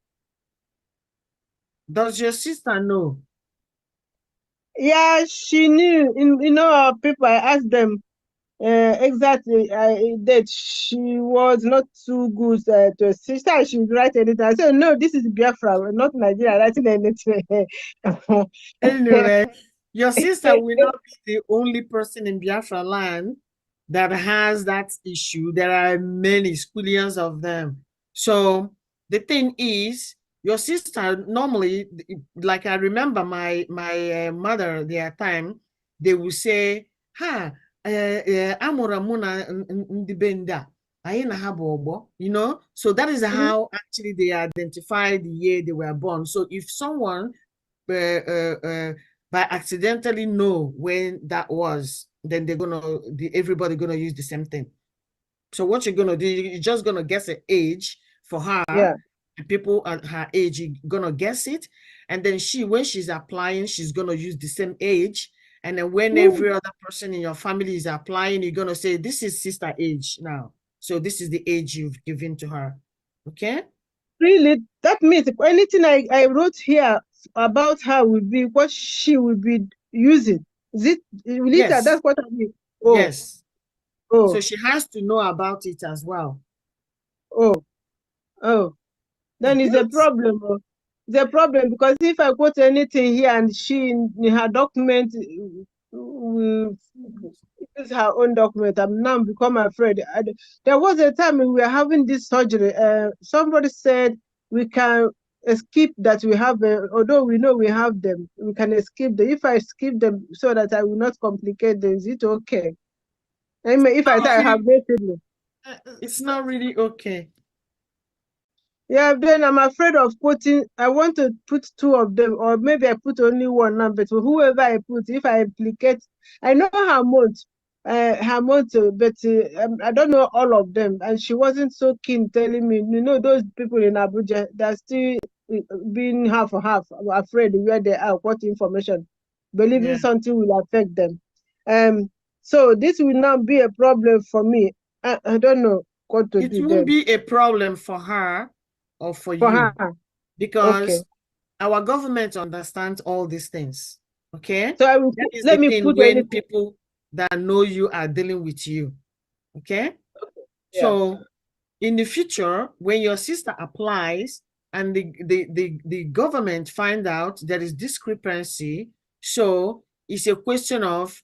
Does your sister know? Yeah, she knew. You know, people, I asked them exactly that she was not too good to her sister. She would write anything. I said, no, this is Biafra, not Nigeria writing anything. Anyway, your sister will not be the only person in Biafra land that has that issue. There are many, squillions of them. So the thing is, your sister normally, like I remember my mother their time, they will say, "Ha, amụrụ mụ na ndị be ndị a, anyị na ha bụ ọgbọ," you know. So that is how actually they identify the year they were born. So if someone by accidentally know when that was, then everybody gonna use the same thing. So what you're gonna do, you're just gonna guess an age for her. Yeah. The people at her age, you're gonna guess it, and then when she's applying, she's gonna use the same age. And then when every other person in your family is applying, you're gonna say, this is sister age now. So this is the age you've given to her. Okay? Really, that means anything I wrote here about her will be what she will be using. Is it? Yes. That's what I mean. Oh. Yes. Oh. So she has to know about it as well. Oh. Oh. Then it's a problem. It's a problem because if I put anything here and she in her document will use her own document, I'm now become afraid. There was a time we were having this surgery. Somebody said we can skip that we have, although we know we have them, we can skip them. If I skip them so that I will not complicate them, is it okay? I mean, if I say I have no children. It's not really okay. Yeah, then I'm afraid of I want to put two of them, or maybe I put only one now, but whoever I put, if I implicate, I know her month, but I don't know all of them. And she wasn't so keen telling me, you know, those people in Abuja, they're still being half and half, afraid where they are, what information, believing something will affect them. So this will now be a problem for me. I don't know what to do. It won't be a problem for her or for you, her. because our government understands all these things. Okay, so I will let me put when people that know you are dealing with you. Okay, so in the future, when your sister applies and the government find out there is discrepancy, so it's a question of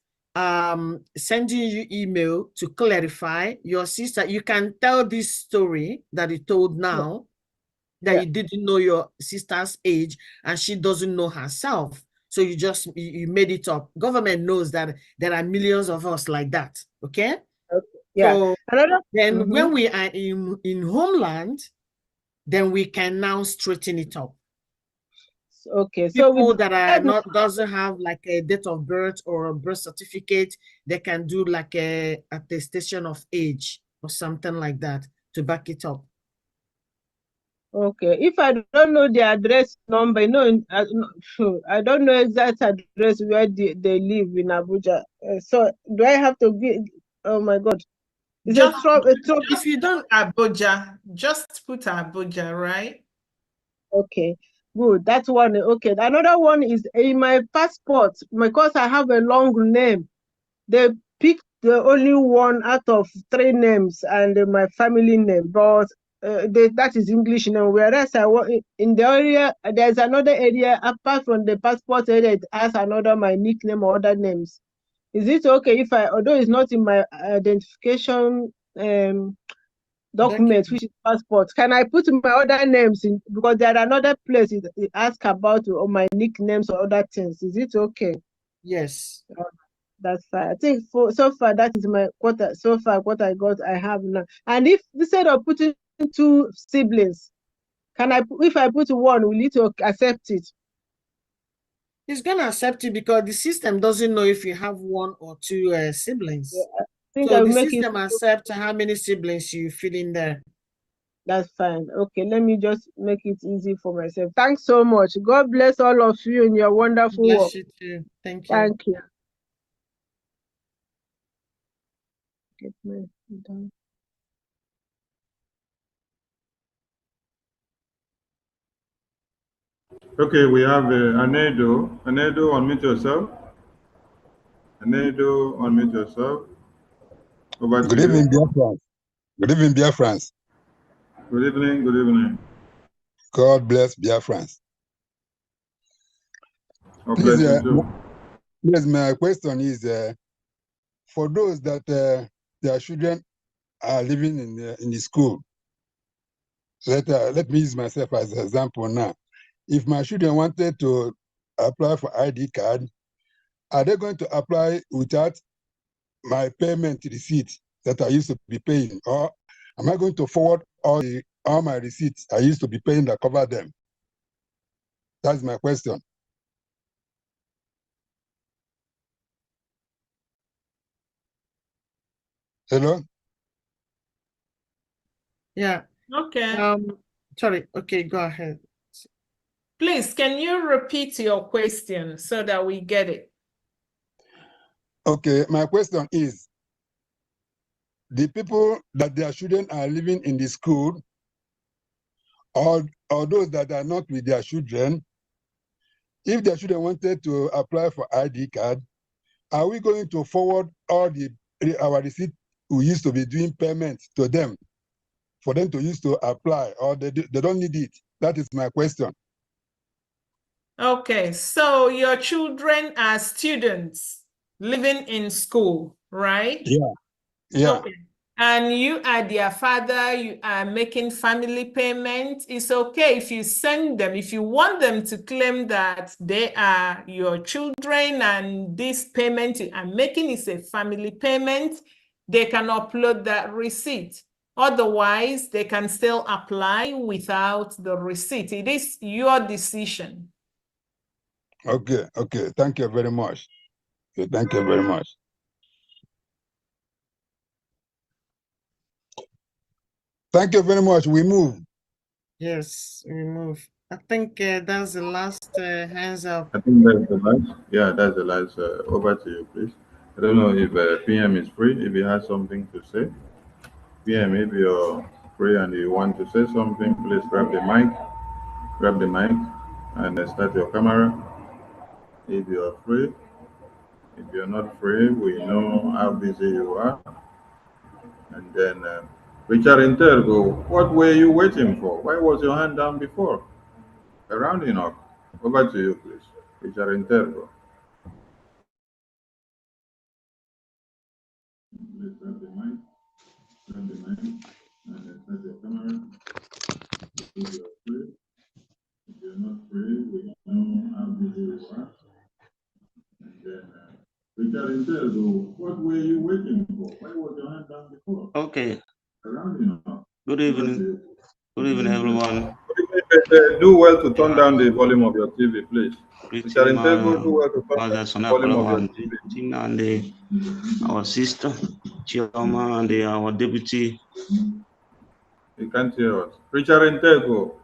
sending you email to clarify. Your sister, you can tell this story that you told now, that you didn't know your sister's age and she doesn't know herself. So you made it up. Government knows that there are millions of us like that. Okay. Yeah. So then when we are in homeland, then we can now straighten it up. Okay. People that doesn't have like a date of birth or a birth certificate, they can do like a attestation of age or something like that to back it up. Okay. If I don't know the address number, I don't know exact address where they live in Abuja. So do I have to give? Oh my God! If you don't Abuja, just put Abuja, right? Okay, good. That's one. Okay. Another one is in my passport, because I have a long name. They picked the only one out of 3 names and my family name, but that is English name. Whereas in the area, there's another area apart from the passport area, it has another my nickname or other names. Is it okay if although it's not in my identification document, which is passport, can I put my other names in, because there are another place it asks about my nicknames or other things? Is it okay? Yes. That's fine. I think for so far that is my so far what I have now. And if instead of putting 2 siblings, if I put 1, will it accept it? He's gonna accept it because the system doesn't know if you have 1 or 2 siblings. Yeah, I think So I'll the make it. system accepts how many siblings you fill in there. That's fine. Okay, let me just make it easy for myself. Thanks so much. God bless all of you in your wonderful work. Bless you too. Thank you. Thank you. Get my done. Okay, we have Anedo. Anedo, unmute yourself. Anedo, unmute yourself. Over Good evening, Biafra. Good evening, Biafrans. Good evening, good evening. God bless Biafrans. God bless you too. Please, my question is, for those that their children are living in the school, let me use myself as an example now. If my children wanted to apply for ID card, are they going to apply without my payment receipt that I used to be paying? Or am I going to forward all my receipts I used to be paying that cover them? That's my question. Hello? Yeah. Okay. Sorry. Okay, go ahead. Please, can you repeat your question so that we get it? Okay, my question is, the people that their children are living in the school, or those that are not with their children, if their children wanted to apply for ID card, are we going to forward all our receipt we used to be doing payments to them for them to use to apply, or they don't need it? That is my question. Okay, so your children are students living in school, right? Yeah. Yeah. Okay. And you are their father, you are making family payment. It's okay if you send them, if you want them to claim that they are your children and this payment you are making is a family payment, they can upload that receipt. Otherwise, they can still apply without the receipt. It is your decision. Okay, okay. Thank you very much. Okay, thank you very much. Thank you very much. We move. Yes, we move. I think that's the last hands up. I think that's the last. Yeah, that's the last. Over to you, please. I don't know if PM is free, if he has something to say. PM, if you're free and you want to say something, please grab the mic, and start your camera. If you're free. If you're not free, we know how busy you are. And then, Richard Intergo, what were you waiting for? Why was your hand down before? Around enough. Over to you, please. Richard Intergo. Please grab the mic, and start your camera. If you're free. If you're not free, we know how busy you are. And then, Richard Intergo, what were you waiting for? Why was your hand down before? Okay. Around enough. Good evening. Good evening, everyone. Do well to turn down the volume of your TV, please. Mr. Intego, do well to turn down the volume of your TV. And our sister, Chioma, and our deputy. You can't hear us. Richard Intego,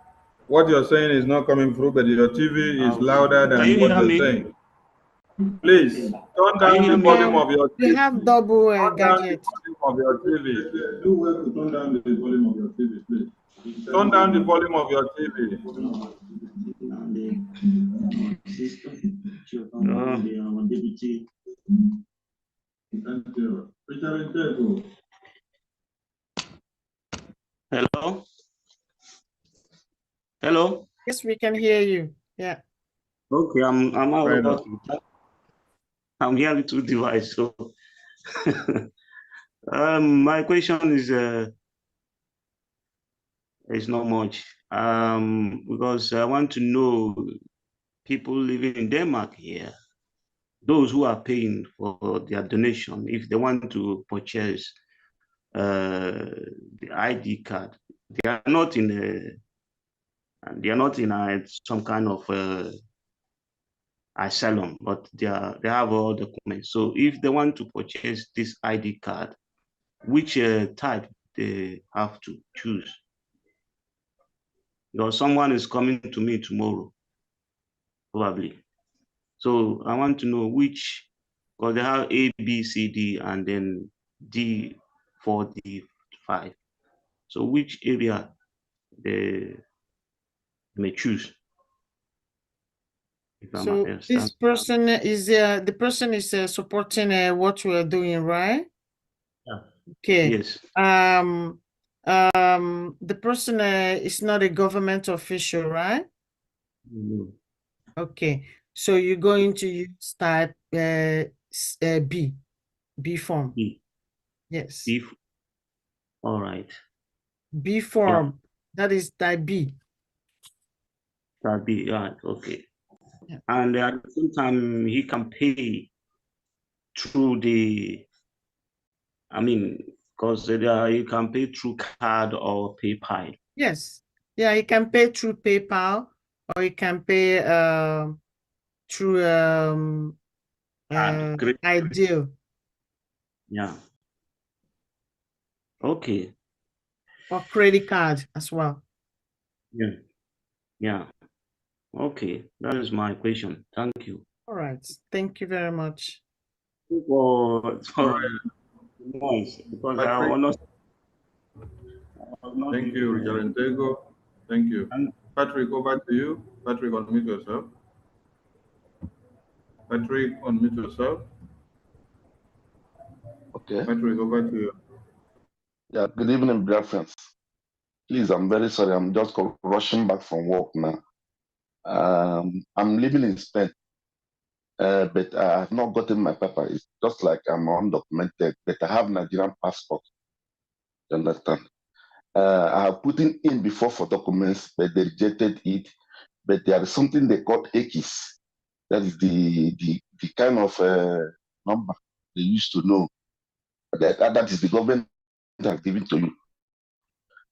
what you're saying is not coming through, but your TV is louder than what you're saying. Please, turn down the volume of your TV. We have double Turn gadget. down the volume of your TV. Do well to turn down the volume of your TV, please. Turn down the volume of your TV. Hello? Hello? Yes, we can hear you. Yeah. Okay, I'm out. I'm hearing through device. So my question is not much. Because I want to know people living in Denmark here. those who are paying for their donation, if they want to purchase the ID card, they are not in some kind of asylum, but they have all documents. So if they want to purchase this ID card, which type they have to choose? Because someone is coming to me tomorrow, probably. So I want to know which, because they have A, B, C, D, and then D, 4, D, 5. So which area they may choose? If I'm So this person is the person is supporting what we are doing, right? Yeah. Okay. Yes. The person is not a government official, right? No. Okay. So you're going to use type B form. B. Yes. B. All right. B form. That is type B. Type B. Right. Okay. Yeah. And at the same time, he can pay through the, because you can pay through card or PayPal. Yes. Yeah, you can pay through PayPal or you can pay through Ideal. Yeah. Okay. Or credit card as well. Yeah. Yeah. Okay. That is my question. Thank you. All right. Thank you very much. For noise, because I honestly. Thank you, Richard Ntego. Thank you. Patrick, over to you. Patrick, unmute yourself. Patrick, unmute yourself. Okay. Patrick, over to you. Yeah, good evening, dear friends. Please, I'm very sorry. I'm just rushing back from work now. I'm living in Spain, but I have not gotten my paper. It's just like I'm undocumented, but I have Nigerian passport. You understand? I have put in before for documents, but they rejected it. But there is something they call EKIS. That is the kind of number they used to know. That is the government has given to you.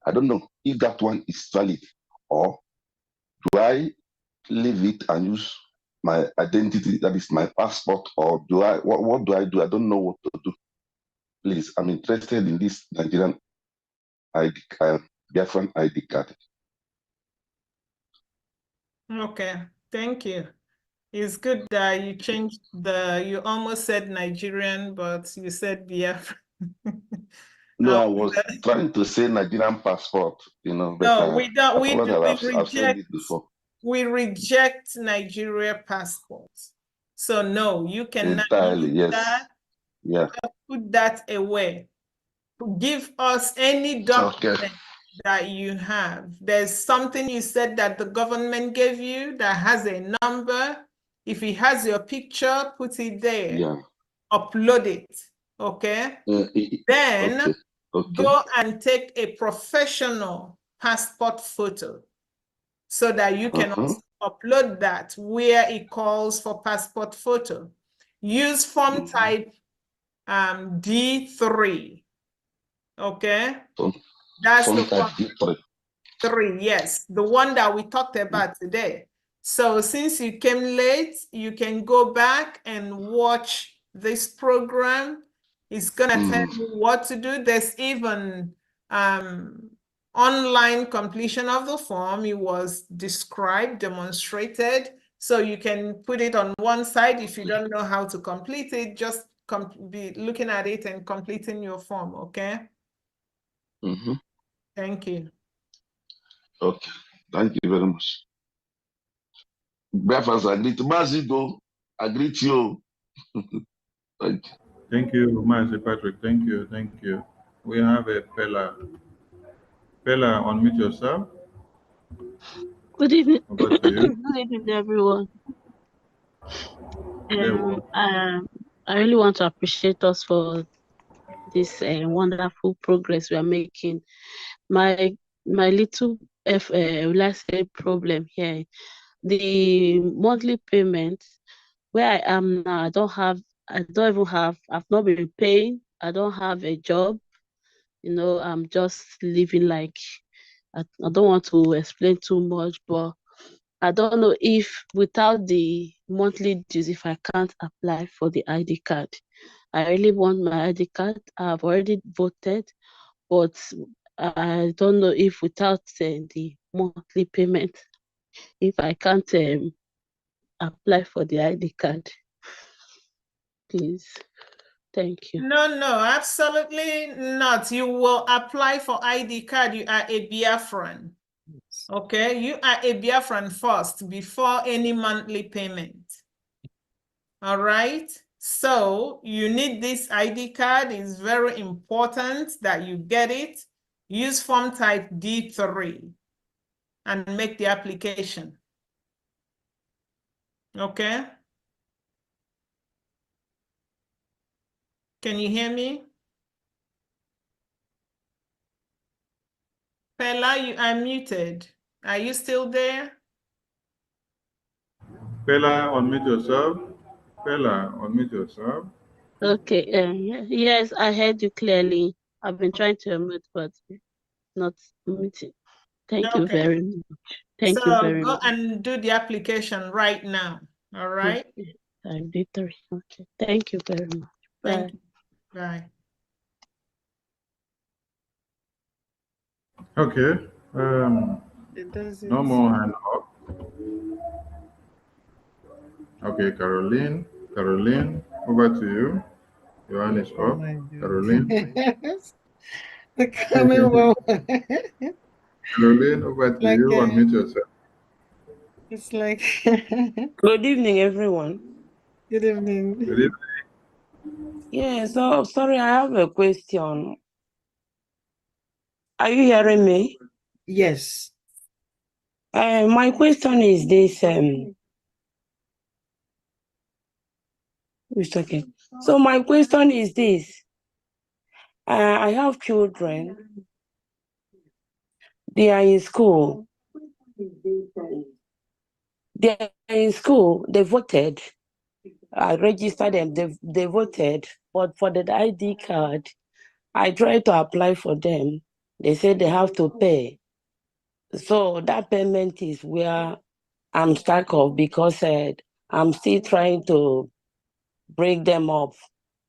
I don't know if that one is valid, or do I leave it and use my identity, that is my passport, or do I, what do I do? I don't know what to do. Please, I'm interested in this Nigerian ID card, Biafran ID card. Okay, thank you. It's good that you changed you almost said Nigerian, but you said Biafra. No, I was trying to say Nigerian passport, but no, we don't. I've said it before. We reject Nigeria passports. So no, you cannot entirely. Yes. That. Yeah. Put that away. Give us any document that you have. There's something you said that the government gave you that has a number. If it has your picture, put it there. Yeah. Upload it. Okay. Then go and take a professional passport photo so that you can also upload that where it calls for passport photo. Use form type D3. Okay. That's the form D3. 3. Yes, the one that we talked about today. So since you came late, you can go back and watch this program. It's gonna tell you what to do. There's even online completion of the form. It was described, demonstrated. So you can put it on one side. If you don't know how to complete it, just be looking at it and completing your form, okay? Thank you. Okay, thank you very much. Breakfast, I greet Mazigo. I greet you. Thank you. Thank you, Master Patrick. Thank you. Thank you. We have a Pella. Pella, unmute yourself. Good evening. Over to you. Good evening, everyone. I really want to appreciate us for this wonderful progress we are making. My little will I say problem here, the monthly payment where I am now, I don't even have, I've not been paying. I don't have a job. You know, I'm just living like, I don't want to explain too much, but I don't know if without the monthly dues, if I can't apply for the ID card. I really want my ID card. I've already voted, but I don't know if without the monthly payment, if I can't apply for the ID card. Please. Thank you. No, absolutely not. You will apply for ID card. You are a Biafran. Okay, you are a Biafran first before any monthly payment. All right. So you need this ID card. It's very important that you get it. Use form type D3 and make the application. Okay. Can you hear me? Pella, you are muted. Are you still there? Pella, unmute yourself. Pella, unmute yourself. Okay. Yes, I heard you clearly. I've been trying to unmute, but not muted. Thank you Okay. very much. Thank you So very go much. and do the application right now. All right. Okay. I did 3. Okay. Thank you very much. Thank Bye. you. Bye. Okay. No more hand up. Okay, Caroline, over to you. Your hand is up. Caroline. Caroline, over to you. Unmute yourself. It's like Good evening, everyone. good evening. Good evening. Yeah, so sorry, I have a question. Are you hearing me? Yes. My question is this. It's okay. So my question is this. I have children. They are in school. They voted. I registered them, they voted. But for the ID card, I tried to apply for them. They said they have to pay. So that payment is where I'm stuck off because I'm still trying to break them up.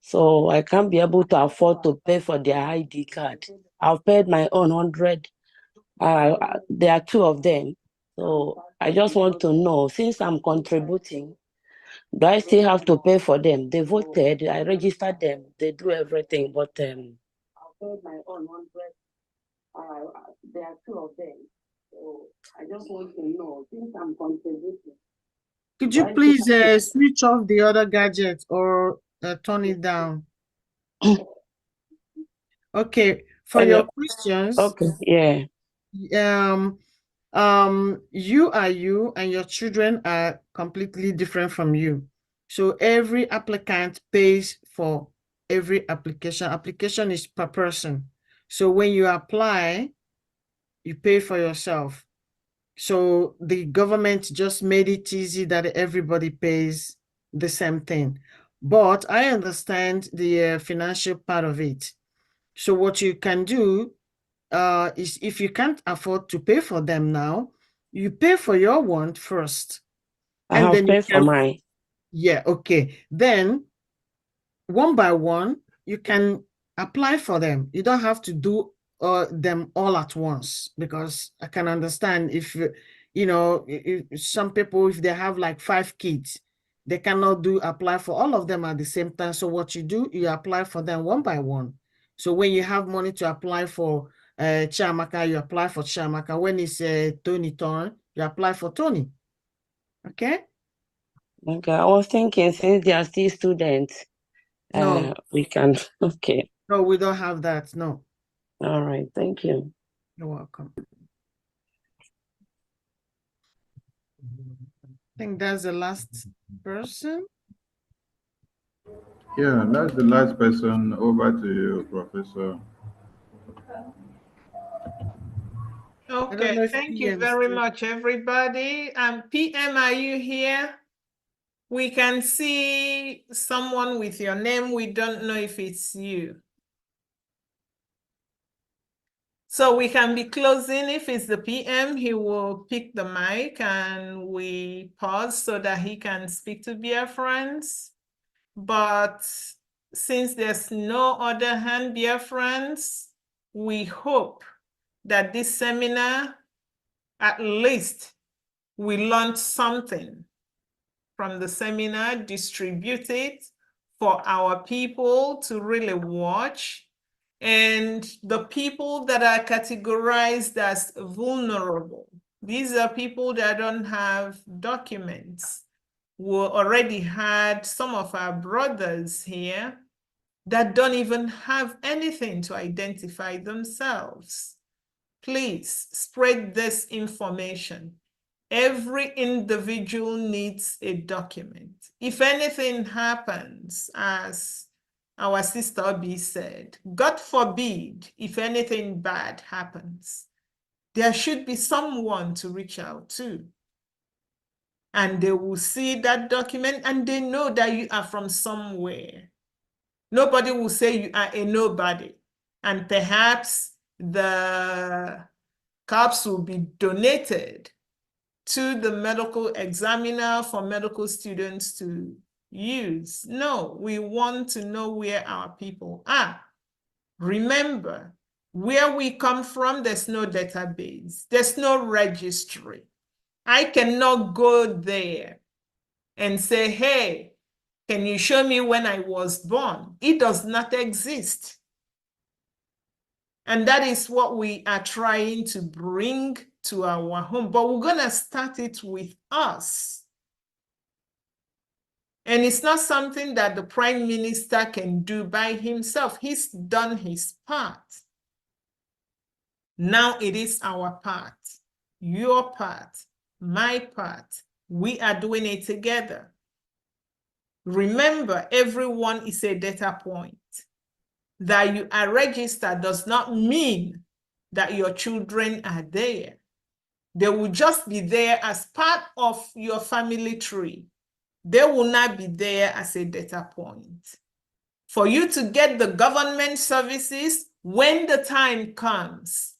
So I can't be able to afford to pay for their ID card. I've paid my own 100. There are 2 of them. So I just want to know, since I'm contributing, do I still have to pay for them? They voted, I registered them, they do everything, but I've paid my own 100. There are 2 of them. So I just want to know, since I'm contributing. Could you please switch off the other gadget or turn it down? Okay, for your questions. Okay, yeah. You are you and your children are completely different from you. So every applicant pays for every application. Application is per person. So when you apply, you pay for yourself. So the government just made it easy that everybody pays the same thing. But I understand the financial part of it. So what you can do is if you can't afford to pay for them now, you pay for your one first. I have paid for mine. Yeah, okay. Then one by one, you can apply for them. You don't have to do them all at once, because I can understand if some people, if they have like 5 kids, they cannot apply for all of them at the same time. So what you do, you apply for them one by one. So when you have money to apply for Chiamaka, you apply for Chiamaka. When it's Tony turn, you apply for Tony. Okay? Okay, I was thinking since they are still students, No. we can, okay. No, we don't have that, no. All right, thank you. You're welcome. I think that's the last person. Yeah, that's the last person. Over to you, Professor. Okay, thank you very much, everybody. PM, are you here? We can see someone with your name. We don't know if it's you. So we can be closing. If it's the PM, he will pick the mic and we pause so that he can speak to Biafrans. But since there's no other hand, Biafrans, we hope that this seminar, at least we learned something from the seminar, distribute it for our people to really watch. And the people that are categorized as vulnerable, these are people that don't have documents. We already had some of our brothers here that don't even have anything to identify themselves. Please spread this information. Every individual needs a document. If anything happens, as our sister Obi said, God forbid, if anything bad happens, there should be someone to reach out to. And they will see that document and they know that you are from somewhere. Nobody will say you are a nobody. And perhaps the cups will be donated to the medical examiner for medical students to use. No, we want to know where our people are. Remember, where we come from, there's no database. There's no registry. I cannot go there and say, hey, can you show me when I was born? It does not exist. And that is what we are trying to bring to our home. But we're going to start it with us. And it's not something that the Prime Minister can do by himself. He's done his part. Now it is our part, your part, my part. We are doing it together. Remember, everyone is a data point. That you are registered does not mean that your children are there. They will just be there as part of your family tree. They will not be there as a data point. For you to get the government services, when the time comes,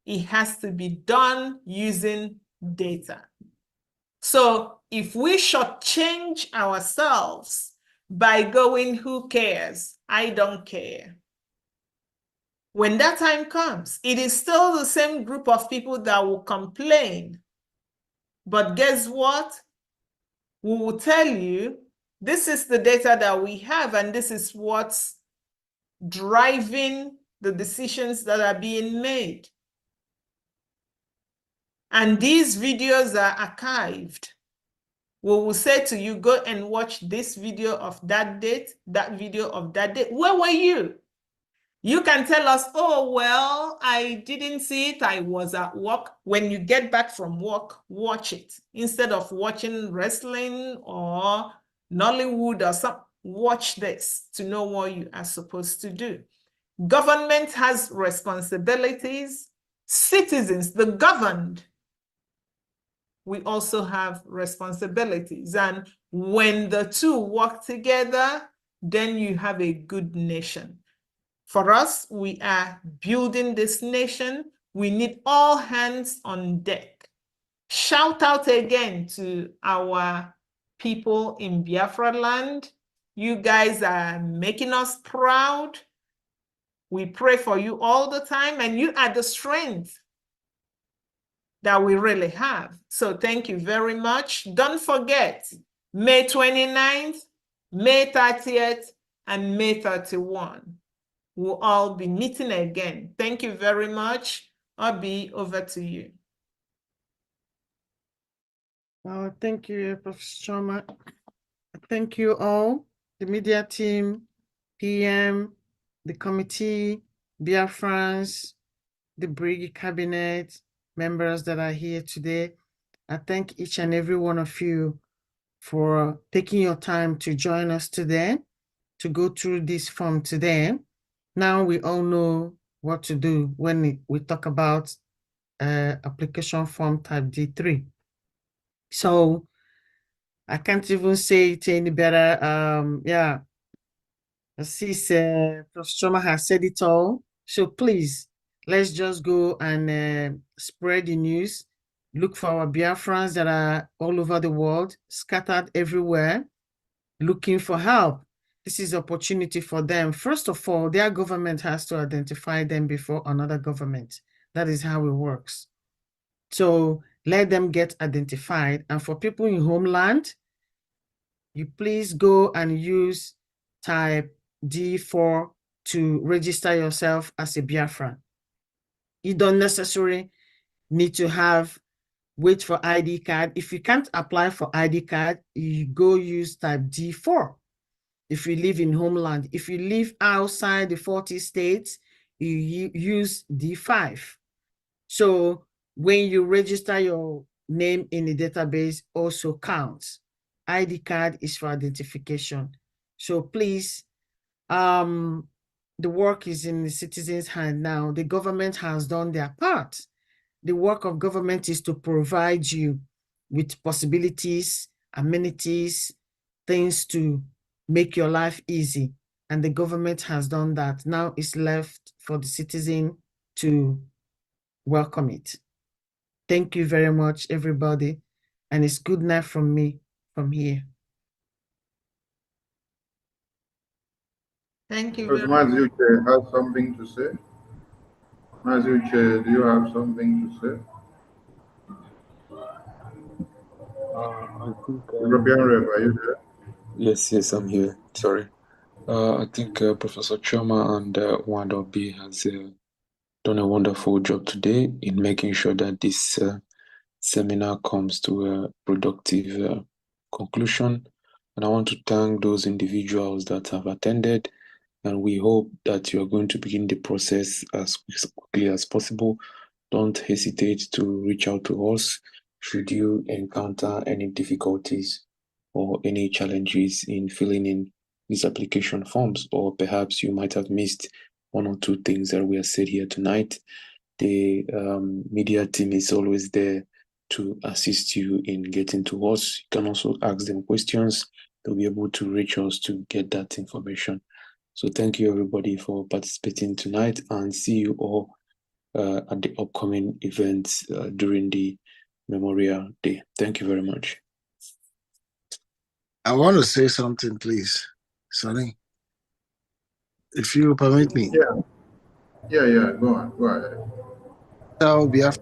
it has to be done using data. So if we shortchange ourselves by going, who cares? I don't care. When that time comes, it is still the same group of people that will complain. But guess what? We will tell you, this is the data that we have, and this is what's driving the decisions that are being made. And these videos are archived. We will say to you, go and watch this video of that date, that video of that date. Where were you? You can tell us, oh, well, I didn't see it. I was at work. When you get back from work, watch it. Instead of watching wrestling or Nollywood or something, watch this to know what you are supposed to do. Government has responsibilities. Citizens, the governed, we also have responsibilities. And when the two work together, then you have a good nation. For us, we are building this nation. We need all hands on deck. Shout out again to our people in Biafra land. You guys are making us proud. We pray for you all the time, and you are the strength that we really have. So thank you very much. Don't forget, May 29th, May 30th, and May 31. We'll all be meeting again. Thank you very much. Obi, over to you. Thank you, Professor Choma. Thank you all, the media team, PM, the committee, Biafrans, the Brig cabinet, members that are here today. I thank each and every one of you for taking your time to join us today, to go through this form today. Now we all know what to do when we talk about application form type D3. So I can't even say it any better. Yeah, see, Professor Choma has said it all. So please, let's just go and spread the news. Look for our Biafrans that are all over the world, scattered everywhere, looking for help. This is opportunity for them. First of all, their government has to identify them before another government. That is how it works. So let them get identified. And for people in homeland, you please go and use type D4 to register yourself as a Biafran. You don't necessarily need to wait for ID card. If you can't apply for ID card, you go use type D4. If you live in homeland, if you live outside the 40 states, you use D5. So when you register your name in the database also counts. ID card is for identification. So please, the work is in the citizens' hand now. The government has done their part. The work of government is to provide you with possibilities, amenities, things to make your life easy. And the government has done that. Now it's left for the citizen to welcome it. Thank you very much, everybody. And it's good night from me from here. Thank you Does very much. Mazuche have something to say? Mazuche, do you have something to say? I think European Rep, are you there? yes, I'm here. Sorry. I think Professor Choma and Wandobi has done a wonderful job today in making sure that this seminar comes to a productive conclusion. And I want to thank those individuals that have attended, and we hope that you are going to begin the process as quickly as possible. Don't hesitate to reach out to us should you encounter any difficulties or any challenges in filling in these application forms, or perhaps you might have missed one or two things that we have said here tonight. The media team is always there to assist you in getting to us. You can also ask them questions. They'll be able to reach us to get that information. So thank you everybody for participating tonight, and see you all at the upcoming events during the Memorial Day. Thank you very much. I want to say something, please, Sonny, if you permit me. Yeah, go ahead. So we have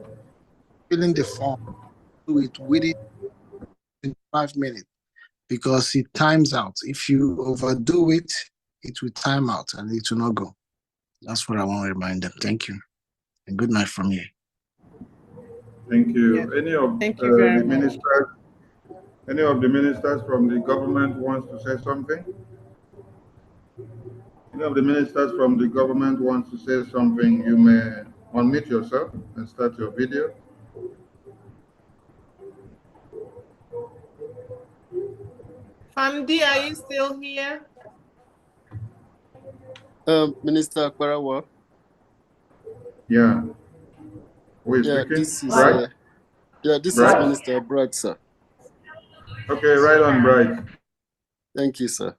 filling the form, do it within 5 minutes because it times out. If you overdo it, it will time out and it will not go. That's what I want to remind them. Thank you. And good night from you. Thank you. Yeah. Any of Thank you very the much. ministers, any of the ministers from the government wants to say something? Any of the ministers from the government wants to say something, you may unmute yourself and start your video. Famdi, are you still here? Minister Kwarawa. Yeah. Who is Yeah, speaking? this is Bright? this is Bright? Minister Bright, sir. Okay, right on, Bright. Thank you, sir.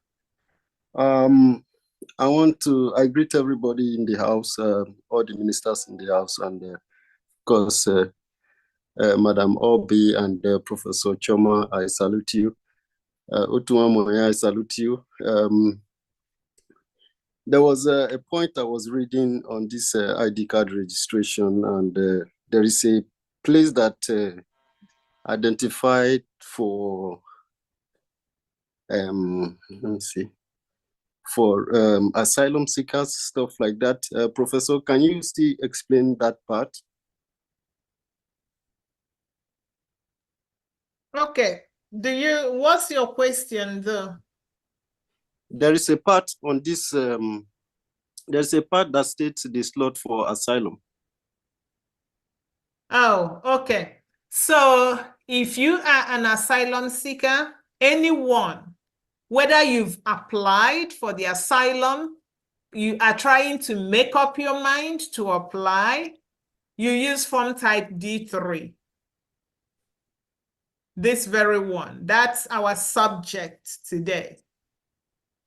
I greet everybody in the house, all the ministers in the house, and of course, Madam Obi and Professor Choma, I salute you. Otuamoya, I salute you. There was a point I was reading on this ID card registration, and there is a place that identified for, let me see, for asylum seekers, stuff like that. Professor, can you still explain that part? Okay. What's your question though? There is a part on this, there's a part that states the slot for asylum. Oh, okay. So if you are an asylum seeker, anyone, whether you've applied for the asylum, you are trying to make up your mind to apply, you use form type D3. This very one. That's our subject today.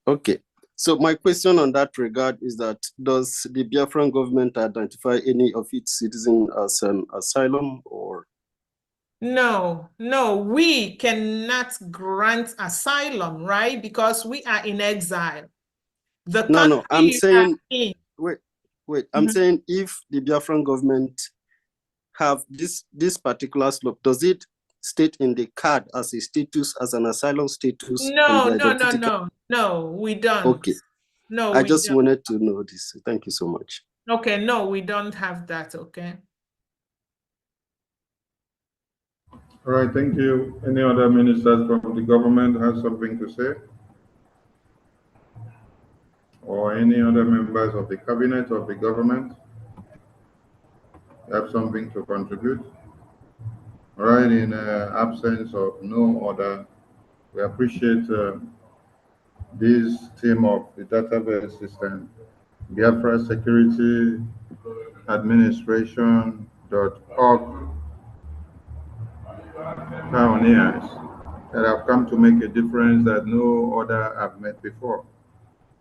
Okay. So my question on that regard is that does the Biafran government identify any of its citizens as an asylum or? No, we cannot grant asylum, right? Because we are in exile. The No, I'm saying, in. wait, I'm saying if the Biafran government have this particular slope, does it state in the card as a status, as an asylum status? No, we don't. Okay. No, I just wanted to know this. Thank you so much. Okay, no, we don't have that, okay? All right, thank you. Any other ministers from the government have something to say? Or any other members of the cabinet of the government have something to contribute? All right, in absence of no other, we appreciate this team of the database system, Biafra Security Administration.org pioneers that have come to make a difference that no other have met before.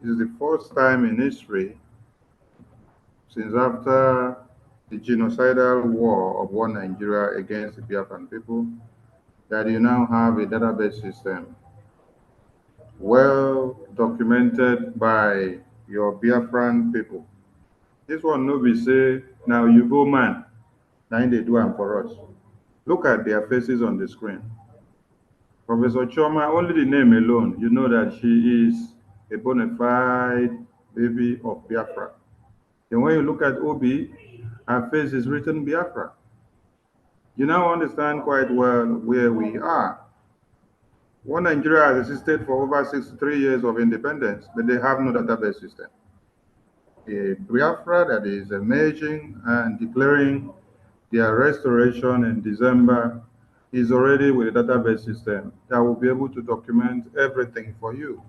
This is the first time in history since after the genocidal war of one Nigeria against the Biafran people that you now have a database system well documented by your Biafran people. This one no be say, now you go man, now they do them for us. Look at their faces on the screen. Professor Choma, only the name alone, you know that she is a bona fide baby of Biafra. Then when you look at Obi, her face is written Biafra. You now understand quite well where we are. One Nigeria has existed for over 63 years of independence, but they have no database system. A Biafra that is emerging and declaring their restoration in December is already with a database system that will be able to document everything for you.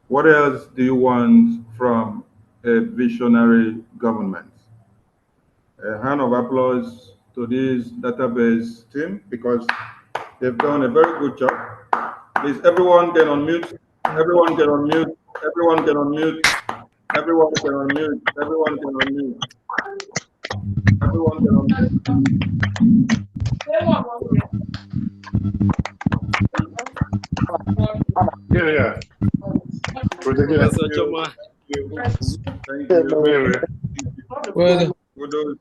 What else do you want from a visionary government? A hand of applause to this database team because they've done a very good job. Please, everyone can unmute. Everyone can unmute. Everyone can unmute. Everyone can unmute. Everyone can unmute. Everyone can unmute. Yeah. Professor Choma. Thank you. Kudos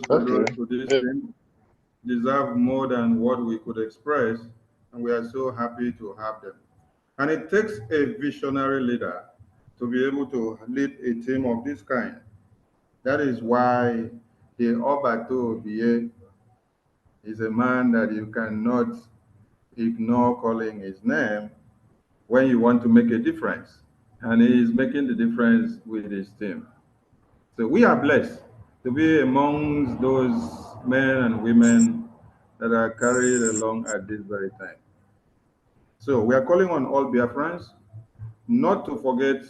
to this team. Deserve more than what we could express, and we are so happy to have them. And it takes a visionary leader to be able to lead a team of this kind. That is why the Obato Obie is a man that you cannot ignore calling his name when you want to make a difference. And he is making the difference with his team. So we are blessed to be amongst those men and women that are carried along at this very time. So we are calling on all Biafrans not to forget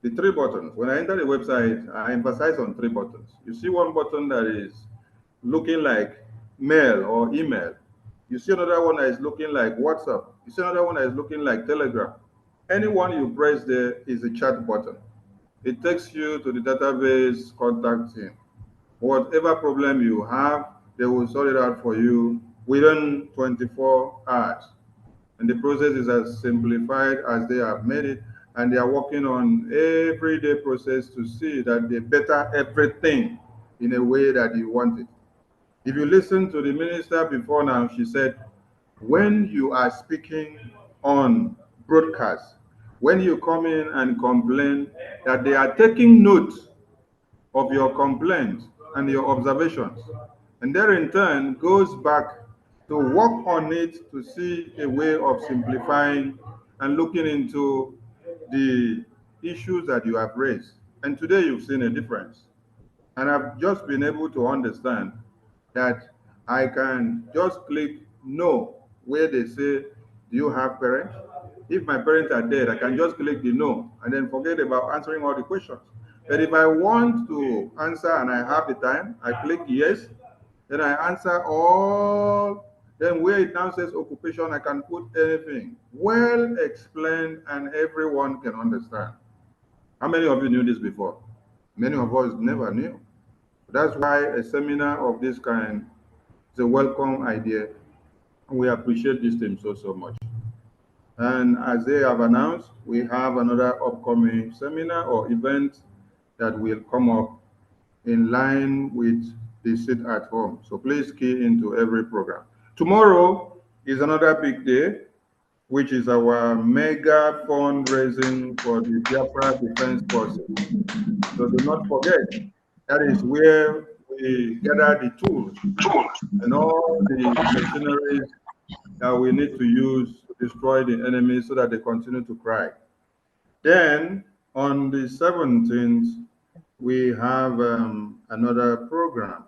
the three buttons. When I enter the website, I emphasize on three buttons. You see one button that is looking like mail or email. You see another one that is looking like WhatsApp. You see another one that is looking like Telegram. Anyone you press there is a chat button. It takes you to the database contact team. Whatever problem you have, they will sort it out for you within 24 hours. And the process is as simplified as they have made it. And they are working on everyday process to see that they better everything in a way that you want it. If you listen to the minister before now, she said, when you are speaking on broadcast, when you come in and complain, that they are taking note of your complaints and your observations, and then in turn goes back to work on it to see a way of simplifying and looking into the issues that you have raised. And today you've seen a difference. And I've just been able to understand that I can just click no where they say, do you have parents? If my parents are dead, I can just click the no and then forget about answering all the questions. But if I want to answer and I have the time, I click yes, then I answer all Then where it now says occupation, I can put anything. Well explained and everyone can understand. How many of you knew this before? Many of us never knew. That's why a seminar of this kind is a welcome idea. And we appreciate this team so much. And as they have announced, we have another upcoming seminar or event that will come up in line with the sit at home. So please key into every program. Tomorrow is another big day, which is our mega fundraising for the Biafra Defense Forces. So do not forget, that is where we gather the tools and all the machineries that we need to use to destroy the enemy so that they continue to cry. Then on the 17th, we have another program.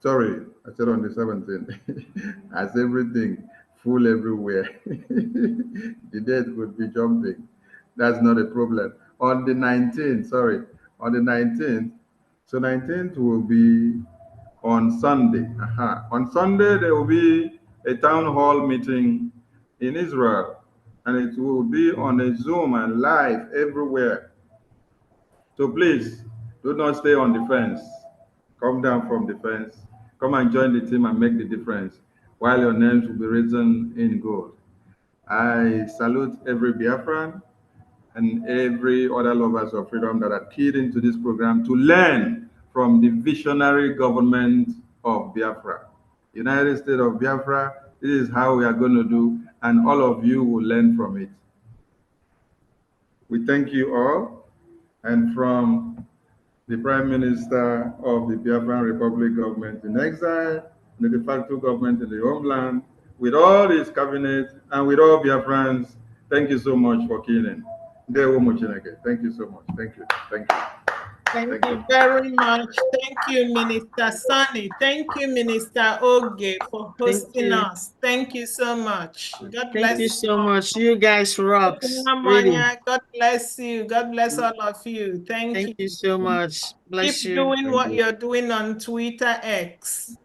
Sorry, I said on the 17th. As everything full everywhere. The date would be jumping. That's not a problem. On the 19th, sorry, on the 19th. So 19th will be on Sunday. On Sunday, there will be a town hall meeting in Israel, and it will be on a Zoom and live everywhere. So please, do not stay on the fence. Come down from the fence. Come and join the team and make the difference, while your names will be written in gold. I salute every Biafran and every other lovers of freedom that are keyed into this program to learn from the visionary government of Biafra. United States of Biafra, this is how we are going to do, and all of you will learn from it. We thank you all, and from the Prime Minister of the Biafran Republic government in exile, the de facto government in the homeland, with all his cabinet, and with all Biafrans, thank you so much for keying in. Thank you so much. Thank you. Thank you. Thank you very much. Thank you, Minister Sunny. Thank you, Minister Oge, for hosting us. Thank you so much. God bless Thank you so much. You guys rocks. Really. God bless you. God bless all of you. Thank you. Thank you so much. Bless Keep you. doing what you're doing on Twitter X.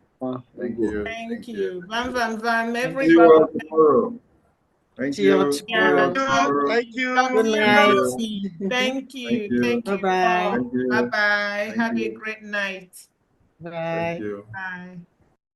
Thank you. Thank you. Vam, vam, vam, See everybody. you all tomorrow. Thank See you all you. tomorrow. Thank you. Good night. Thank you. Thank you. Bye-bye. Thank you. Bye-bye. Thank Have you. a great night. Bye. Thank you. Bye.